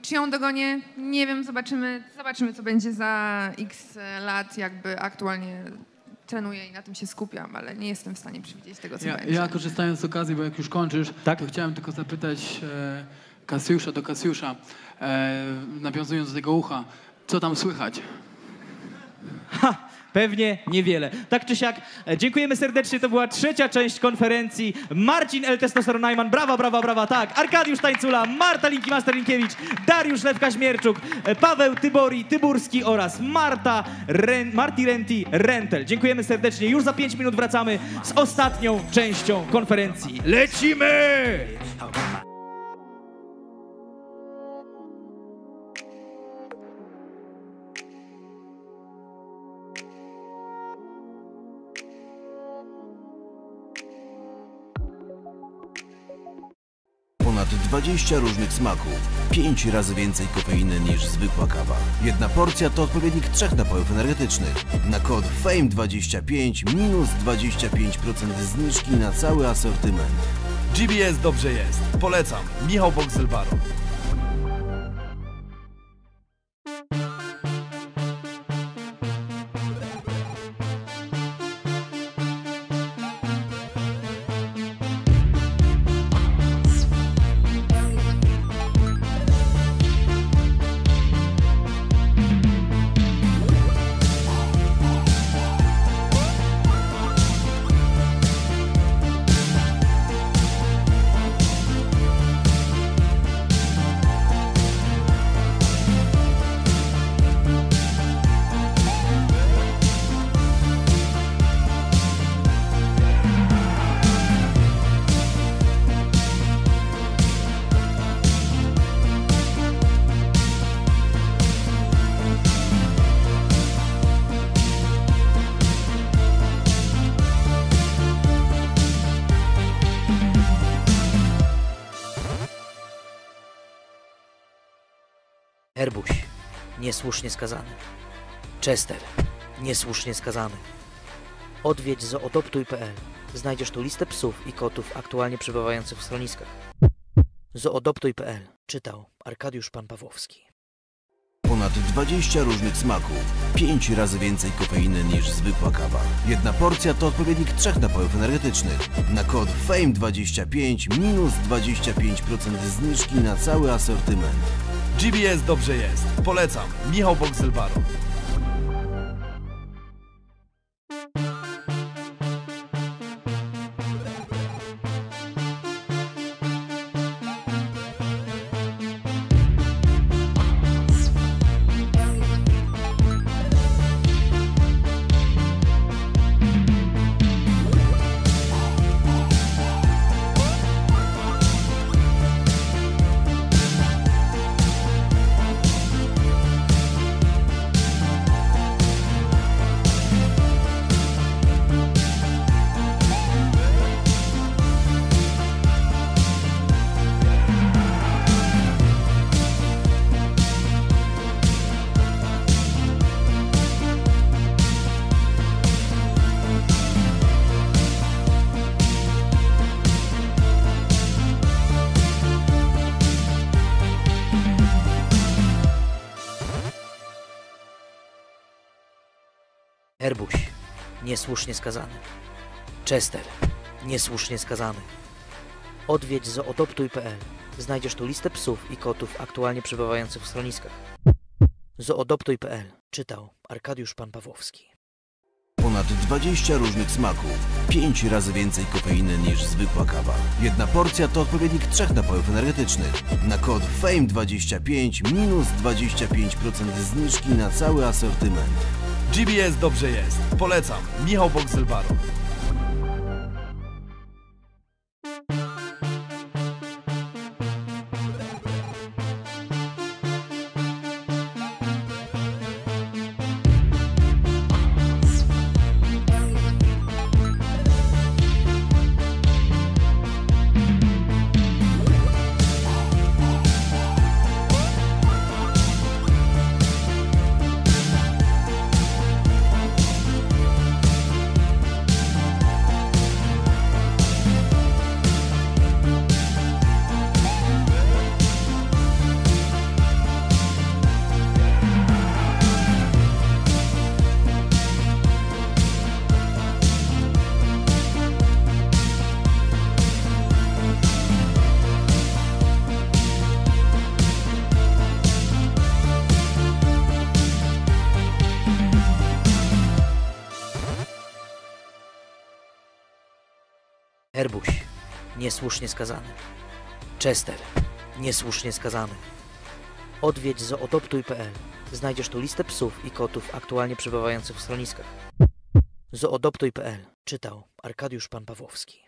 Czy ją dogonię? Nie wiem, zobaczymy, co będzie za x lat, jakby aktualnie trenuję i na tym się skupiam, ale nie jestem w stanie przewidzieć tego, co będzie. Ja korzystając z okazji, bo jak już kończysz, to chciałem tylko zapytać Kasiusza, nawiązując do tego ucha, co tam słychać? Pewnie niewiele. Tak czy siak, dziękujemy serdecznie. To była trzecia część konferencji. Marcin El Testosteron Najman, brawa, tak. Arkadiusz Tańcula, Marta Linkiewicz, Dariusz Lew-Kaźmierczuk, Paweł Tyburski oraz Marty Rentel. Dziękujemy serdecznie. Już za 5 minut wracamy z ostatnią częścią konferencji. Lecimy! Ponad 20 różnych smaków, 5 razy więcej kofeiny niż zwykła kawa. Jedna porcja to odpowiednik 3 napojów energetycznych. Na kod FAME25 minus 25% zniżki na cały asortyment. GBS dobrze jest. Polecam. Michał Boxel-Baron. Herbuś, niesłusznie skazany. Chester, niesłusznie skazany. Odwiedź zootoptuj.pl. Znajdziesz tu listę psów i kotów aktualnie przebywających w schroniskach. Zoodoptuj.pl. Czytał Arkadiusz Pan Pawłowski. Ponad 20 różnych smaków. 5 razy więcej kofeiny niż zwykła kawa. Jedna porcja to odpowiednik 3 napojów energetycznych. Na kod FAME25 minus 25% zniżki na cały asortyment. GBS dobrze jest. Polecam. Michał Boxel-Baron. Herbuś, niesłusznie skazany. Chester, niesłusznie skazany. Odwiedź zoodoptuj.pl. Znajdziesz tu listę psów i kotów aktualnie przebywających w schroniskach. Zoodoptuj.pl. Czytał Arkadiusz Pan Pawłowski. Ponad 20 różnych smaków. 5 razy więcej kofeiny niż zwykła kawa. Jedna porcja to odpowiednik 3 napojów energetycznych. Na kod FAME25 minus 25% zniżki na cały asortyment. GBS dobrze jest. Polecam. Michał Boxel-Baron. Herbuś, niesłusznie skazany. Chester, niesłusznie skazany. Odwiedź zoodoptuj.pl. Znajdziesz tu listę psów i kotów aktualnie przebywających w schroniskach. Zoodoptuj.pl. Czytał Arkadiusz Pan Pawłowski.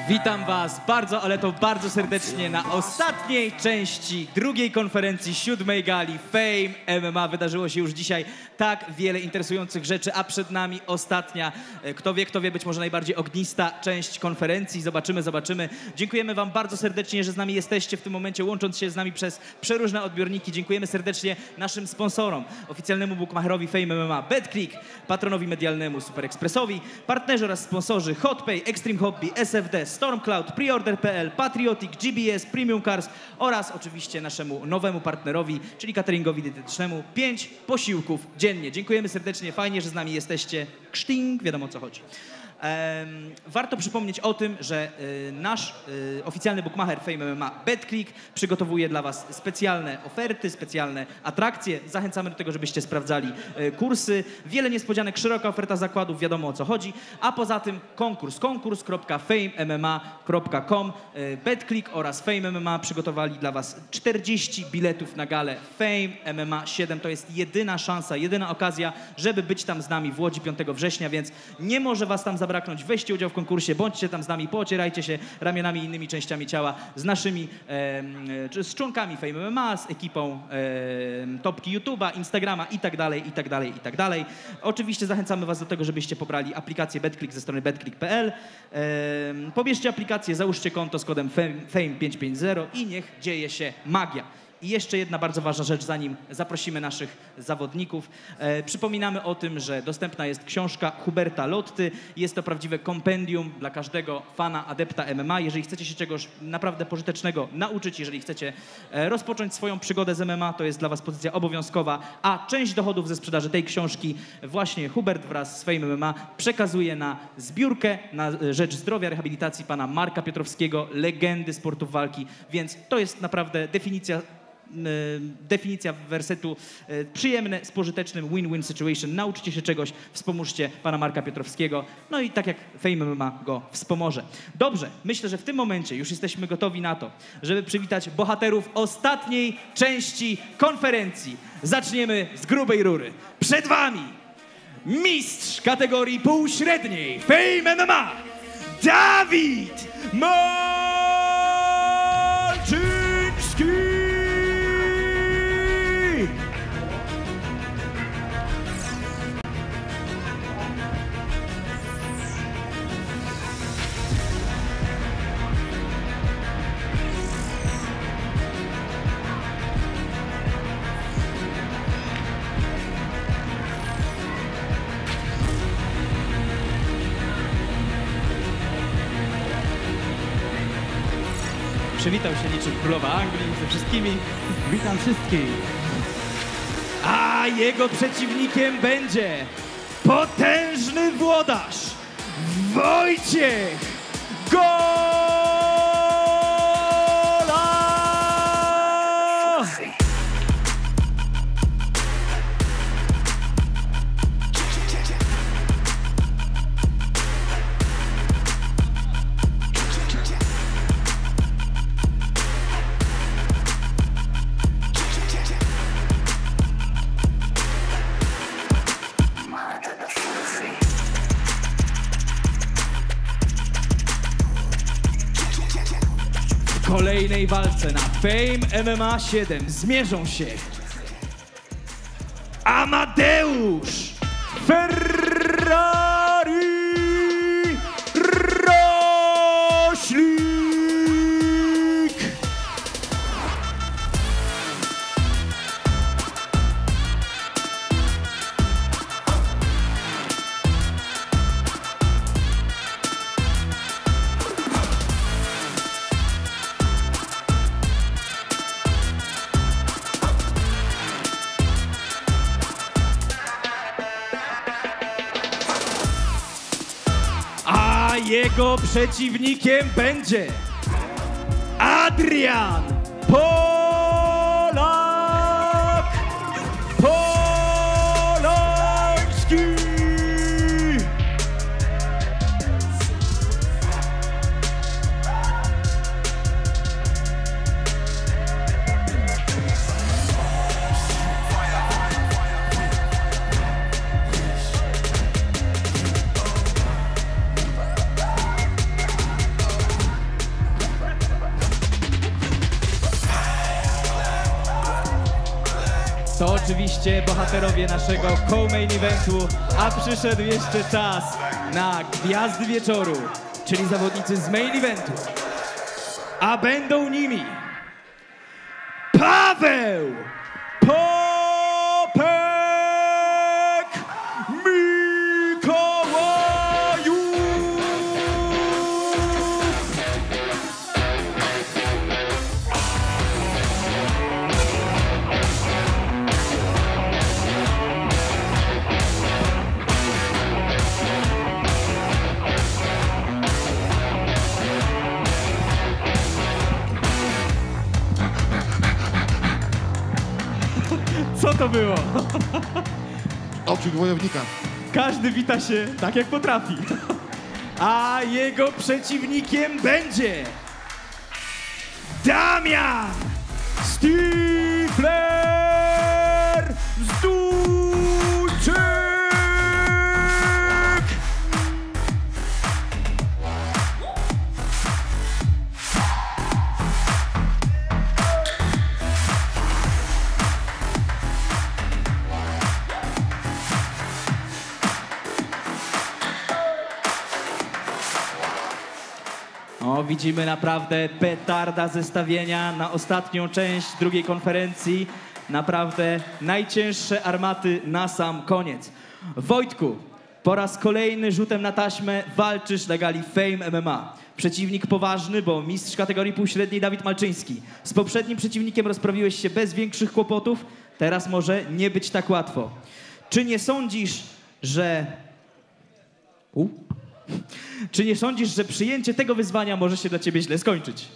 Witam Was bardzo, ale to bardzo serdecznie na ostatniej części drugiej konferencji 7. gali Fame MMA. Wydarzyło się już dzisiaj tak wiele interesujących rzeczy, a przed nami ostatnia, kto wie, być może najbardziej ognista część konferencji. Zobaczymy. Dziękujemy Wam bardzo serdecznie, że z nami jesteście w tym momencie, łącząc się z nami przez przeróżne odbiorniki. Dziękujemy serdecznie naszym sponsorom, oficjalnemu bookmacherowi Fame MMA BetClick, patronowi medialnemu Super Expressowi, partnerzy oraz sponsorzy Hotpay, Extreme Hobby, SFD, Stormcloud, Preorder.pl, Patriotic, GBS, Premium Cars oraz oczywiście naszemu nowemu partnerowi, czyli cateringowi dietetycznemu. 5 posiłków dziennie. Dziękujemy serdecznie, fajnie, że z nami jesteście. Kszting, wiadomo o co chodzi. Warto przypomnieć o tym, że nasz oficjalny bookmacher Fame MMA BetClick przygotowuje dla Was specjalne oferty, specjalne atrakcje. Zachęcamy do tego, żebyście sprawdzali kursy. Wiele niespodzianek, szeroka oferta zakładów, wiadomo o co chodzi. A poza tym konkurs.famemma.com. BetClick oraz Fame MMA przygotowali dla Was 40 biletów na galę Fame MMA 7. To jest jedyna szansa, jedyna okazja, żeby być tam z nami w Łodzi 5 września, więc nie może Was tam zabraknąć. Weźcie udział w konkursie, bądźcie tam z nami, poocierajcie się ramionami i innymi częściami ciała z naszymi, z członkami Fame MMA, z ekipą topki YouTube'a, Instagrama itd. Oczywiście zachęcamy Was do tego, żebyście pobrali aplikację BetClick ze strony betclick.pl. Pobierzcie aplikację, załóżcie konto z kodem FAME550 i niech dzieje się magia. I jeszcze jedna bardzo ważna rzecz, zanim zaprosimy naszych zawodników. Przypominamy o tym, że dostępna jest książka Huberta Lotty. Jest to prawdziwe kompendium dla każdego fana, adepta MMA. Jeżeli chcecie się czegoś naprawdę pożytecznego nauczyć, jeżeli chcecie rozpocząć swoją przygodę z MMA, to jest dla was pozycja obowiązkowa, a część dochodów ze sprzedaży tej książki właśnie Hubert wraz z Fame MMA przekazuje na zbiórkę na rzecz zdrowia, rehabilitacji pana Marka Piotrowskiego, legendy sportów walki, więc to jest naprawdę definicja wersetu przyjemne z pożytecznym win-win situation. Nauczcie się czegoś, wspomóżcie pana Marka Piotrowskiego, no i tak jak Fame MMA go wspomoże. Dobrze, myślę, że w tym momencie już jesteśmy gotowi na to, żeby przywitać bohaterów ostatniej części konferencji. Zaczniemy z grubej rury. Przed wami mistrz kategorii półśredniej Fame MMA, Dawid Malczyński! Przywitał się niczym królowa Anglii ze wszystkimi. Witam wszystkich. A jego przeciwnikiem będzie potężny włodarz Wojciech Gola! W kolejnej walce na Fame MMA 7 zmierzą się Amadeusz Ferrari Roślik. A jego przeciwnikiem będzie Adrian Polak Polański. To oczywiście bohaterowie naszego co-main eventu, a przyszedł jeszcze czas na gwiazdy wieczoru, czyli zawodnicy z main eventu. A będą nimi Paweł Popek Mikołajów. Co to było? Okrzyk wojownika. Każdy wita się tak, jak potrafi. A jego przeciwnikiem będzie Damian Stifler Zdulczyk. No, widzimy naprawdę petarda zestawienia na ostatnią część drugiej konferencji. Naprawdę najcięższe armaty na sam koniec. Wojtku, po raz kolejny rzutem na taśmę walczysz na gali Fame MMA. Przeciwnik poważny, bo mistrz kategorii półśredniej Dawid Malczyński. Z poprzednim przeciwnikiem rozprawiłeś się bez większych kłopotów. Teraz może nie być tak łatwo. Czy nie sądzisz, że... Czy nie sądzisz, że przyjęcie tego wyzwania może się dla ciebie źle skończyć?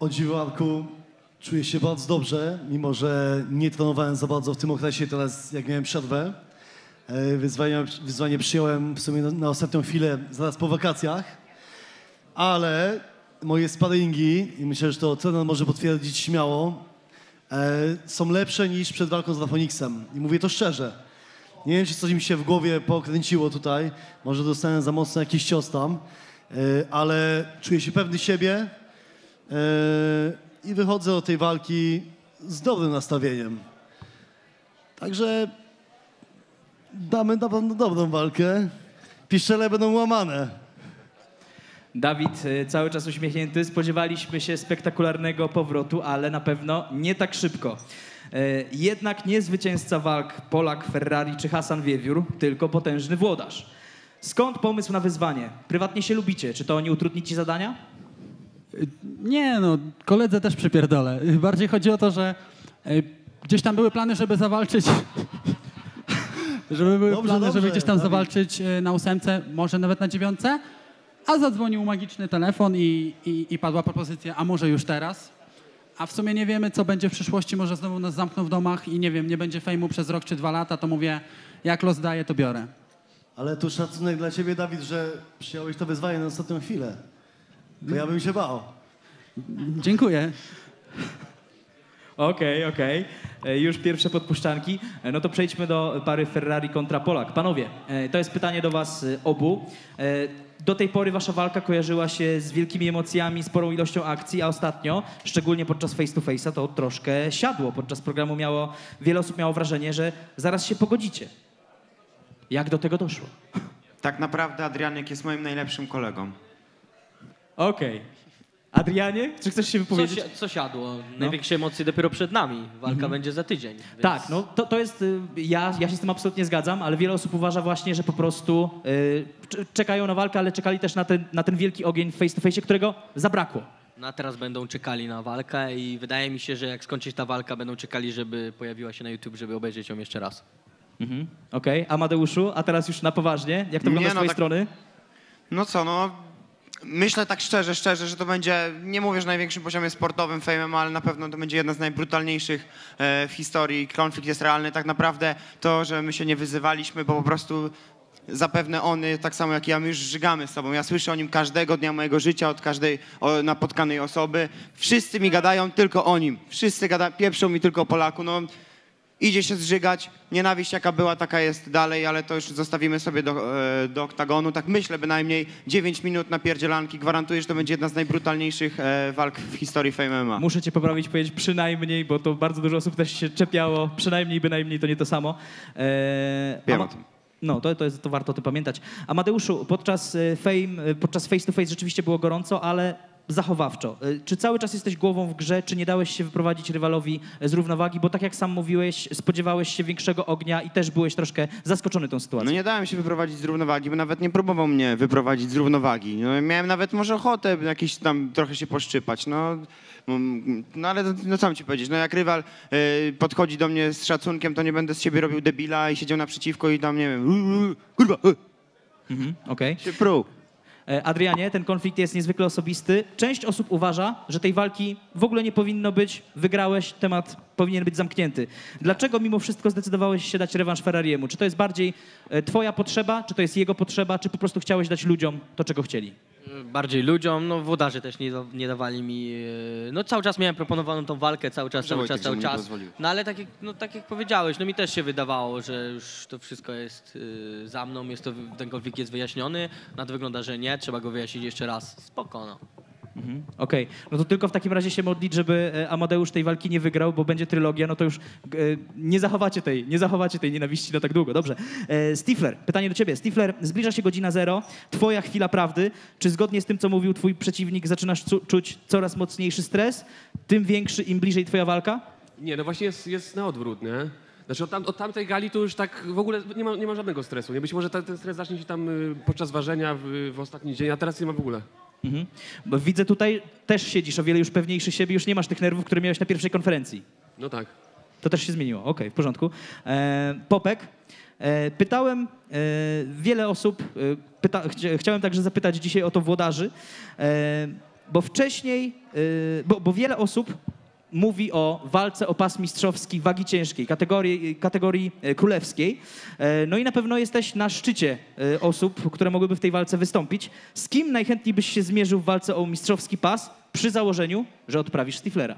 O dziwaku, czuję się bardzo dobrze, mimo że nie trenowałem za bardzo w tym okresie, teraz jak miałem przerwę. Wyzwanie przyjąłem w sumie na ostatnią chwilę, zaraz po wakacjach, ale moje sparingi, i myślę, że to trener może potwierdzić śmiało, są lepsze niż przed walką z Rafoniksem. I mówię to szczerze. Nie wiem, czy coś mi się w głowie pokręciło tutaj, może dostałem za mocno jakiś cios tam, ale czuję się pewny siebie i wychodzę do tej walki z dobrym nastawieniem. Także damy na pewno dobrą walkę. Piszczele będą łamane. Dawid cały czas uśmiechnięty. Spodziewaliśmy się spektakularnego powrotu, ale na pewno nie tak szybko. Jednak nie zwycięzca walk Polak, Ferrari czy Hasan Wiewiór, tylko potężny włodarz. Skąd pomysł na wyzwanie? Prywatnie się lubicie. Czy to nie utrudni ci zadania? Nie, no, koledze też przypierdolę. Bardziej chodzi o to, że gdzieś tam były plany, żeby zawalczyć... żeby gdzieś tam zawalczyć na 8, może nawet na 9, a zadzwonił magiczny telefon i padła propozycja, a może już teraz. A w sumie nie wiemy, co będzie w przyszłości, może znowu nas zamkną w domach i nie wiem, nie będzie fejmu przez rok czy 2 lata, to mówię, jak los daje, to biorę. Ale tu szacunek dla ciebie, Dawid, że przyjąłeś to wyzwanie na ostatnią chwilę. Bo ja bym się bał. Dziękuję. Okej. Już pierwsze podpuszczanki. No to przejdźmy do pary Ferrari kontra Polak. Panowie, to jest pytanie do was obu. Do tej pory wasza walka kojarzyła się z wielkimi emocjami, sporą ilością akcji, a ostatnio, szczególnie podczas face to face'a, to troszkę siadło. Podczas programu wiele osób miało wrażenie, że zaraz się pogodzicie. Jak do tego doszło? Tak naprawdę Adrianek jest moim najlepszym kolegą. Okej. Adrianie, czy chcesz się wypowiedzieć? Co siadło? Największe emocje dopiero przed nami. Walka będzie za tydzień. Więc... Tak, no to jest, ja się z tym absolutnie zgadzam, ale wiele osób uważa właśnie, że po prostu czekają na walkę, ale czekali też na ten wielki ogień w face to face, którego zabrakło. No a teraz będą czekali na walkę i wydaje mi się, że jak skończy się ta walka, będą czekali, żeby pojawiła się na YouTube, żeby obejrzeć ją jeszcze raz. Okej. Amadeuszu, a teraz już na poważnie, jak to wygląda z twojej strony? No co, myślę tak szczerze, że to będzie, nie mówię, że na największym poziomie sportowym Fame, ale na pewno to będzie jedna z najbrutalniejszych w historii. Konflikt jest realny. Tak naprawdę to, że my się nie wyzywaliśmy, bo po prostu zapewne on, tak samo jak ja, my już żygamy z sobą. Ja słyszę o nim każdego dnia mojego życia, od każdej napotkanej osoby. Wszyscy mi gadają tylko o nim. Wszyscy pieprzą mi tylko o Polaku. Idzie się zżygać, nienawiść jaka była, taka jest dalej, ale to już zostawimy sobie do oktagonu. Tak myślę bynajmniej 9 minut na pierdzielanki. Gwarantuję, że to będzie jedna z najbrutalniejszych walk w historii Fame MMA. Muszę cię poprawić, powiedzieć przynajmniej, bo to bardzo dużo osób też się czepiało. Przynajmniej, bynajmniej to nie to samo. Wiem o tym. No, to warto o tym pamiętać. Amadeuszu, podczas face to face rzeczywiście było gorąco, ale zachowawczo. Czy cały czas jesteś głową w grze, czy nie dałeś się wyprowadzić rywalowi z równowagi? Bo tak jak sam mówiłeś, spodziewałeś się większego ognia i też byłeś troszkę zaskoczony tą sytuacją. No nie dałem się wyprowadzić z równowagi, bo nawet nie próbował mnie wyprowadzić z równowagi. Miałem nawet może ochotę jakieś tam trochę się poszczypać. No ale co mam ci powiedzieć? Jak rywal podchodzi do mnie z szacunkiem, to nie będę z siebie robił debila i siedział naprzeciwko i tam, nie wiem, kurwa. Okej. Się pruł. Adrianie, ten konflikt jest niezwykle osobisty. Część osób uważa, że tej walki w ogóle nie powinno być. Wygrałeś, temat powinien być zamknięty. Dlaczego mimo wszystko zdecydowałeś się dać rewanż Ferrariemu? Czy to jest bardziej twoja potrzeba, czy to jest jego potrzeba, czy po prostu chciałeś dać ludziom to, czego chcieli? Bardziej ludziom, włodarze też nie dawali mi, cały czas miałem proponowaną tą walkę, cały czas. No ale tak jak powiedziałeś, mi też się wydawało, że już to wszystko jest za mną, ten konflikt jest wyjaśniony, na to wygląda, że nie, trzeba go wyjaśnić jeszcze raz, spoko. Okej, no to tylko w takim razie się modlić, żeby Amadeusz tej walki nie wygrał, bo będzie trylogia, no to już nie zachowacie tej nienawiści na tak długo. Dobrze. Stifler, pytanie do ciebie. Stifler, zbliża się godzina 0, twoja chwila prawdy. Czy zgodnie z tym, co mówił twój przeciwnik, zaczynasz czuć coraz mocniejszy stres? Tym większy, im bliżej twoja walka? Nie, no właśnie jest na odwrót, nie? Znaczy od tamtej gali to już tak w ogóle nie ma żadnego stresu, nie? Być może ten stres zacznie się tam podczas ważenia w ostatni dzień, a teraz nie ma w ogóle. Bo widzę tutaj, też siedzisz o wiele już pewniejszy siebie, już nie masz tych nerwów, które miałeś na pierwszej konferencji. No tak. To też się zmieniło. Okej, w porządku. Popek, pytałem wiele osób, chciałem także zapytać dzisiaj o to włodarzy, bo wcześniej, bo wiele osób mówi o walce o pas mistrzowski wagi ciężkiej, kategorii królewskiej. No i na pewno jesteś na szczycie osób, które mogłyby w tej walce wystąpić. Z kim najchętniej byś się zmierzył w walce o mistrzowski pas przy założeniu, że odprawisz Stiflera?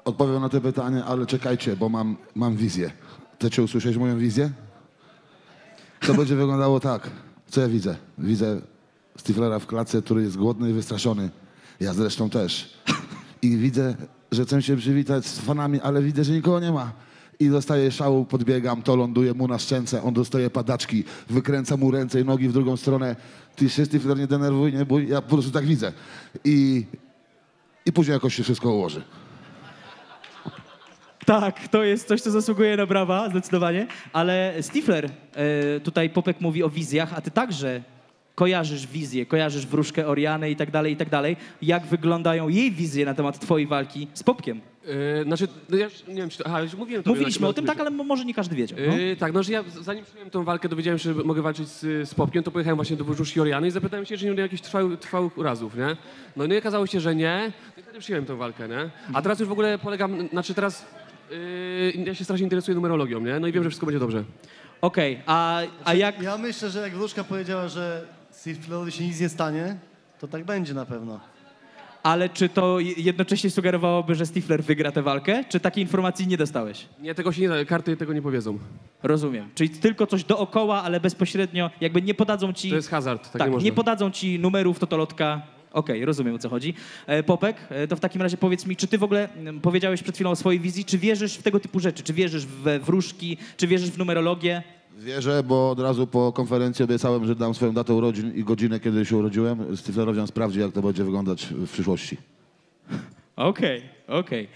Odpowiem na to pytanie, ale czekajcie, bo mam wizję. Chcecie usłyszeć moją wizję? To będzie wyglądało tak. Co ja widzę? Widzę Stiflera w klatce, który jest głodny i wystraszony. Ja zresztą też. I widzę, że chcę się przywitać z fanami, ale widzę, że nikogo nie ma. I dostaję szału, podbiegam, to ląduje mu na szczęce, on dostaje padaczki, wykręca mu ręce i nogi w drugą stronę. Ty się, Stifler, nie denerwuj, nie bój, ja po prostu tak widzę. I później jakoś się wszystko ułoży. Tak, to jest coś, co zasługuje na brawa, zdecydowanie. Ale Stifler, tutaj Popek mówi o wizjach, a ty także kojarzysz wizję, kojarzysz wróżkę Orianę i tak dalej, i tak dalej. Jak wyglądają jej wizje na temat twojej walki z Popkiem? Znaczy, no ja już nie wiem, czy... Aha, już mówiłem to. Mówiliśmy o tym, tak, ale może nie każdy wiedział. No. Tak, no że ja zanim przyjąłem tą walkę, dowiedziałem się, że mogę walczyć z Popkiem, to pojechałem właśnie do wróżki Oriany i zapytałem się, czy nie miał jakichś trwałych urazów, nie? No i okazało się, że nie. No i wtedy przyjąłem tą walkę, nie? A teraz już w ogóle polegam, znaczy teraz ja się strasznie interesuję numerologią, nie? No i wiem, że wszystko będzie dobrze. Okej, a jak... Ja myślę, że jak wróżka powiedziała, że Stiflerowi się nic nie stanie, to tak będzie na pewno. Ale czy to jednocześnie sugerowałoby, że Stifler wygra tę walkę? Czy takiej informacji nie dostałeś? Nie, tego się nie da, karty tego nie powiedzą. Rozumiem. Czyli tylko coś dookoła, ale bezpośrednio, jakby nie podadzą ci... To jest hazard, tak nie nie można. Nie podadzą ci numerów, to lotka. Okej, rozumiem, o co chodzi. Popek, to w takim razie powiedz mi, czy ty w ogóle powiedziałeś przed chwilą o swojej wizji, czy wierzysz w tego typu rzeczy? Czy wierzysz we wróżki, czy wierzysz w numerologię? Wierzę, bo od razu po konferencji obiecałem, że dam swoją datę urodzin i godzinę, kiedy się urodziłem. Stiflerowi sprawdzi, jak to będzie wyglądać w przyszłości. Okej.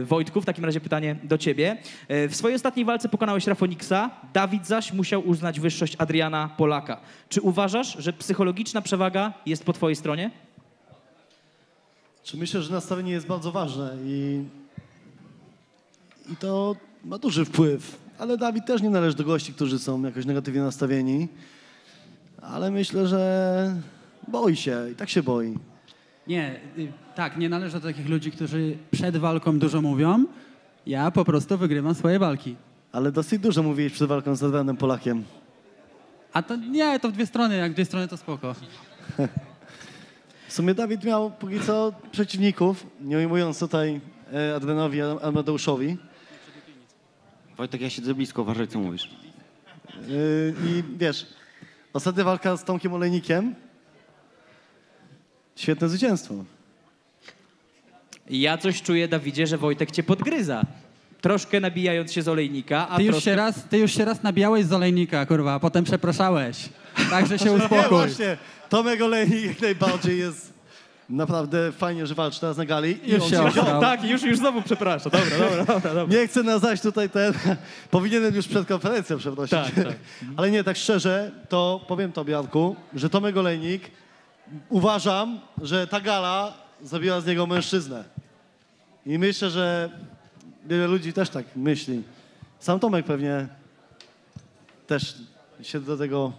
Wojtku, w takim razie pytanie do ciebie. W swojej ostatniej walce pokonałeś Rafoniksa, Dawid zaś musiał uznać wyższość Adriana Polaka. Czy uważasz, że psychologiczna przewaga jest po twojej stronie? Czy myślę, że nastawienie jest bardzo ważne i to ma duży wpływ. Ale Dawid też nie należy do gości, którzy są jakoś negatywnie nastawieni. Ale myślę, że boi się i tak się boi. Nie, tak, nie należę do takich ludzi, którzy przed walką dużo mówią. Ja po prostu wygrywam swoje walki. Ale dosyć dużo mówiłeś przed walką z Adrianem Polakiem. A to nie, to w dwie strony, jak w dwie strony to spoko. W sumie Dawid miał póki co przeciwników, nie ujmując tutaj Adrianowi Amadeuszowi. Wojtek, ja siedzę blisko, uważaj, co mówisz. I wiesz, ostatnia walka z Tomkiem Olejnikiem. Świetne zwycięstwo. Ja coś czuję, Dawidzie, że Wojtek cię podgryza. Troszkę nabijając się z Olejnika, a Ty już się raz nabijałeś z Olejnika, kurwa, a potem przepraszałeś. Także się uspokój. Nie, właśnie. Tomek Olejnik jak najbardziej jest naprawdę fajnie, że walczy teraz na gali. Już się tak, już znowu przepraszam. Dobra. Nie chcę nazwać tutaj powinienem już przed konferencją przeprosić. Tak. Ale nie, tak szczerze, to powiem tobie, Janku, że Tomek Olejnik, uważam, że ta gala zrobiła z niego mężczyznę. I myślę, że wiele ludzi też tak myśli. Sam Tomek pewnie też się do tego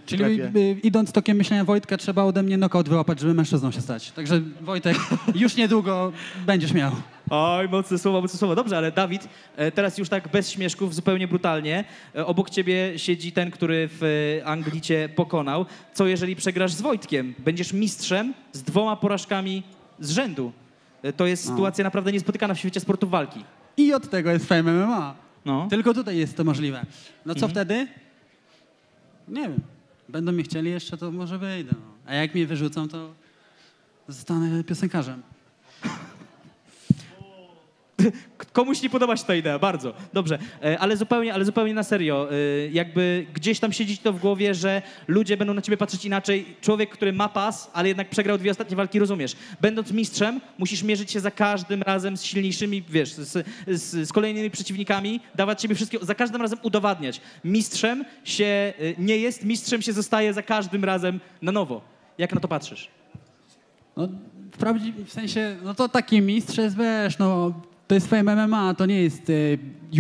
Czyli idąc tokiem myślenia Wojtka, trzeba ode mnie knockout wyłapać, żeby mężczyzną się stać. Także Wojtek, już niedługo będziesz miał. Oj, mocne słowo. Dobrze, ale Dawid, teraz już tak bez śmieszków, zupełnie brutalnie. Obok ciebie siedzi ten, który w Anglii cię pokonał. Co jeżeli przegrasz z Wojtkiem? Będziesz mistrzem z 2 porażkami z rzędu. To jest sytuacja naprawdę niespotykana w świecie sportu walki. I od tego jest Fame MMA. No. Tylko tutaj jest to możliwe. No co wtedy? Nie wiem. będą mnie chcieli jeszcze, to może wyjdę. No. A jak mnie wyrzucą, to zostanę piosenkarzem. Komuś nie podoba się ta idea, bardzo. Dobrze, ale zupełnie na serio. Jakby gdzieś tam siedzi to w głowie, że ludzie będą na ciebie patrzeć inaczej. Człowiek, który ma pas, ale jednak przegrał 2 ostatnie walki, rozumiesz. Będąc mistrzem, musisz mierzyć się za każdym razem z silniejszymi, wiesz, z kolejnymi przeciwnikami, dawać siebie wszystkiego, za każdym razem udowadniać. Mistrzem się nie jest, mistrzem się zostaje za każdym razem na nowo. Jak na to patrzysz? No, w sensie, no to taki mistrz jest, wiesz, no... To jest Fame MMA, to nie jest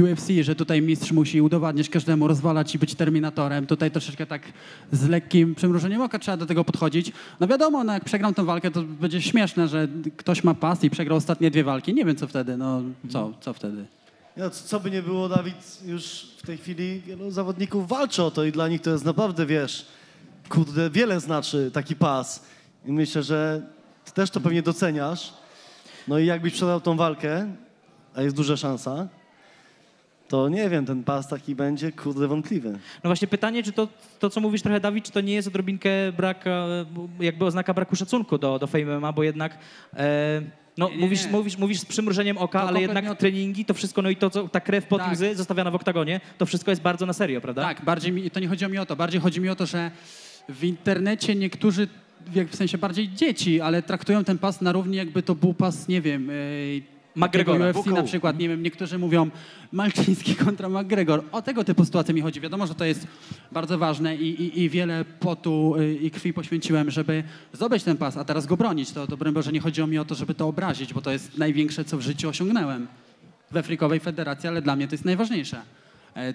UFC, że tutaj mistrz musi udowadniać każdemu, rozwalać i być terminatorem. Tutaj troszeczkę tak z lekkim przymrużeniem oka trzeba do tego podchodzić. No wiadomo, no jak przegram tę walkę, to będzie śmieszne, że ktoś ma pas i przegrał ostatnie 2 walki. Nie wiem, co wtedy, no co wtedy? No, co by nie było, Dawid, już w tej chwili wielu zawodników walczy o to i dla nich to jest naprawdę, wiesz, kurde, wiele znaczy taki pas. I myślę, że ty też to pewnie doceniasz. No i jakbyś sprzedał tą walkę, a jest duża szansa, to nie wiem, ten pas taki będzie, kurde, wątpliwy. No właśnie pytanie, czy to co mówisz trochę, Dawid, czy to nie jest odrobinkę jakby oznaka braku szacunku do Fame MMA, bo jednak no, mówisz z przymrużeniem oka, ale jednak treningi, to wszystko, no i to, co ta krew pot i łzy zostawiana w oktagonie, to wszystko jest bardzo na serio, prawda? Tak, to nie chodzi mi o to, bardziej chodzi mi o to, że w internecie niektórzy, w sensie bardziej dzieci, ale traktują ten pas na równi, jakby to był pas, nie wiem, McGregora, UFC na przykład, nie wiem, niektórzy mówią Malczyński kontra McGregor. O tego typu sytuacje mi chodzi. Wiadomo, że to jest bardzo ważne i wiele potu i krwi poświęciłem, żeby zdobyć ten pas, a teraz go bronić. To broń Boże, nie chodziło mi o to, żeby to obrazić, bo to jest największe, co w życiu osiągnąłem we Freakowej Federacji, ale dla mnie to jest najważniejsze.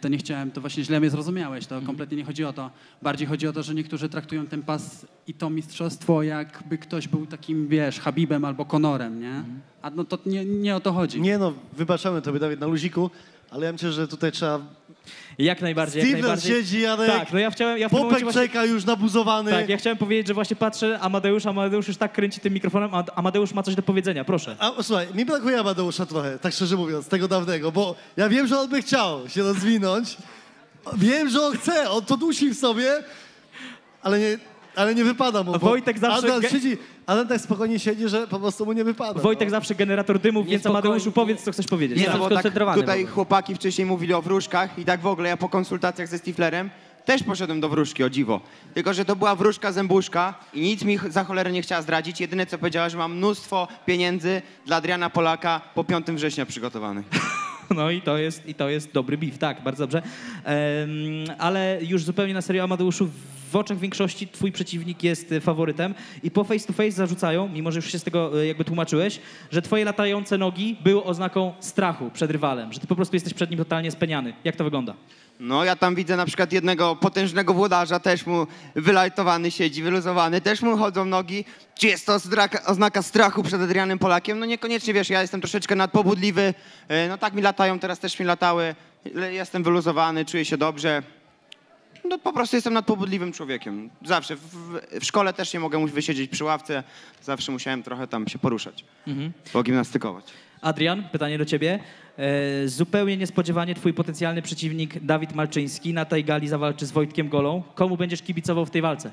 To nie chciałem, to właśnie źle mnie zrozumiałeś, to kompletnie nie chodzi o to. Bardziej chodzi o to, że niektórzy traktują ten pas i to mistrzostwo, jakby ktoś był takim, wiesz, Habibem albo Conorem, nie? A no to nie o to chodzi. Nie no, wybaczamy tobie, Dawid, na luziku, ale ja myślę, że tutaj trzeba... Jak najbardziej. Steven siedzi, Janek, tak, no ja w tym Popek momencie właśnie, czeka już nabuzowany. Tak, ja chciałem powiedzieć, że właśnie patrzę, Amadeusz już tak kręci tym mikrofonem, a Amadeusz ma coś do powiedzenia, proszę. Słuchaj, mi brakuje Amadeusza trochę, tak szczerze mówiąc, tego dawnego, bo ja wiem, że on by chciał się rozwinąć. Wiem, że on chce, on to dusi w sobie, ale nie wypada mu. Wojtek zawsze... Adam tak spokojnie siedzi, że po prostu mu nie wypada. Wojtek zawsze generator dymów, więc Amadeuszu powiedz, co chcesz powiedzieć. Nie, no bo tak tutaj chłopaki wcześniej mówili o wróżkach i tak w ogóle ja po konsultacjach ze Stiflerem też poszedłem do wróżki, o dziwo. Tylko że to była wróżka zębuszka i nic mi za cholerę nie chciała zdradzić. Jedyne co powiedziała, że mam mnóstwo pieniędzy dla Adriana Polaka po 5 września przygotowanych. No i to jest dobry beef, tak, bardzo dobrze. Ale już zupełnie na serio, Amadeuszu, w oczach większości twój przeciwnik jest faworytem i po face to face zarzucają, mimo że już się z tego jakby tłumaczyłeś, że twoje latające nogi były oznaką strachu przed rywalem, że ty po prostu jesteś przed nim totalnie speniany. Jak to wygląda? No ja tam widzę na przykład jednego potężnego włodarza, też mu wylajtowany siedzi, wyluzowany, też mu chodzą nogi. Czy jest to oznaka strachu przed Adrianem Polakiem? No niekoniecznie, wiesz, ja jestem troszeczkę nadpobudliwy, no tak mi latają, teraz też mi latały, jestem wyluzowany, czuję się dobrze. No po prostu jestem nadpobudliwym człowiekiem. Zawsze. W szkole też nie mogę wysiedzieć przy ławce, zawsze musiałem trochę tam się poruszać, pogimnastykować. Adrian, pytanie do ciebie. Zupełnie niespodziewanie twój potencjalny przeciwnik Dawid Malczyński na tej gali zawalczy z Wojtkiem Golą. Komu będziesz kibicował w tej walce?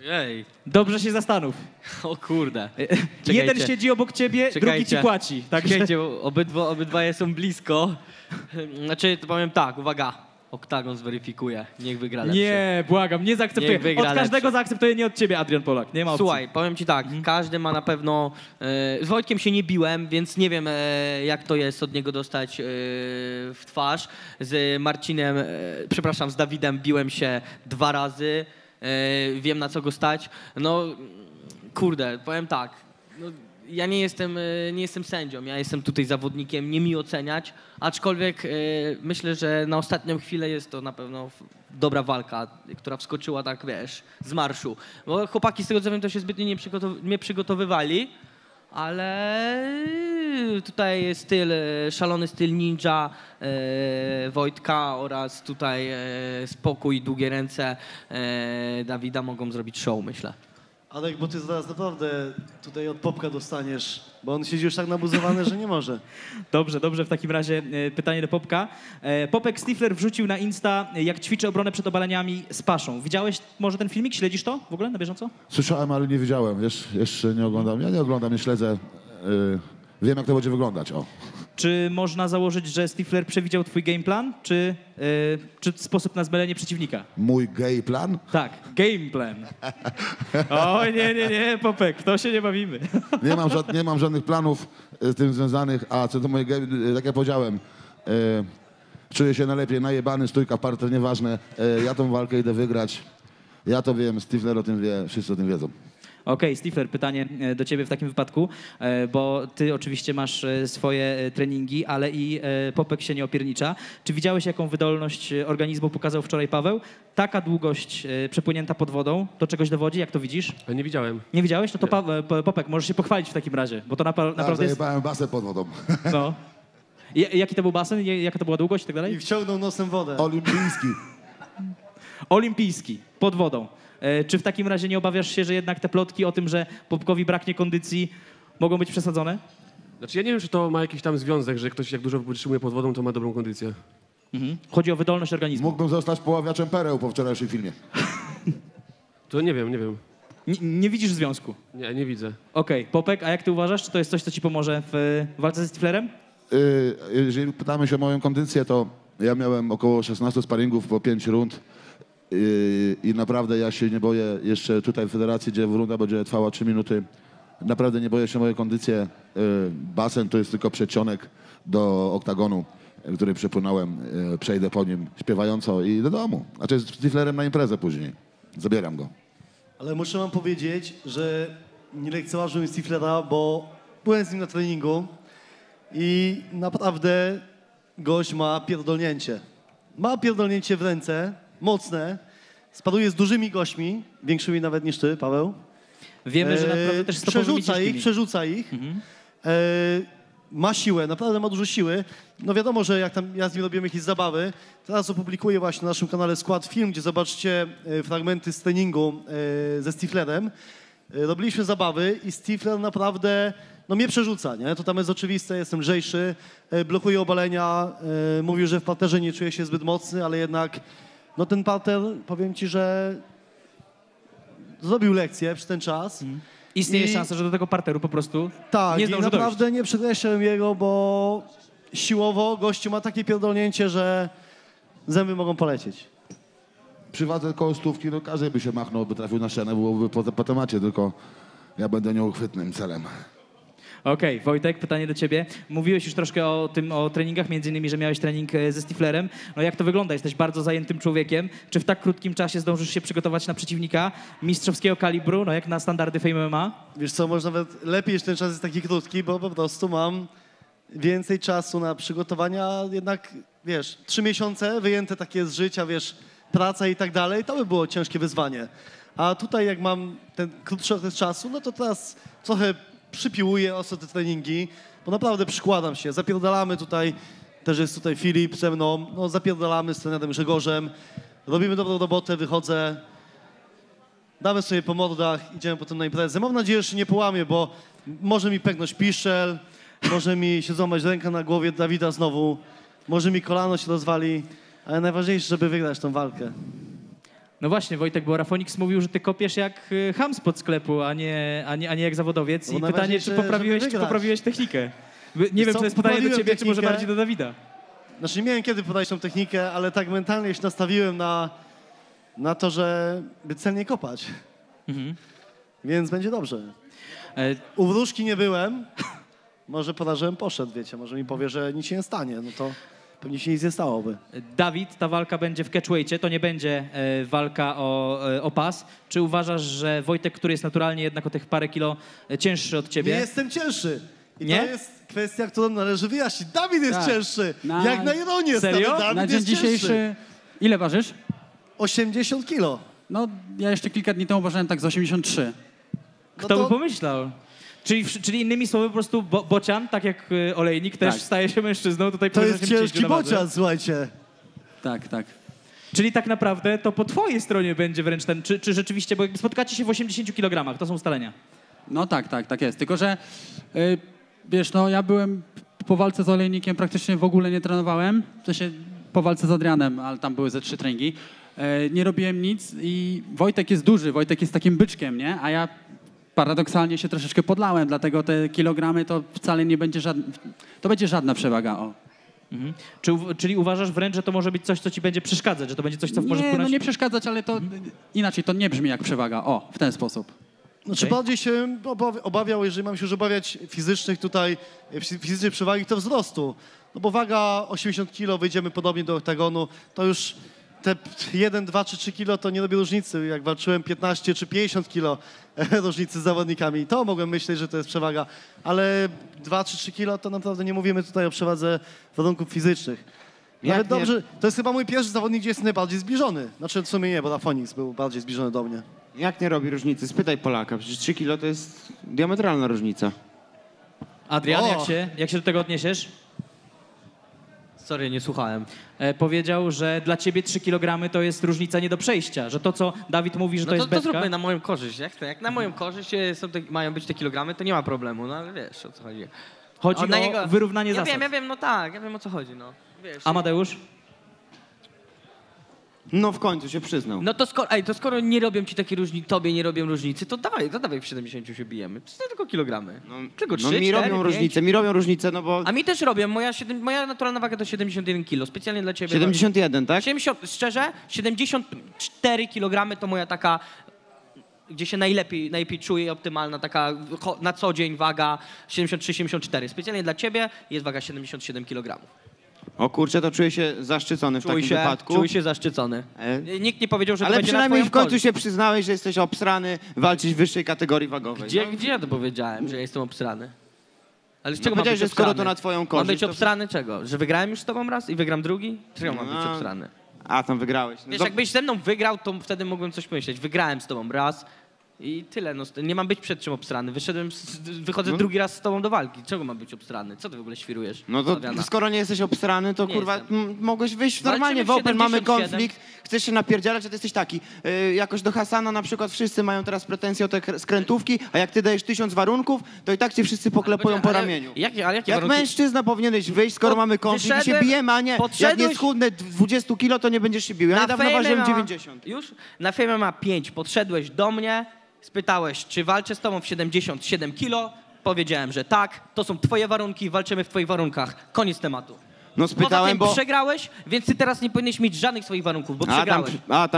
Ej. Dobrze się zastanów. O kurde. Jeden siedzi obok ciebie, drugi ci płaci. Czekajcie, obydwaje są blisko. Znaczy, to powiem tak, uwaga. Oktagon zweryfikuje. Niech wygra lepszy. Nie, błagam, nie zaakceptuję. Od każdego zaakceptuję, nie od ciebie, Adrian Polak. Nie ma opcji. Słuchaj, powiem ci tak, każdy ma na pewno... z Wojtkiem się nie biłem, więc nie wiem, jak to jest od niego dostać w twarz. Z Marcinem, przepraszam, z Dawidem biłem się 2 razy. Wiem, na co go stać. No, kurde, powiem tak. No, ja nie jestem sędzią, ja jestem tutaj zawodnikiem, nie mi oceniać, aczkolwiek myślę, że na ostatnią chwilę jest to na pewno dobra walka, która wskoczyła tak, wiesz, z marszu. Bo chłopaki z tego co wiem to się zbytnio nie przygotowywali, ale tutaj szalony styl ninja Wojtka oraz tutaj spokój, długie ręce Dawida mogą zrobić show, myślę. Adek, bo ty zaraz naprawdę tutaj od Popka dostaniesz, bo on siedzi już tak nabuzowany, że nie może. Dobrze, w takim razie pytanie do Popka. Popek Stifler wrzucił na Insta, jak ćwiczy obronę przed obaleniami z paszą. Widziałeś może ten filmik? Śledzisz to w ogóle na bieżąco? Słyszałem, ale nie widziałem. Jeszcze nie oglądam. Ja nie oglądam, nie śledzę. Wiem, jak to będzie wyglądać. O. Czy można założyć, że Stifler przewidział twój game plan, czy sposób na zmylenie przeciwnika? Mój gay plan? Tak, game plan. Oj, nie, Popek, w to się nie bawimy. Nie mam żadnych planów z tym związanych, a co do mojej gay, jak ja powiedziałem, czuję się najlepiej, najebany, stójka, parter, nieważne. Ja tą walkę idę wygrać. Ja to wiem, Stifler o tym wie, wszyscy o tym wiedzą. Okej, Stifler, pytanie do ciebie w takim wypadku, bo ty oczywiście masz swoje treningi, ale i Popek się nie opiernicza. Czy widziałeś, jaką wydolność organizmu pokazał wczoraj Paweł? Taka długość przepłynięta pod wodą, to czegoś dowodzi? Jak to widzisz? Nie widziałem. Nie widziałeś? No to Popek, możesz się pochwalić w takim razie, bo to naprawdę jest... Zajebałem basen pod wodą. No. Jaki to był basen? Jaka to była długość i tak dalej? I wciągnął nosem wodę. Olimpijski. Pod wodą. Czy w takim razie nie obawiasz się, że jednak te plotki o tym, że Popkowi braknie kondycji, mogą być przesadzone? Znaczy ja nie wiem, czy to ma jakiś tam związek, że ktoś jak dużo wytrzymuje pod wodą, to ma dobrą kondycję. Chodzi o wydolność organizmu. Mógłbym zostać poławiaczem pereł po wczorajszym filmie. To nie wiem. Nie widzisz związku? Nie widzę. Okej, Popek, a jak ty uważasz, czy to jest coś, co ci pomoże w walce ze Stiflerem? Jeżeli pytamy się o moją kondycję, to ja miałem około 16 sparingów po 5 rund. I naprawdę ja się nie boję jeszcze tutaj w federacji, gdzie runda będzie trwała 3 minuty. Naprawdę nie boję się o moje kondycje. Basen to jest tylko przedsionek do oktagonu, który przepłynąłem. Przejdę po nim śpiewająco i do domu. A to jest z Stiflerem na imprezę później. Zabieram go. Ale muszę wam powiedzieć, że nie lekceważyłem Stiflera, bo byłem z nim na treningu i naprawdę gość ma pierdolnięcie. Ma pierdolnięcie w ręce, mocne, sparuje z dużymi gośćmi, większymi nawet niż ty, Paweł. Wiemy, że naprawdę też z przerzuca ich. Ma siłę, naprawdę ma dużo siły. No wiadomo, że jak tam ja z nim robiłem jakieś zabawy, teraz opublikuję właśnie na naszym kanale Skład Film, gdzie zobaczycie fragmenty z treningu ze Stiflerem. Robiliśmy zabawy i Stifler naprawdę mnie przerzuca, nie? To tam jest oczywiste, jestem lżejszy, blokuje obalenia, mówił, że w parterze nie czuje się zbyt mocny, ale jednak ten parter, powiem ci, że zrobił lekcję przez ten czas. Istnieje szansa, że do tego parteru po prostu nie zdąży naprawdę dojść. nie przekreślałem jego, bo siłowo gościu ma takie pierdolnięcie, że zęby mogą polecieć. Przy wadze koło stówki, każdy by się machnął, by trafił na scenę, byłoby po temacie, tylko ja będę nieuchwytnym celem. Okej, Wojtek, pytanie do ciebie. Mówiłeś już troszkę o treningach, między innymi, że miałeś trening ze Stiflerem. No jak to wygląda? Jesteś bardzo zajętym człowiekiem. Czy w tak krótkim czasie zdążysz się przygotować na przeciwnika mistrzowskiego kalibru, jak na standardy Fame MMA? Wiesz co, może nawet lepiej, że ten czas jest taki krótki, bo po prostu mam więcej czasu na przygotowania, jednak, 3 miesiące wyjęte takie z życia, praca i tak dalej, to by było ciężkie wyzwanie. A tutaj jak mam ten krótszy okres czasu, no to teraz trochę przypiłuję ostro te treningi, bo naprawdę przykładam się. Zapierdalamy tutaj, też jest tutaj Filip ze mną, zapierdalamy z trenerem Grzegorzem, robimy dobrą robotę, wychodzę, damy sobie po mordach, idziemy potem na imprezę. Mam nadzieję, że się nie połamię, bo może mi pęknąć piszel, może mi się złamać ręka na głowie Dawida znowu, może mi kolano się rozwali, ale najważniejsze, żeby wygrać tą walkę. No właśnie, Wojtek, bo Rafonix mówił, że ty kopiesz jak ham spod sklepu, a nie jak zawodowiec. I pytanie, czy poprawiłeś technikę? Nie wiem, czy to jest pytanie do ciebie, czy może bardziej do Dawida. Znaczy nie miałem kiedy poprawić tą technikę, ale tak mentalnie się nastawiłem na to, żeby celnie kopać. Więc będzie dobrze. U wróżki nie byłem. Może podarzem poszedł, może mi powie, że nic się nie stanie. No to pewnie się nic nie stałoby. Dawid, ta walka będzie w catchweightie, to nie będzie walka o pas. Czy uważasz, że Wojtek, który jest naturalnie jednak o tych parę kilo cięższy od ciebie... Nie jestem cięższy. I nie? To jest kwestia, którą należy wyjaśnić. Dawid jest cięższy. Jak na ironię. Serio? Dawid Na dzień jest dzisiejszy... cięższy. Ile ważysz? 80 kilo. No, ja jeszcze kilka dni temu ważyłem tak z 83. Kto by pomyślał? Czyli innymi słowy po prostu bocian, tak jak Olejnik, też staje się mężczyzną. Tutaj to jest ciężki bocian, słuchajcie. Tak. Czyli tak naprawdę to po twojej stronie będzie wręcz ten, czy rzeczywiście, bo jakby spotkacie się w 80 kg, to są ustalenia. No tak jest. Tylko, że wiesz, no ja byłem po walce z Olejnikiem, praktycznie w ogóle nie trenowałem. W sensie po walce z Adrianem, ale tam były ze 3 treningi. Nie robiłem nic i Wojtek jest duży, Wojtek jest takim byczkiem, nie? A ja paradoksalnie się troszeczkę podlałem, dlatego te kilogramy to wcale nie będzie to będzie żadna przewaga, o. Mhm. Czyli uważasz wręcz, że to może być coś, co ci będzie przeszkadzać, że to będzie coś, co może Nie, wpłynąć... no nie przeszkadzać, ale to inaczej, to nie brzmi jak przewaga, o, w ten sposób. Znaczy bardziej się obawiał, jeżeli mam się już obawiać fizycznej przewagi, to wzrostu. No bo waga 80 kg, wyjdziemy podobnie do oktagonu, to już te 1, 2 czy 3 kg to nie robi różnicy. Jak walczyłem 15 czy 50 kg różnicy z zawodnikami, to mogłem myśleć, że to jest przewaga. Ale 2 czy 3 kg to naprawdę nie mówimy tutaj o przewadze warunków fizycznych. Nawet dobrze, to jest chyba mój pierwszy zawodnik, gdzie jest najbardziej zbliżony. Znaczy w sumie nie, bo Rafonix był bardziej zbliżony do mnie. Jak nie robi różnicy? Spytaj Polaka, przecież 3 kilo to jest diametralna różnica. Adrian, jak się do tego odniesiesz? Sorry, nie słuchałem. Powiedział, że dla ciebie 3 kg to jest różnica nie do przejścia, że to, co Dawid mówi, że No to jest to beczka... zróbmy na moją korzyść. Jak na moją korzyść mają być te kilogramy, to nie ma problemu, no ale wiesz, o co chodzi. Chodzi o wyrównanie zasad. Ja wiem, no tak, ja wiem o co chodzi, no. Wiesz, Amadeusz? No w końcu się przyznał. No to skoro nie robią ci takie różnice, tobie nie robią różnicy, to dawaj w 70 się bijemy. To tylko kilogramy. Tylko 3, No mi 4, robią różnicę, no bo... A mi też robią. Moja naturalna waga to 71 kg. Specjalnie dla ciebie. 71, tak? 70, szczerze, 74 kg to moja taka, gdzie się najlepiej czuję, optymalna taka na co dzień waga 73-74. Specjalnie dla ciebie jest waga 77 kg. O kurczę, to czuję się zaszczycony w takim wypadku. Czuję się zaszczycony. Nikt nie powiedział, że to Ale będzie przynajmniej na w końcu korzyść. się przyznałeś, że jesteś obsrany walczyć w wyższej kategorii wagowej. Gdzie ja to powiedziałem, że ja jestem obsrany? Ale z No czego mam powiedziałeś, być że skoro obsrany? to na twoją Mam korzyść, być to- obsrany czego? Że wygrałem już z tobą raz i wygram drugi? Czego mam być No. obsrany? A, tam wygrałeś. No Wiesz, to- jakbyś ze mną wygrał, to wtedy mógłbym coś myśleć. Wygrałem z tobą raz i tyle. No, nie mam być przed czym obsrany. Wychodzę No. drugi raz z tobą do walki. Czego mam być obsrany? Co ty w ogóle świrujesz? No to Adriana? skoro nie jesteś obsrany, to Nie kurwa mogłeś wyjść Walczymy normalnie w w open, mamy 77. konflikt, chcesz się napierdzielać, a ty jesteś taki. Jakoś do Hasana na przykład wszyscy mają teraz pretensje o te skrętówki, a jak ty dajesz 1000 warunków, to i tak cię wszyscy poklepują po ramieniu. Jakie Jak warunki? mężczyzna powinieneś wyjść, skoro mamy konflikt i się bijemy, a nie jak nie podszedłeś- schudnę 20 kilo, to nie będziesz się bił. Ja niedawno ważyłem 90. Już? Na Fame ma 5. Podszedłeś do mnie, spytałeś, czy walczę z tobą w 77 kilo. Powiedziałem, że tak. To są twoje warunki, walczymy w twoich warunkach. Koniec tematu. No spytałem, Poza tym bo... przegrałeś, więc ty teraz nie powinieneś mieć żadnych swoich warunków, bo tam przegrałeś.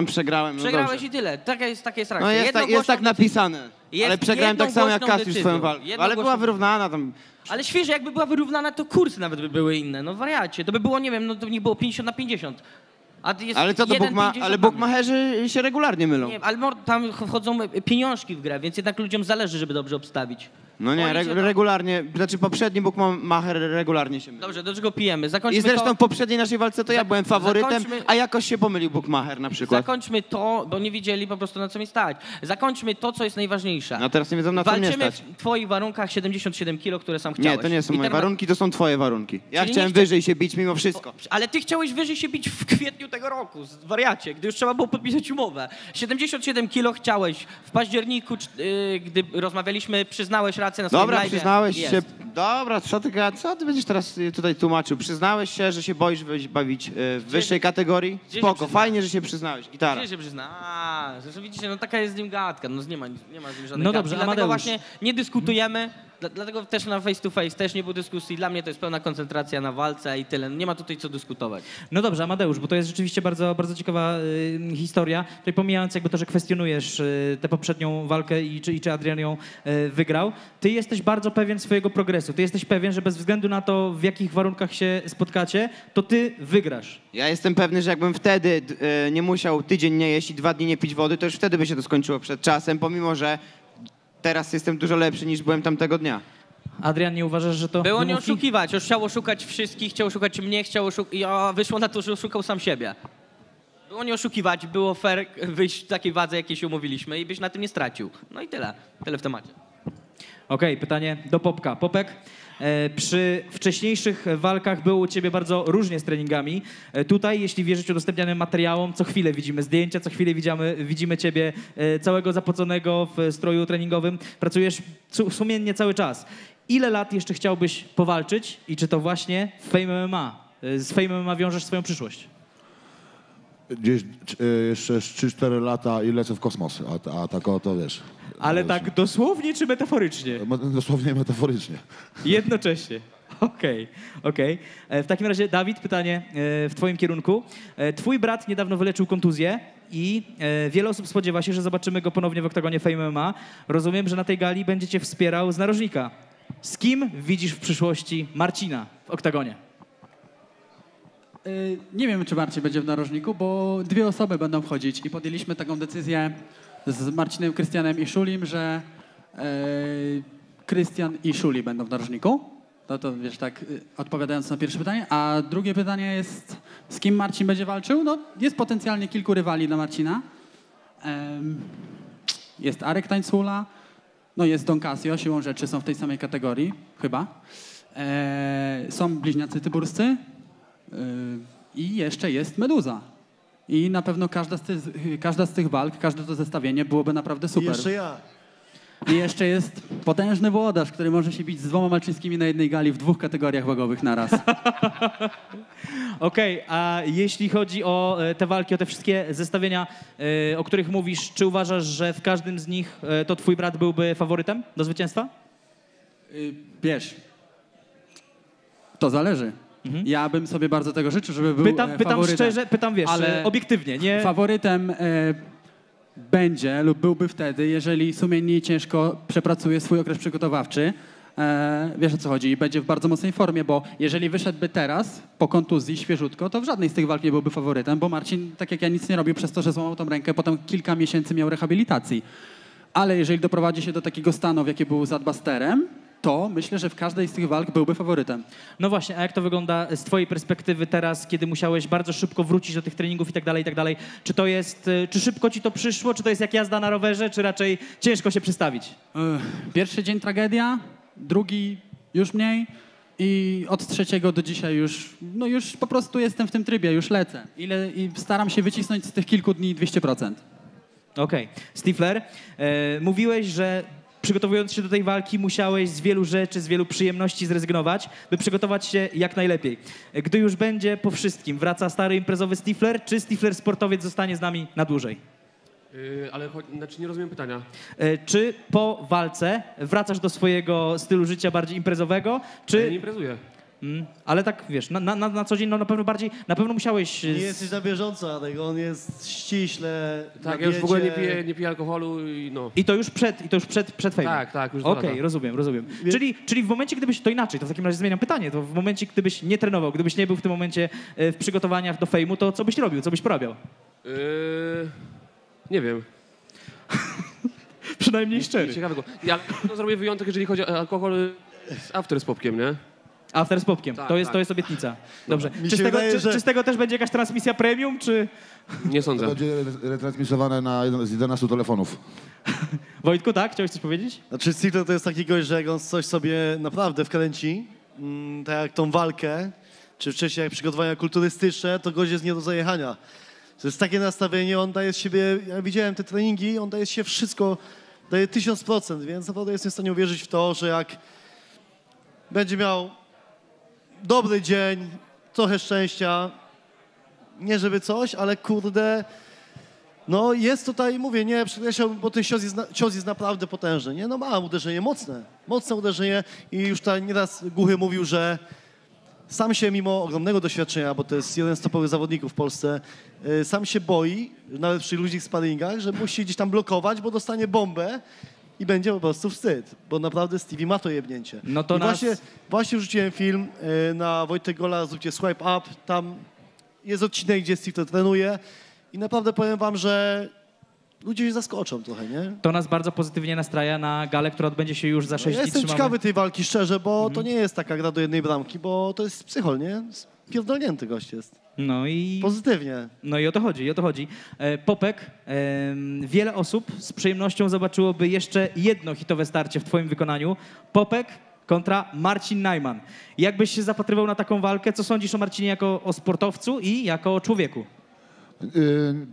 przegrałem, no Przegrałeś dobrze. i tyle. Taka jest reakcja. No jest tak Jednogłośną napisane. Jest Ale przegrałem tak samo jak jednogłośną Kasiusz decyzją. swoją walkę. Ale była Jednogłośną- wyrównana tam. Ale świeże, jakby była wyrównana, to kursy nawet by były inne. No wariacie. To by było, nie wiem, no to nie było 50-50. A jest Ale co to 1,50 ale bukmacherzy się regularnie mylą. Nie, ale tam wchodzą pieniążki w grę, więc jednak ludziom zależy, żeby dobrze obstawić. No nie, Oni się tam- regularnie, znaczy poprzedni bukmacher regularnie się mylił. Dobrze, do czego pijemy? Zakończmy I zresztą to. w poprzedniej naszej walce to ja byłem faworytem, zakończmy- a jakoś się pomylił bukmacher na przykład. Zakończmy to, bo nie wiedzieli po prostu na co mi stać. Zakończmy to, co jest najważniejsze. No teraz nie wiedzą na co mnie Walczymy stać. w twoich warunkach 77 kilo, które sam chciałeś. Nie, to nie są I moje teraz- warunki, to są twoje warunki. Ja Czyli chciałem nie chcia- wyżej się bić mimo wszystko. Ale ty chciałeś wyżej się bić w kwietniu tego roku, wariacie, gdy już trzeba było podpisać umowę. 77 kilo chciałeś w październiku, gdy rozmawialiśmy, przyznałeś rację na swoim Dobra, live'ie. przyznałeś Jest. się. Dobra, co ty będziesz teraz tutaj tłumaczył? Przyznałeś się, że się boisz bawić w wyższej kategorii? gdzie się Spoko, przyznałeś? fajnie, że się przyznałeś. Gitara. Gdzie się przyzna? Że widzicie, no taka jest z nim gadka, no nie ma z nim żadnej No gadki. dobrze, Dlatego Amadeusz. właśnie nie dyskutujemy, dlatego też na face to face też nie było dyskusji. Dla mnie to jest pełna koncentracja na walce i tyle. Nie ma tutaj co dyskutować. No dobrze, Amadeusz, bo to jest rzeczywiście bardzo, bardzo ciekawa historia. Tutaj pomijając jakby to, że kwestionujesz tę poprzednią walkę i czy Adrian ją wygrał, ty jesteś bardzo pewien swojego progresu. Ty jesteś pewien, że bez względu na to, w jakich warunkach się spotkacie, to ty wygrasz. Ja jestem pewny, że jakbym wtedy nie musiał tydzień nie jeść i 2 dni nie pić wody, to już wtedy by się to skończyło przed czasem, pomimo że teraz jestem dużo lepszy niż byłem tamtego dnia. Adrian, nie uważasz, że to Było nie wymówki? oszukiwać, już chciał oszukać wszystkich, chciał oszukać mnie, a wyszło na to, że oszukał sam siebie. Było nie oszukiwać, było fair wyjść w takiej wadze, jakiej się umówiliśmy i byś na tym nie stracił. No i tyle. Tyle w temacie. Okej, pytanie do Popka. Popek, Przy wcześniejszych walkach było u ciebie bardzo różnie z treningami. Tutaj, jeśli wierzyć udostępnianym materiałom, co chwilę widzimy zdjęcia, co chwilę widzimy ciebie całego zapoconego w stroju treningowym. Pracujesz sumiennie cały czas. Ile lat jeszcze chciałbyś powalczyć i czy to właśnie w Fame MMA? Z Fame MMA wiążesz swoją przyszłość? Gdzieś jeszcze 3-4 lata i lecę w kosmos, a tak o to wiesz. Ale tak dosłownie czy metaforycznie? Dosłownie i metaforycznie. Jednocześnie. Okej. W takim razie, Dawid, pytanie w twoim kierunku. Twój brat niedawno wyleczył kontuzję i wiele osób spodziewa się, że zobaczymy go ponownie w oktagonie Fame MMA. Rozumiem, że na tej gali będzie cię wspierał z narożnika. Z kim widzisz w przyszłości Marcina w oktagonie? Nie wiem, czy Marcin będzie w narożniku, bo 2 osoby będą wchodzić i podjęliśmy taką decyzję z Marcinem, Krystianem i Szulim, że Krystian i Szuli będą w narożniku. To wiesz, tak odpowiadając na pierwsze pytanie. A drugie pytanie jest, z kim Marcin będzie walczył? No, jest potencjalnie kilku rywali dla Marcina. Jest Arek Tańcula, no jest Don Casio, siłą rzeczy są w tej samej kategorii, chyba. Są bliźniacy tyburscy. I jeszcze jest Meduza. I na pewno każda z tych walk, każde to zestawienie byłoby naprawdę super. I jeszcze ja. I jeszcze jest potężny włodarz, który może się bić z 2 Malczyńskimi na jednej gali w 2 kategoriach wagowych naraz. Okej, a jeśli chodzi o te walki, o te wszystkie zestawienia, o których mówisz, czy uważasz, że w każdym z nich to twój brat byłby faworytem do zwycięstwa? Wiesz, to zależy. Ja bym sobie bardzo tego życzył, żeby był Pytam faworytem. szczerze, wiesz, ale obiektywnie, nie? Faworytem będzie lub byłby wtedy, jeżeli sumiennie i ciężko przepracuje swój okres przygotowawczy. Wiesz, o co chodzi, i będzie w bardzo mocnej formie, bo jeżeli wyszedłby teraz po kontuzji świeżutko, to w żadnej z tych walk nie byłby faworytem, bo Marcin, tak jak ja, nic nie robił przez to, że złamał tą rękę, potem kilka miesięcy miał rehabilitacji. Ale jeżeli doprowadzi się do takiego stanu, w jaki był z Adbusterem, to myślę, że w każdej z tych walk byłby faworytem. No właśnie, a jak to wygląda z twojej perspektywy teraz, kiedy musiałeś bardzo szybko wrócić do tych treningów i tak dalej? Czy to jest, czy szybko ci to przyszło, czy to jest jak jazda na rowerze, czy raczej ciężko się przestawić? Pierwszy dzień tragedia, drugi już mniej i od 3 do dzisiaj już po prostu jestem w tym trybie, już lecę. I staram się wycisnąć z tych kilku dni 200%. Okej. Stifler, mówiłeś, że przygotowując się do tej walki musiałeś z wielu rzeczy, z wielu przyjemności zrezygnować, by przygotować się jak najlepiej. Gdy już będzie po wszystkim, wraca stary imprezowy Stifler, czy Stifler sportowiec zostanie z nami na dłużej? Znaczy nie rozumiem pytania. Czy po walce wracasz do swojego stylu życia bardziej imprezowego, czy... Ja nie imprezuję. Ale tak, wiesz, na co dzień na pewno musiałeś... Nie jesteś na bieżąco, Adek, on jest ściśle Tak, ja już w ogóle nie piję alkoholu i no. I to już przed fejmem? Tak, już Okej, rozumiem. Czyli w momencie, gdybyś, to inaczej, to w takim razie zmieniam pytanie, to w momencie, gdybyś nie trenował, gdybyś nie był w tym momencie w przygotowaniach do fejmu, to co byś robił, co byś porabiał? Nie wiem. Przynajmniej szczery. Ciekawego. Ja to zrobię wyjątek, jeżeli chodzi o alkohol z after z popkiem, nie? After z popkiem, Tak, to jest obietnica. Dobrze. wydaje, Czy z tego też będzie jakaś transmisja premium, czy... Nie sądzę. To będzie retransmisowane z 11 telefonów. Wojtku, tak? Chciałeś coś powiedzieć? Znaczy Stifler to jest taki gość, że jak on coś sobie naprawdę wkręci, tak jak tą walkę, czy wcześniej jak przygotowania kulturystyczne, to gość jest nie do zajechania. To jest takie nastawienie, on daje z siebie, ja widziałem te treningi, on daje z siebie wszystko, daje 1000%, więc naprawdę jestem w stanie uwierzyć w to, że jak będzie miał dobry dzień, trochę szczęścia, nie żeby coś, ale kurde, no jest tutaj, mówię, nie przekreślam, bo ten cios jest naprawdę potężny, nie? No ma uderzenie mocne uderzenie i już tutaj nieraz Głuchy mówił, że sam się mimo ogromnego doświadczenia, bo to jest jeden z topowych zawodników w Polsce, sam się boi, nawet przy luźnych sparingach, że musi gdzieś tam blokować, bo dostanie bombę i będzie po prostu wstyd, bo naprawdę Stevie ma to jebnięcie. No to I właśnie wrzuciłem film na Wojtek Gola, zróbcie swipe up, tam jest odcinek, gdzie Steve to trenuje i naprawdę powiem wam, że ludzie się zaskoczą trochę, nie? To nas bardzo pozytywnie nastraja na galę, która odbędzie się już za 6 Ja dni. jestem ciekawy tej walki, szczerze, bo to nie jest taka gra do jednej bramki, bo to jest psychol, nie? Pierdolnięty gość jest. No i... Pozytywnie. No i o to chodzi. Popek, wiele osób z przyjemnością zobaczyłoby jeszcze jedno hitowe starcie w twoim wykonaniu. Popek kontra Marcin Najman. Jak byś się zapatrywał na taką walkę? Co sądzisz o Marcinie jako o sportowcu i jako o człowieku?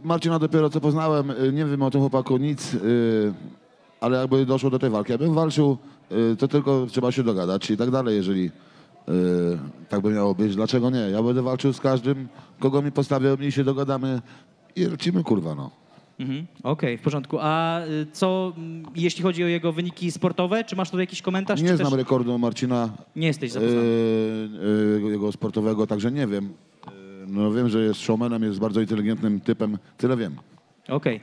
Marcina dopiero co poznałem, nie wiem o tym chłopaku nic, ale jakby doszło do tej walki, jakbym walczył, to tylko trzeba się dogadać i tak dalej, jeżeli tak by miało być. Dlaczego nie? Ja będę walczył z każdym, kogo mi postawią i się dogadamy i lecimy, kurwa, no. Okej, w porządku. A co jeśli chodzi o jego wyniki sportowe? Czy masz tutaj jakiś komentarz? Nie czy znam też rekordu Marcina. nie jesteś zapoznany? Jego sportowego, także nie wiem. No wiem, że jest showmanem, jest bardzo inteligentnym typem, tyle wiem. Okej.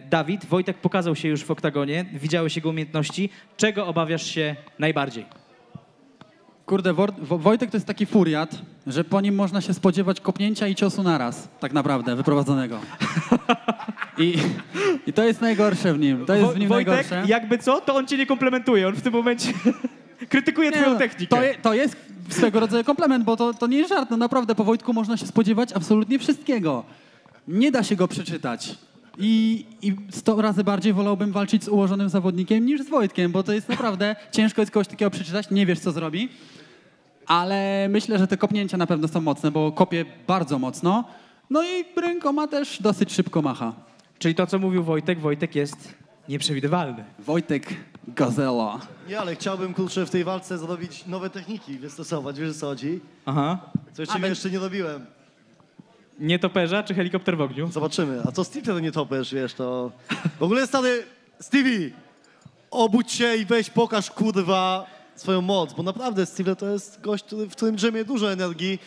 Dawid, Wojtek pokazał się już w oktagonie, widziałeś jego umiejętności. Czego obawiasz się najbardziej? Kurde, Wojtek to jest taki furiat, że po nim można się spodziewać kopnięcia i ciosu naraz, tak naprawdę, wyprowadzonego. I to jest najgorsze w nim. To jest w nim Wojtek, najgorsze. jakby co, to on cię nie komplementuje. On w tym momencie krytykuje twoją technikę. To jest swego rodzaju komplement, bo to nie jest żart. No naprawdę, po Wojtku można się spodziewać absolutnie wszystkiego. Nie da się go przeczytać. I 100 razy bardziej wolałbym walczyć z ułożonym zawodnikiem niż z Wojtkiem, bo to jest naprawdę ciężko jest kogoś takiego przeczytać, nie wiesz co zrobi. Ale myślę, że te kopnięcia na pewno są mocne, bo kopie bardzo mocno. No i rękoma też dosyć szybko macha. Czyli to, co mówił Wojtek, Wojtek jest nieprzewidywalny. Wojtek Gazela. Nie, ale chciałbym, kurczę, w tej walce zrobić nowe techniki, wystosować, wiesz o co chodzi? Aha. Co jeszcze nie robiłem. Nietoperza czy helikopter w ogniu? Zobaczymy. A co Steve nie topesz, wiesz, to... W ogóle, stary, Stevie, obudź się i weź pokaż, kurwa, swoją moc, bo naprawdę Steve to jest gość, w którym drzemie dużo energii,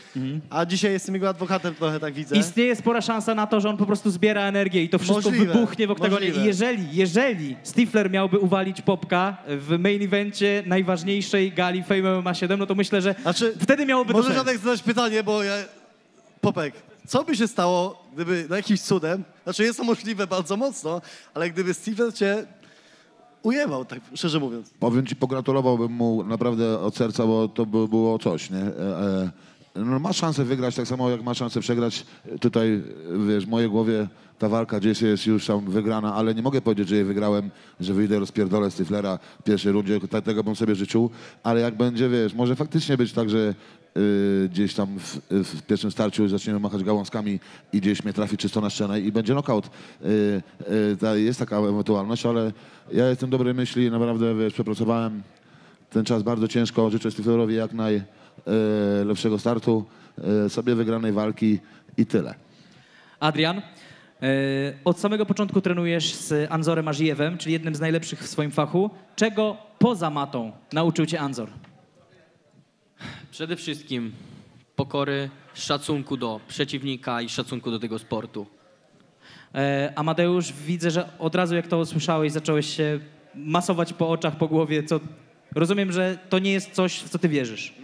a dzisiaj jestem jego adwokatem trochę, tak widzę. Istnieje spora szansa na to, że on po prostu zbiera energię i to wszystko wybuchnie w oktagonie. I jeżeli Stifler miałby uwalić Popka w main evencie najważniejszej gali Fame MMA 7, no to myślę, że wtedy miałoby to Może sens. Żadek zadać pytanie, bo ja... Popek, co by się stało, gdyby jakimś cudem, znaczy jest to możliwe bardzo mocno, ale gdyby Stifler cię ujebał, tak szczerze mówiąc. Powiem ci, pogratulowałbym mu naprawdę od serca, bo to by było coś, nie? No, ma szansę wygrać tak samo, jak ma szansę przegrać. Tutaj, wiesz, w mojej głowie ta walka gdzieś jest już tam wygrana, ale nie mogę powiedzieć, że jej wygrałem, że wyjdę, rozpierdolę Stiflera w pierwszej rundzie. Tego bym sobie życzył, ale jak będzie, wiesz, może faktycznie być tak, że gdzieś tam w pierwszym starciu zaczniemy machać gałązkami i gdzieś mnie trafi czysto na szczenę i będzie knockout. Jest taka ewentualność, ale ja jestem dobrej myśli, naprawdę, wiesz, przepracowałem ten czas bardzo ciężko. Życzę Stiflerowi jak najlepszego startu, sobie wygranej walki i tyle. Adrian, od samego początku trenujesz z Anzorem Ażijewem, czyli jednym z najlepszych w swoim fachu. Czego poza matą nauczył cię Anzor? Przede wszystkim pokory, szacunku do przeciwnika i szacunku do tego sportu. Amadeusz, widzę, że od razu jak to usłyszałeś, zacząłeś się masować po oczach, po głowie. Rozumiem, że to nie jest coś, w co ty wierzysz.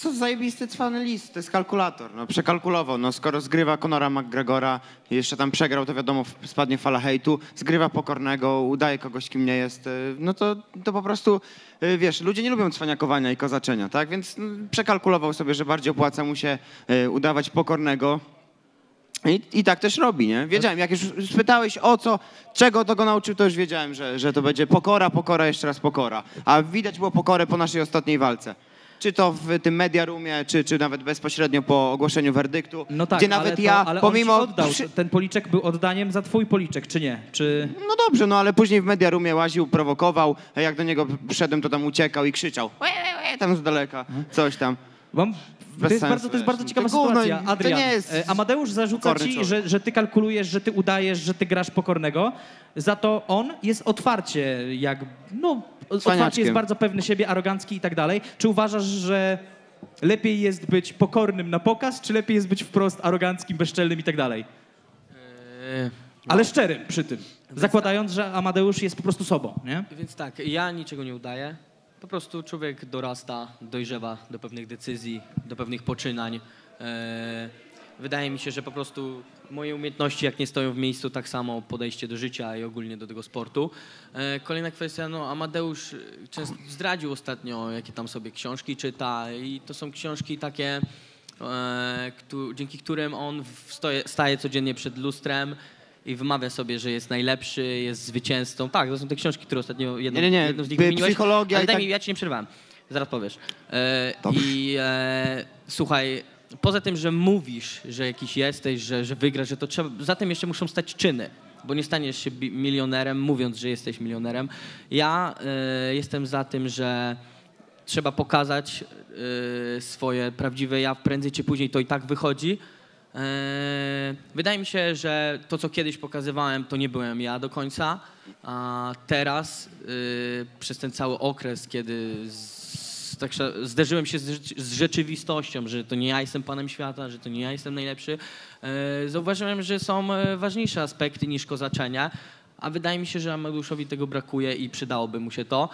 To zajebisty cwany list, to jest kalkulator. No, przekalkulował, no, skoro zgrywa Conora McGregora, jeszcze tam przegrał, to wiadomo, spadnie fala hejtu, zgrywa pokornego, udaje kogoś, kim nie jest, no to po prostu, wiesz, ludzie nie lubią cwaniakowania i kozaczenia, tak? Więc przekalkulował sobie, że bardziej opłaca mu się udawać pokornego. I tak też robi, nie? Wiedziałem, jak już spytałeś o co, czego to go nauczył, to już wiedziałem, że to będzie pokora, jeszcze raz pokora. A widać było pokorę po naszej ostatniej walce. Czy to w tym media roomie, czy nawet bezpośrednio po ogłoszeniu werdyktu, No tak, gdzie nawet ale pomimo on ci oddał. Ten policzek był oddaniem za twój policzek, czy nie? Czy... No dobrze, no ale później w media roomie łaził, prowokował, a jak do niego przyszedłem, to tam uciekał i krzyczał. Tam z daleka, coś tam. To jest bardzo ciekawa sytuacja. Adrian, Amadeusz zarzuca ci, że ty kalkulujesz, że ty udajesz, że ty grasz pokornego. Za to on jest otwarcie otwarcie jest bardzo pewny siebie, arogancki i tak dalej. Czy uważasz, że lepiej jest być pokornym na pokaz, czy lepiej jest być wprost aroganckim, bezczelnym i tak dalej? Ale szczerym przy tym. Zakładając, że Amadeusz jest po prostu sobą, nie? Więc tak, ja niczego nie udaję. Po prostu człowiek dorasta, dojrzewa do pewnych decyzji, do pewnych poczynań. Wydaje mi się, że po prostu moje umiejętności, jak nie stoją w miejscu, tak samo podejście do życia i ogólnie do tego sportu. Kolejna kwestia, Amadeusz często zdradził ostatnio, jakie tam sobie książki czyta i to są książki takie, dzięki którym on staje codziennie przed lustrem i wymawia sobie, że jest najlepszy, jest zwycięzcą. Tak, to są te książki, które ostatnio jedną z nich wymieniłeś. Psychologia ale i daj tak... mi, ja ci nie przerwałem. Zaraz powiesz. Słuchaj, poza tym, że mówisz, że jakiś jesteś, że wygrasz, że to trzeba, za tym jeszcze muszą stać czyny, bo nie staniesz się milionerem, mówiąc, że jesteś milionerem. Ja jestem za tym, że trzeba pokazać swoje prawdziwe ja, prędzej czy później to i tak wychodzi. Wydaje mi się, że to, co kiedyś pokazywałem, to nie byłem ja do końca, a teraz przez ten cały okres, kiedy zderzyłem się z rzeczywistością, że to nie ja jestem panem świata, że to nie ja jestem najlepszy, zauważyłem, że są ważniejsze aspekty niż kozaczenie, a wydaje mi się, że Amadeuszowi tego brakuje i przydałoby mu się to.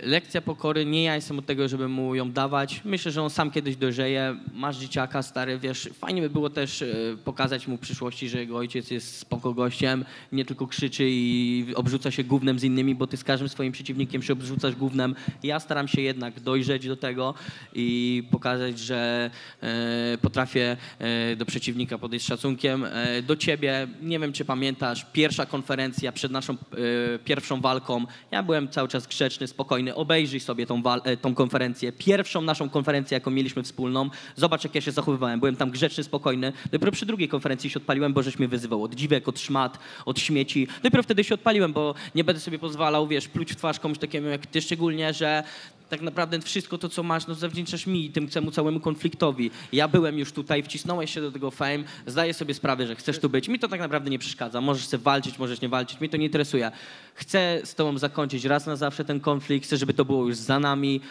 Lekcja pokory, nie ja jestem od tego, żeby mu ją dawać. Myślę, że on sam kiedyś dojrzeje. Masz dzieciaka, stary, wiesz, fajnie by było też pokazać mu w przyszłości, że jego ojciec jest spoko gościem, nie tylko krzyczy i obrzuca się gównem z innymi, bo ty z każdym swoim przeciwnikiem się obrzucasz gównem. Ja staram się jednak dojrzeć do tego i pokazać, że potrafię do przeciwnika podejść z szacunkiem. Do ciebie, nie wiem, czy pamiętasz, pierwsza konferencja przed naszą pierwszą walką, ja byłem cały czas grzeczny, spokojny, obejrzyj sobie tą konferencję, pierwszą naszą konferencję, jaką mieliśmy wspólną, zobacz, jak ja się zachowywałem, byłem tam grzeczny, spokojny, dopiero przy drugiej konferencji się odpaliłem, bo żeś mnie wyzywał od dziwek, od szmat, od śmieci, dopiero wtedy się odpaliłem, bo nie będę sobie pozwalał, wiesz, pluć w twarz komuś takiemu jak ty, szczególnie, że tak naprawdę wszystko to, co masz, no zawdzięczasz mi i temu całemu konfliktowi. Ja byłem już tutaj, wcisnąłeś się do tego Fame, zdaję sobie sprawę, że chcesz tu być. Mi to tak naprawdę nie przeszkadza. Możesz sobie walczyć, możesz nie walczyć, mnie to nie interesuje. Chcę z tobą zakończyć raz na zawsze ten konflikt, chcę, żeby to było już za nami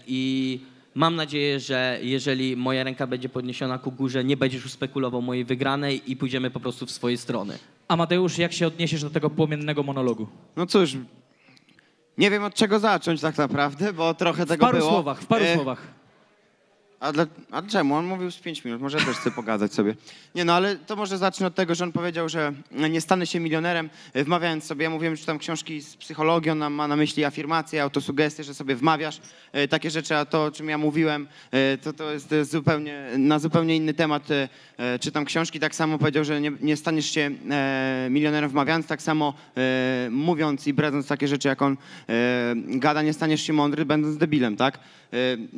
i mam nadzieję, że jeżeli moja ręka będzie podniesiona ku górze, nie będziesz już spekulował mojej wygranej i pójdziemy po prostu w swoje strony. Amadeusz, jak się odniesiesz do tego płomiennego monologu? No cóż, nie wiem od czego zacząć tak naprawdę, bo trochę tego było. W paru słowach. A czemu? On mówił z 5 minut, może też chcę pogadać sobie. Nie no, ale to może zacznę od tego, że on powiedział, że nie stanę się milionerem, wmawiając sobie, ja mówiłem, że czytam książki z psychologii, on ma na myśli afirmacje, autosugestie, że sobie wmawiasz takie rzeczy, a to, o czym ja mówiłem, to jest na zupełnie inny temat. Czytam książki, tak samo powiedział, że nie staniesz się milionerem wmawiając, tak samo mówiąc i bredząc takie rzeczy, jak on gada, nie staniesz się mądry, będąc debilem, tak?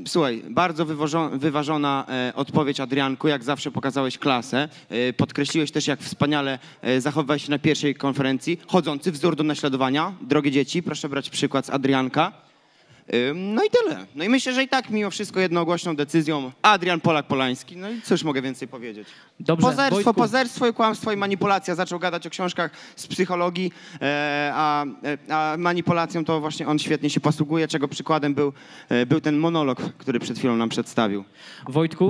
Słuchaj, bardzo wyważona odpowiedź, Adrianku, jak zawsze pokazałeś klasę. Podkreśliłeś też, jak wspaniale zachowywałeś się na pierwszej konferencji. Chodzący wzór do naśladowania. Drogie dzieci, proszę brać przykład z Adrianka. No i tyle. No i myślę, że i tak mimo wszystko jednogłośną decyzją Adrian Polak-Polański. No i cóż mogę więcej powiedzieć. Dobrze, Pozerstwo i kłamstwo i manipulacja. Zaczął gadać o książkach z psychologii, a manipulacją to właśnie on świetnie się posługuje, czego przykładem był ten monolog, który przed chwilą nam przedstawił.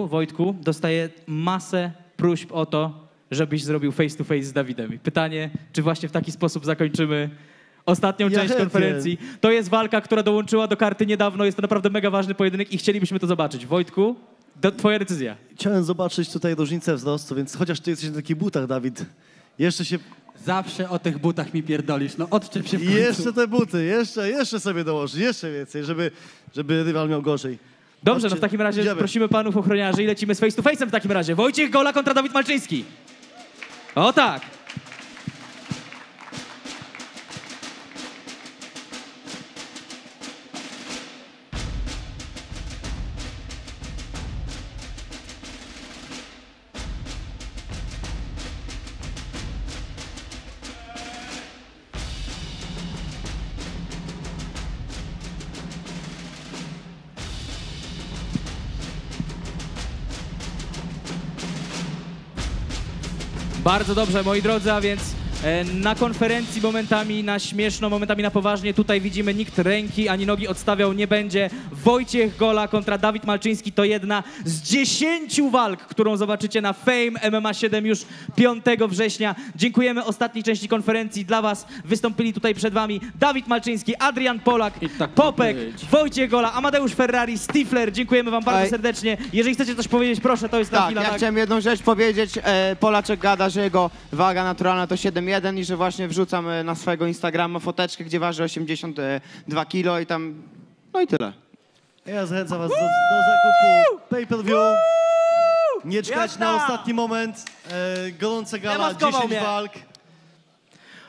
Wojtku, dostaję masę próśb o to, żebyś zrobił face to face z Dawidem. I pytanie, czy właśnie w taki sposób zakończymy ostatnią część konferencji. To jest walka, która dołączyła do karty niedawno. Jest to naprawdę mega ważny pojedynek i chcielibyśmy to zobaczyć. Wojtku, twoja decyzja. Chciałem zobaczyć tutaj różnicę wzrostu, więc chociaż ty jesteś na takich butach, Dawid, jeszcze się... Zawsze o tych butach mi pierdolisz, no odczep się w końcu. Jeszcze te buty, jeszcze sobie dołożyć, jeszcze więcej, żeby rywal miał gorzej. Dobrze, no w takim razie prosimy panów ochroniarzy i lecimy z face to face'em w takim razie. Wojciech Gola kontra Dawid Malczyński. O tak. Bardzo dobrze, moi drodzy, a więc na konferencji momentami na śmieszno, momentami na poważnie. Tutaj widzimy, nikt ręki ani nogi odstawiał nie będzie. Wojciech Gola kontra Dawid Malczyński to jedna z 10 walk, którą zobaczycie na Fame MMA 7 już 5 września. Dziękujemy ostatniej części konferencji. Dla was wystąpili tutaj przed wami Dawid Malczyński, Adrian Polak, Popek, Wojciech Gola, Amadeusz Ferrari, Stifler. Dziękujemy wam bardzo serdecznie. Jeżeli chcecie coś powiedzieć, proszę, to jest ta chwila. Ja chciałem jedną rzecz powiedzieć. Polaczek gada, że jego waga naturalna to 7,1 i że właśnie wrzucam na swojego Instagrama foteczkę, gdzie waży 82 kilo i tam... No i tyle. Ja zachęcam was do zakupu pay-per-view. Nie czekać Jazda! na ostatni moment. Gorąca gala, Demaskował 10 mnie. walk.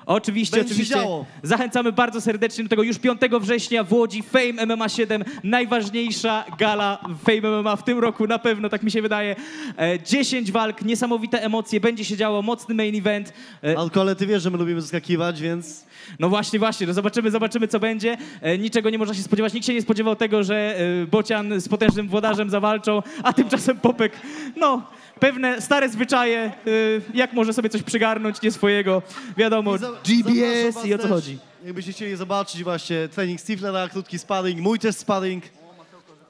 Oczywiście, Będzie się oczywiście. działo. Zachęcamy bardzo serdecznie do tego już 5 września w Łodzi Fame MMA 7. Najważniejsza gala Fame MMA w tym roku, na pewno, tak mi się wydaje. 10 walk, niesamowite emocje, będzie się działo, mocny main event. Ale ty wiesz, że my lubimy zaskakiwać, więc... No właśnie, no zobaczymy co będzie. Niczego nie można się spodziewać. Nikt się nie spodziewał tego, że Bocian z potężnym włodarzem zawalczą, a tymczasem Popek, no... Pewne stare zwyczaje, jak może sobie coś przygarnąć, nie swojego, wiadomo, GBS i o co chodzi. Jakbyście chcieli zobaczyć właśnie trening Stiflera, krótki sparring, mój też sparring,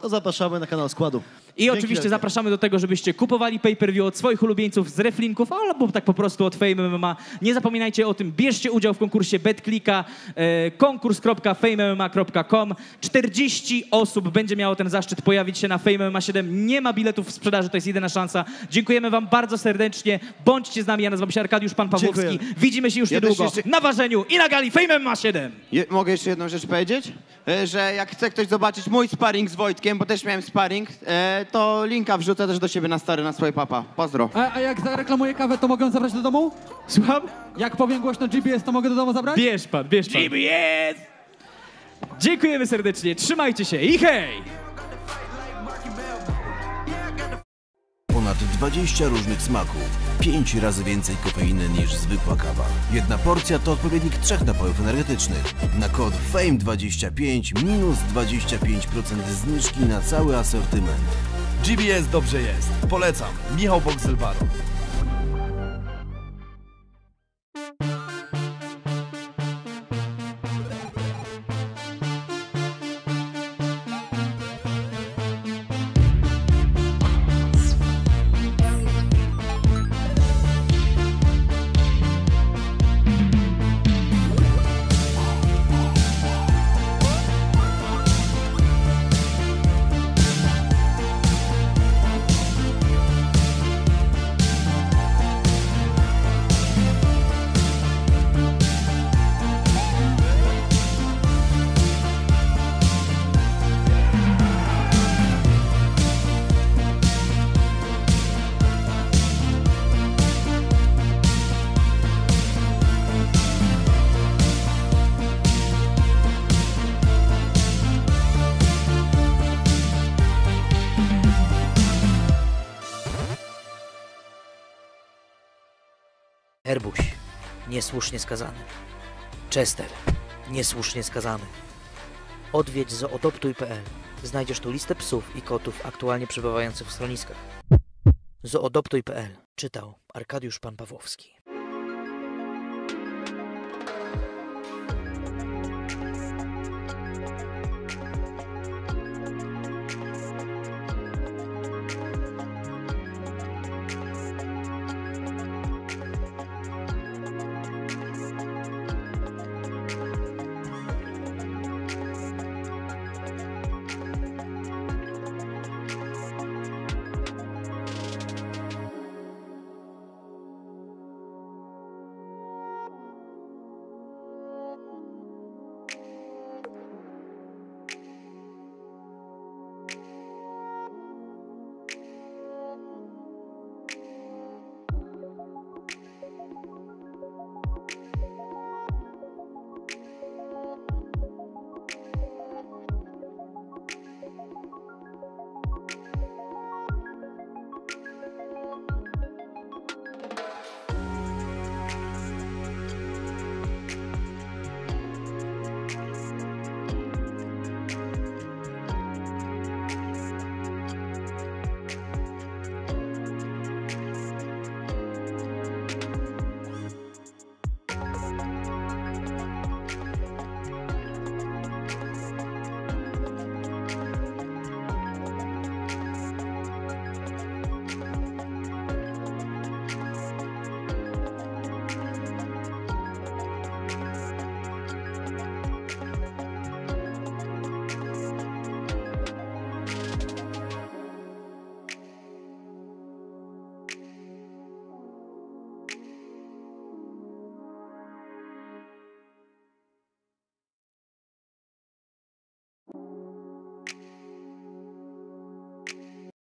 to zapraszamy na kanał Składu. I Dzięki oczywiście wielkie. zapraszamy do tego, żebyście kupowali pay-per-view od swoich ulubieńców z Reflinków, albo tak po prostu od Fame MMA. Nie zapominajcie o tym, bierzcie udział w konkursie BetClicka, konkurs.famemma.com. 40 osób będzie miało ten zaszczyt pojawić się na Fame MMA 7. Nie ma biletów w sprzedaży, to jest jedyna szansa. Dziękujemy wam bardzo serdecznie. Bądźcie z nami, ja nazywam się Arkadiusz Pan Pawłowski. Dziękuję. Widzimy się już Ja też niedługo jeszcze- na ważeniu i na gali Fame MMA 7. Mogę jeszcze jedną rzecz powiedzieć? Że jak chce ktoś zobaczyć mój sparring z Wojtkiem, bo też miałem sparring, to linka wrzucę też do siebie na story, na swoje papa. Pozdro. A jak zareklamuję kawę, to mogę zabrać do domu? Słucham? Jak powiem głośno GBS, to mogę do domu zabrać? Bierz pan. GBS! Dziękujemy serdecznie, trzymajcie się i hej! Ponad 20 różnych smaków, 5 razy więcej kofeiny niż zwykła kawa. Jedna porcja to odpowiednik 3 napojów energetycznych. Na kod FAME25 minus 25% zniżki na cały asortyment. GBS dobrze jest. Polecam. Michał Boxel-Baron. Herbuś, niesłusznie skazany. Chester, niesłusznie skazany. Odwiedź zoodoptuj.pl. Znajdziesz tu listę psów i kotów aktualnie przebywających w schroniskach. Zoodoptuj.pl. Czytał Arkadiusz Pan Pawłowski.